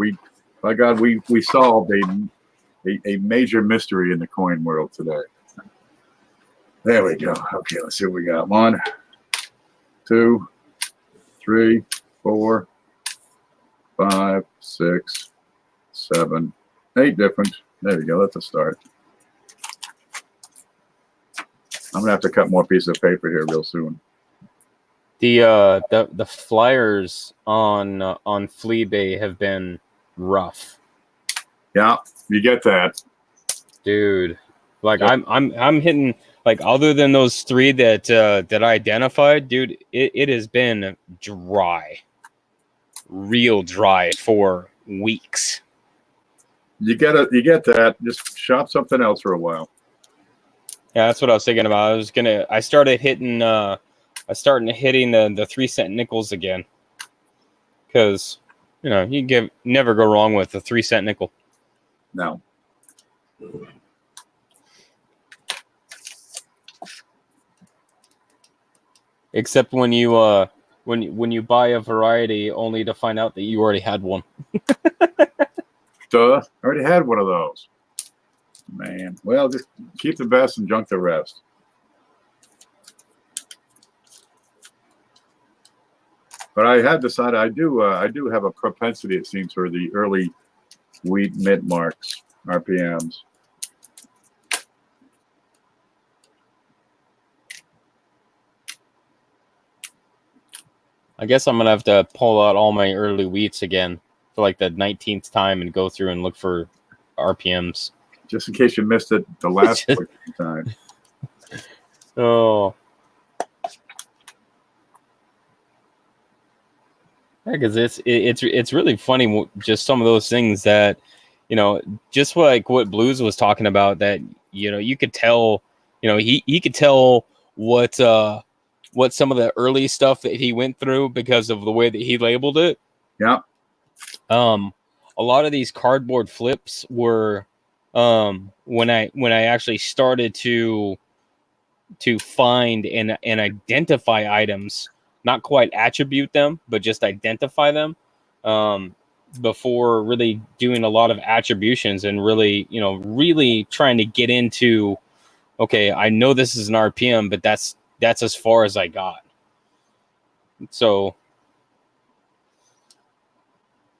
by God, we solved a major mystery in the coin world today. There we go. Okay, let's see what we got. 1, 2, 3, 4, 5, 6, 7, 8 different. There we go. That's a start. I'm gonna have to cut more pieces of paper here real soon. The flyers on Fleabay have been rough. Yeah, you get that, dude. Like, yeah. I'm hitting, like, other than those 3 that I identified, dude. It has been dry, real dry for weeks. You get that. Just shop something else for a while. Yeah, that's what I was thinking about. I started hitting the 3-cent nickels again, because you never go wrong with a 3-cent nickel. No. Except when you when you buy a variety only to find out that you already had one. Duh, I already had one of those. Man, well, just keep the best and junk the rest. But I had decided I do have a propensity, it seems, for the early wheat mint marks, RPMs. I guess I'm gonna have to pull out all my early wheats again for like the 19th time and go through and look for RPMs. Just in case you missed it the last time. Oh. Yeah, because it's really funny, just some of those things that, just like what Blues was talking about, that you could tell, he could tell what what some of the early stuff that he went through because of the way that he labeled it. Yeah. A lot of these cardboard flips were when I actually started to find and identify items, not quite attribute them, but just identify them, before really doing a lot of attributions and really, really trying to get into, okay, I know this is an RPM, but that's as far as I got. So,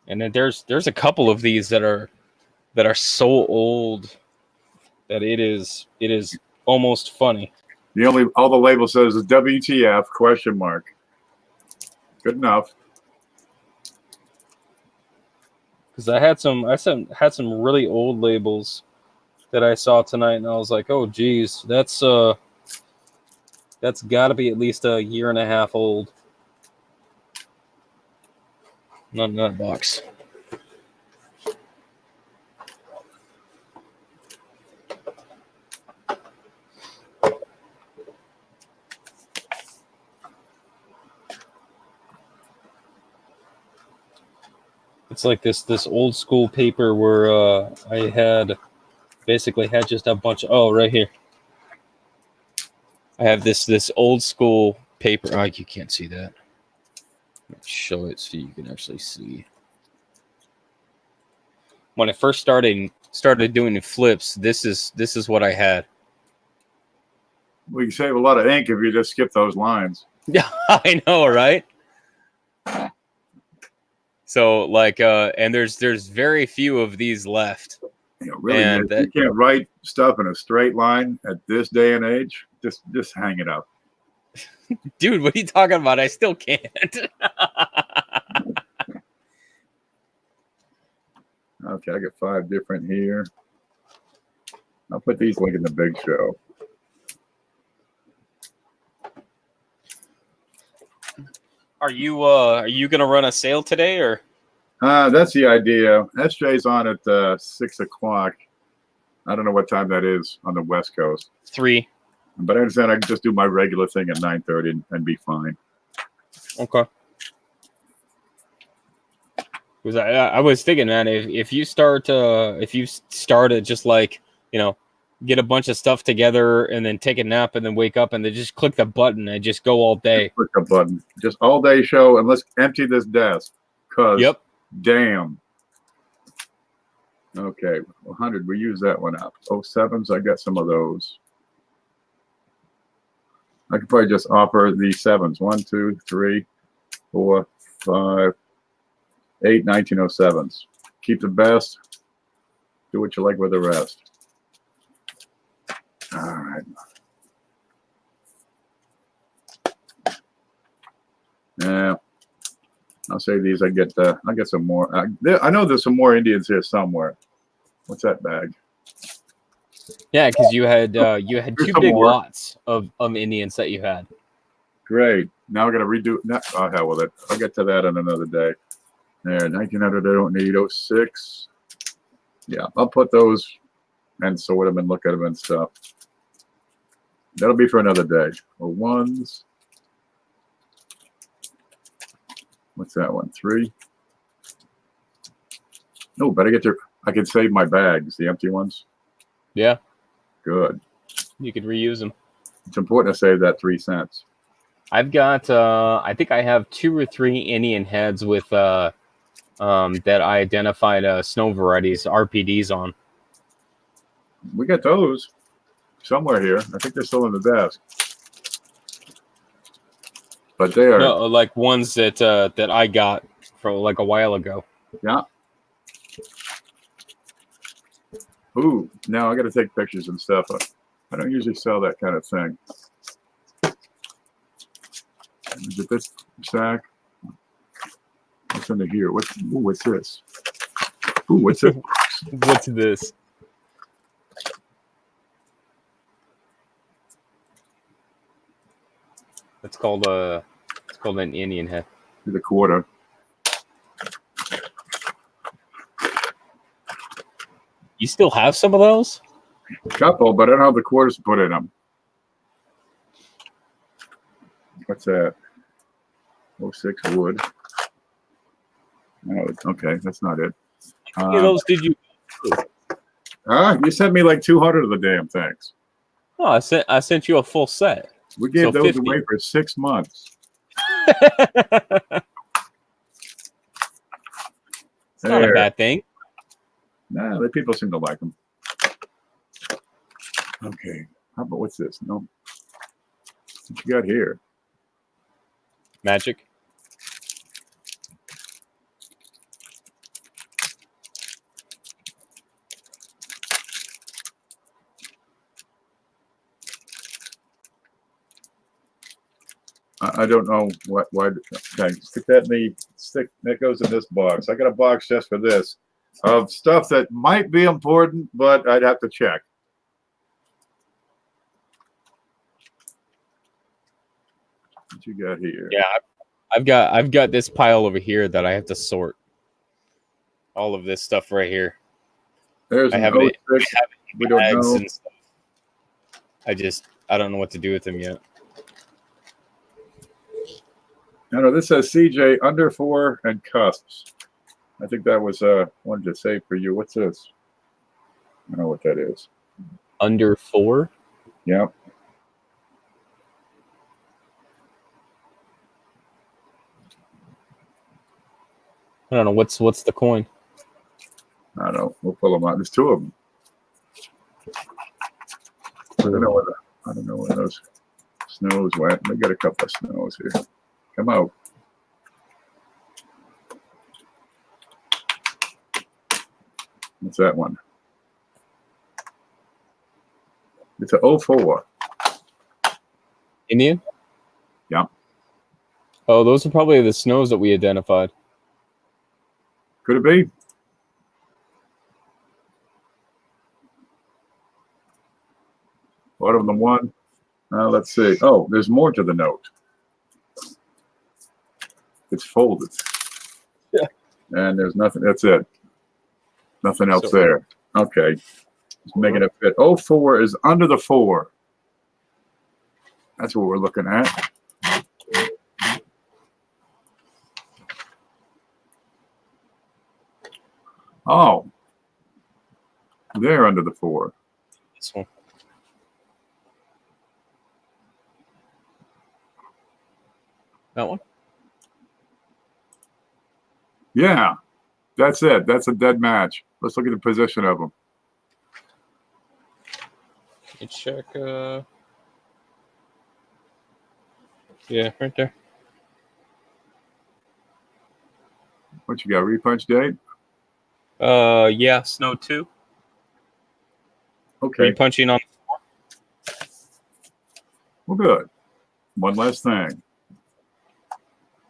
and then there's a couple of these that are so old that it is almost funny. All the label says is WTF ? Good enough. Because I had some really old labels that I saw tonight, and I was like, oh geez, that's got to be at least a year and a half old. Not in that box. It's like this old school paper where I had basically had just a bunch of, oh, right here. I have this old school paper. Oh, you can't see that. Let's show it so you can actually see. When I first started doing the flips, this is what I had. We can save a lot of ink if you just skip those lines. Yeah, I know, right? So like, and there's very few of these left. Really, and you can't write stuff in a straight line at this day and age. Just hang it up. Dude, what are you talking about? I still can't. Okay, I got 5 different here. I'll put these like in the big show. Are you gonna run a sale today, or? That's the idea. SJ's on at 6 o'clock. I don't know what time that is on the West Coast. 3. But I understand I can just do my regular thing at 9:30 and be fine. Okay. Because I was thinking, man, if you start to just like, get a bunch of stuff together and then take a nap and then wake up and then just click the button and just go all day. Just click the button. Just all day show, and let's empty this desk. Yep. Damn. Okay, 100. We use that one up. 07s. I got some of those. I could probably just offer the 7s. 1, 2, 3, 4, 5, 8, 1907s. Keep the best. Do what you like with the rest. All right. Yeah. I'll say these. I get some more. I know there's some more Indians here somewhere. What's that bag? Yeah, because you had 2 big more. lots of Indians that you had. Great. Now I got to redo. Oh, hell with it. I'll get to that on another day. There, 1900. I don't need 06. Yeah, I'll put those and sort them and look at them and stuff. That'll be for another day. 01s. What's that one? 3. No, better get your. I can save my bags, the empty ones. Yeah. Good. You could reuse them. It's important to save that 3 cents. I've got. I think I have 2 or 3 Indian heads with that I identified snow varieties RPDs on. We got those somewhere here. I think they're still in the desk. But they are like ones that I got from like a while ago. Yeah. Ooh, now I got to take pictures and stuff. I don't usually sell that kind of thing. Is it this sack? What's under here? What's this? Ooh, what's this? What's this? It's called an Indian head. The quarter. You still have some of those? Couple, but I don't have the quarters to put in them. What's that? 06 wood. Oh, okay, that's not it. How many of those did you? You sent me like 200 of the damn things. Oh, I sent you a full set. We gave So those 50. away for 6 months. It's not a bad thing. Nah, the people seem to like them. Okay, how about what's this? No, what you got here? Magic. I don't know what. Why? Okay, stick that in the stick. That goes in this box. I got a box just for this of stuff that might be important, but I'd have to check. What you got here? Yeah, I've got this pile over here that I have to sort. All of this stuff right here. There's I an have it. 06. We don't know. And stuff. I don't know what to do with them yet. I know this says CJ under 4 and cusps. I think that was wanted to say for you. What's this? I don't know what that is. Under 4. Yep. I don't know what's the coin. I don't know. We'll pull them out. There's 2 of them. I don't know where those snows went. We got a couple of snows here. Come out. What's that one? It's a 04. Indian? Yeah. Oh, those are probably the snows that we identified. Could it be? Bottom of the one. Let's see. Oh, there's more to the note. It's folded. Yeah. And there's nothing. That's it. Nothing else So- there. Okay. Just making it fit. 04 is under the 4. That's what we're looking at. Oh. They're under the 4. This one. That one? Yeah. That's it. That's a dead match. Let's look at the position of them. Let me check. Yeah, right there. What you got? Repunch date? Yeah, snow 2. Okay. Repunching on. Well, good. One last thing.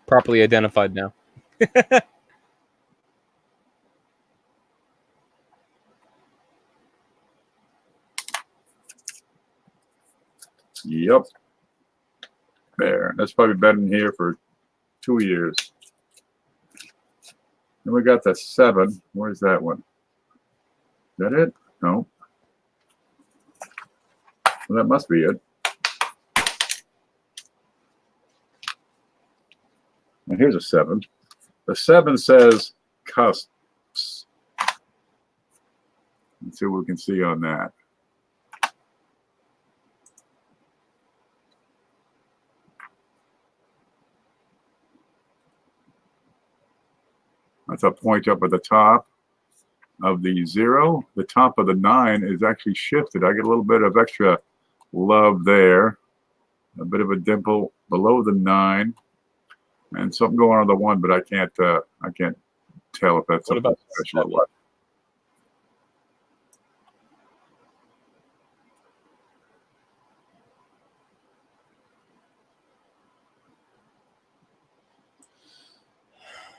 Properly identified now. Yep. There. That's probably been in here for 2 years. Then we got the 7. Where's that one? Is that it? No. Well, that must be it. And here's a 7. The 7 says cusps. Let's see what we can see on that. That's a point up at the top of the 0. The top of the 9 is actually shifted. I get a little bit of extra love there. A bit of a dimple below the 9. And something going on the 1, but I can't tell if that's What something about special or what.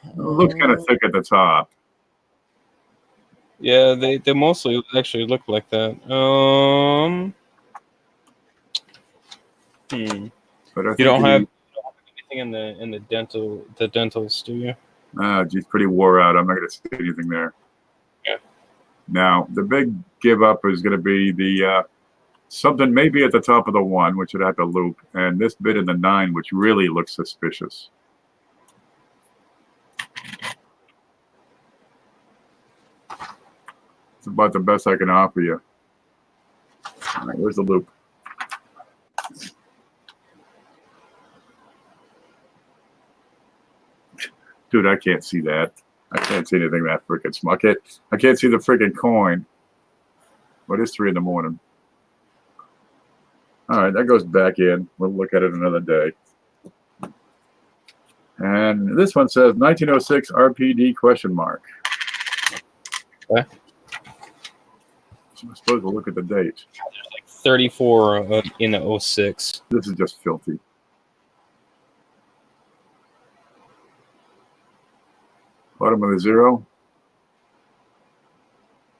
It looks kind of thick at the top. Yeah, they mostly actually look like that. But I think You don't have anything in the dentals, do you? geez, pretty wore out. I'm not going to see anything there. Yeah. Now, the big give up is going to be the Something maybe at the top of the 1, which would have to loop, and this bit in the 9, which really looks suspicious. It's about the best I can offer you. All right, where's the loop? Dude, I can't see that. I can't see anything that freaking small. I can't see the freaking coin. What is 3 in the morning? All right, that goes back in. We'll look at it another day. And this one says 1906 RPD question mark. Okay. So I suppose we'll look at the date. Like 34 in the 06. This is just filthy. Bottom of the 0.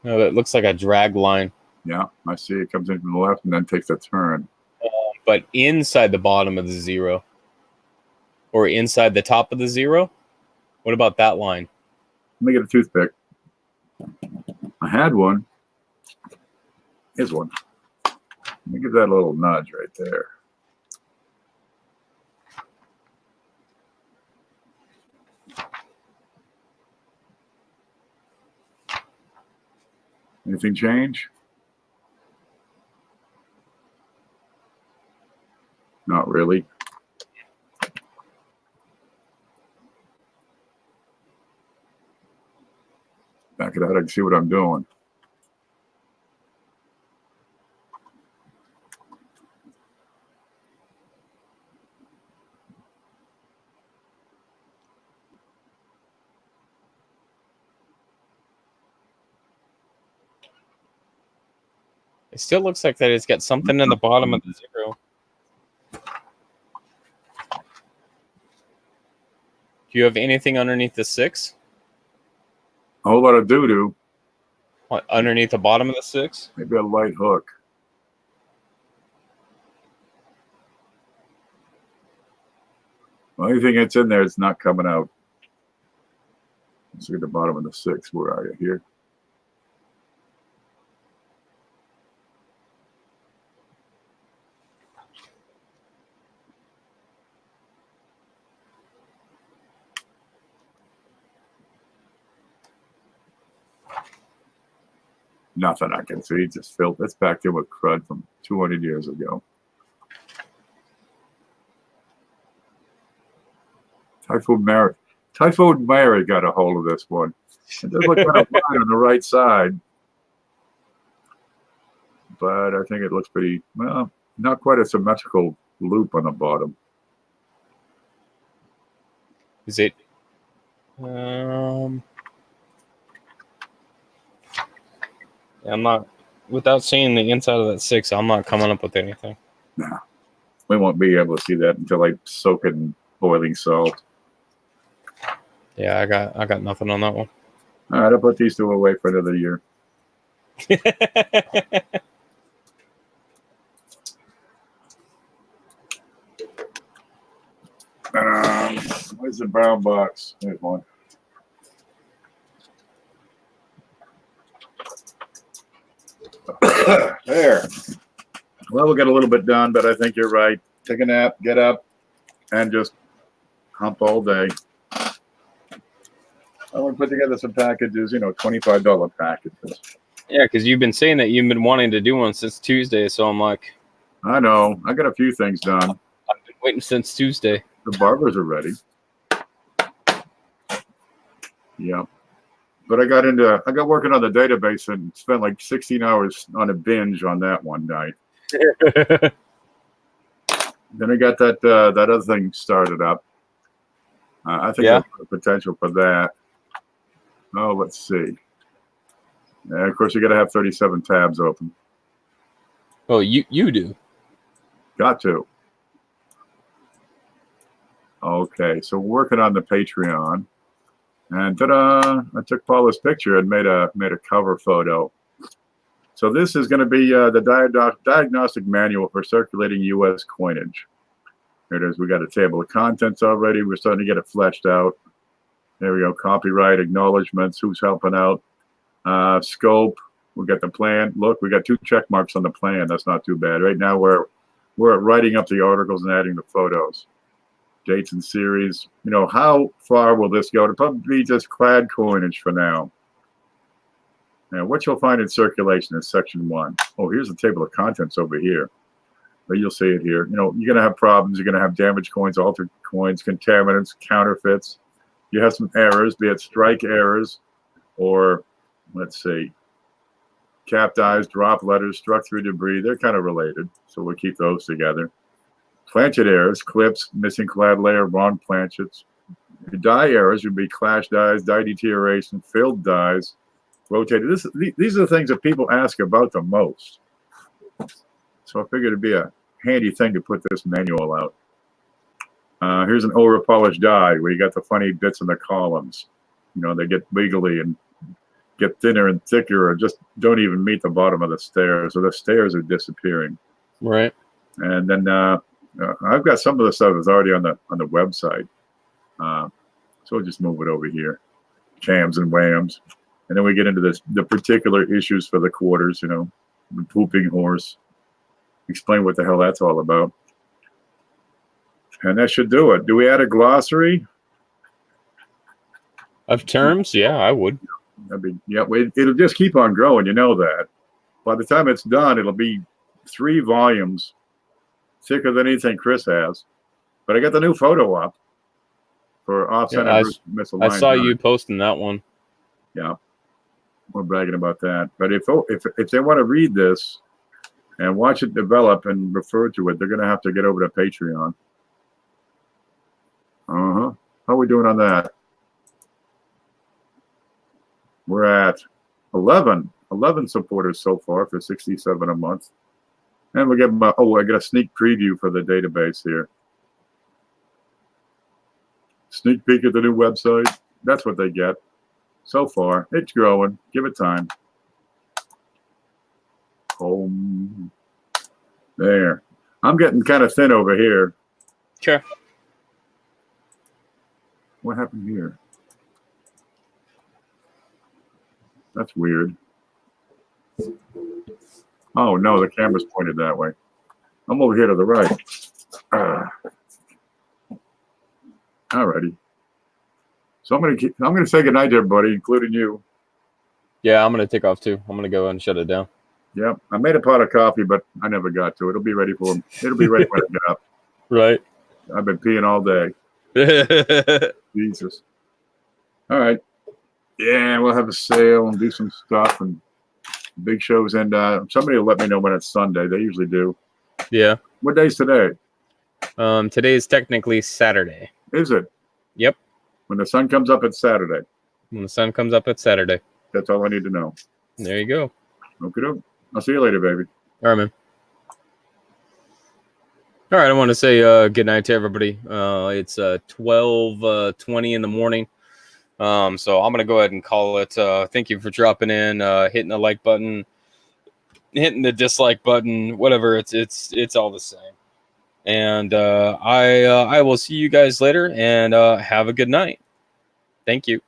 No, that looks like a drag line. Yeah, I see it comes in from the left and then takes a turn. But inside the bottom of the 0. Or inside the top of the 0? What about that line? Let me get a toothpick. I had one. Here's one. Let me give that a little nudge right there. Anything change? Not really. Back it out, I can see what I'm doing. It still looks like that it's got something in the bottom of the 0. Do you have anything underneath the 6? A whole lot of doo-doo. What, underneath the bottom of the 6? Maybe a light hook. Well, anything that's in there is not coming out. Let's look at the bottom of the 6. Where are you? Here. Nothing I can see. Just filled. It's packed in with crud from 200 years ago. Typhoon Mary got a hold of this one. It does look kind of fine on the right side, but I think it looks pretty, well, not quite a symmetrical loop on the bottom. Is it? I'm not, without seeing the inside of that 6, I'm not coming up with anything. Nah, we won't be able to see that until I soak it in boiling salt. Yeah, I got nothing on that one. All right, I'll put these 2 away for another year. Where's the brown box? There's one. There. Well, we'll get a little bit done, but I think you're right. Take a nap, get up, and just hump all day. I want to put together some packages, $25 packages. Yeah, because you've been saying that you've been wanting to do one since Tuesday, so I'm like, I know. I got a few things done. I've been waiting since Tuesday. The barbers are ready. Yeah. But I got working on the database and spent like 16 hours on a binge on that one night. Then I got that other thing started up. I think there's potential for that. Oh, let's see. Yeah, of course, you got to have 37 tabs open. Oh, you do. Got to. Okay, so we're working on the Patreon. And ta-da! I took Paula's picture and made a cover photo. So this is going to be the diagnostic manual for circulating U.S. coinage. Here it is. We got a table of contents already. We're starting to get it fleshed out. There we go. Copyright, acknowledgments, who's helping out, scope, We got the plan. Look, we got 2 check marks on the plan. That's not too bad. Right now we're writing up the articles and adding the photos, dates and series. You know, how far will this go? It'll probably be just clad coinage for now. Now, what you'll find in circulation is section 1. Oh, here's the table of contents over here. But you'll see it here. You know, you're going to have problems. You're going to have damaged coins, altered coins, contaminants, counterfeits. You have some errors, be it strike errors or, let's see, capped eyes, drop letters, struck through debris. They're kind of related, so we'll keep those together. Planchet errors, clips, missing clad layer, wrong planchets. Die errors would be clash dies, die deterioration, filled dies, rotated. These are the things that people ask about the most. So I figured it'd be a handy thing to put this manual out. Here's an over-polished die where you got the funny bits in the columns. You know, they get wiggly and get thinner and thicker, or just don't even meet the bottom of the stairs, or the stairs are disappearing. Right. And then I've got some of the stuff that's already on the website. So we'll just move it over here. Cams and whams. And then we get into the particular issues for the quarters, you know, the pooping horse. Explain what the hell that's all about. And that should do it. Do we add a glossary? Of terms? Yeah, I would. It'll just keep on growing, you know that. By the time it's done, it'll be 3 volumes, thicker than anything Chris has. But I got the new photo up for off-center missile. I saw you posting that one. Yeah, we're bragging about that. But if they want to read this and watch it develop and refer to it, they're going to have to get over to Patreon. How are we doing on that? We're at 11 supporters so far for $67 a month. And we get I got a sneak preview for the database here. Sneak peek at the new website. That's what they get. So far, it's growing. Give it time. Home. There. I'm getting kind of thin over here. Sure. What happened here? That's weird. Oh no, the camera's pointed that way. I'm over here to the right. Alrighty. So I'm gonna say goodnight to everybody, including you. Yeah, I'm gonna take off too. I'm gonna go and shut it down. Yep. I made a pot of coffee, but I never got to it. It'll be ready for him. It'll be ready when I get up. Right. I've been peeing all day. Jesus. All right. Yeah, we'll have a sale and do some stuff and big shows. And somebody will let me know when it's Sunday. They usually do. Yeah. What day's today? Today is technically Saturday. Is it? Yep. When the sun comes up, it's Saturday. When the sun comes up, it's Saturday. That's all I need to know. There you go. Okay. I'll see you later, baby. All right, man. All right, I want to say good night to everybody. It's 12:20 in the morning. So I'm going to go ahead and call it. Thank you for dropping in, hitting the like button, hitting the dislike button, whatever. It's all the same. And I will see you guys later, and have a good night. Thank you.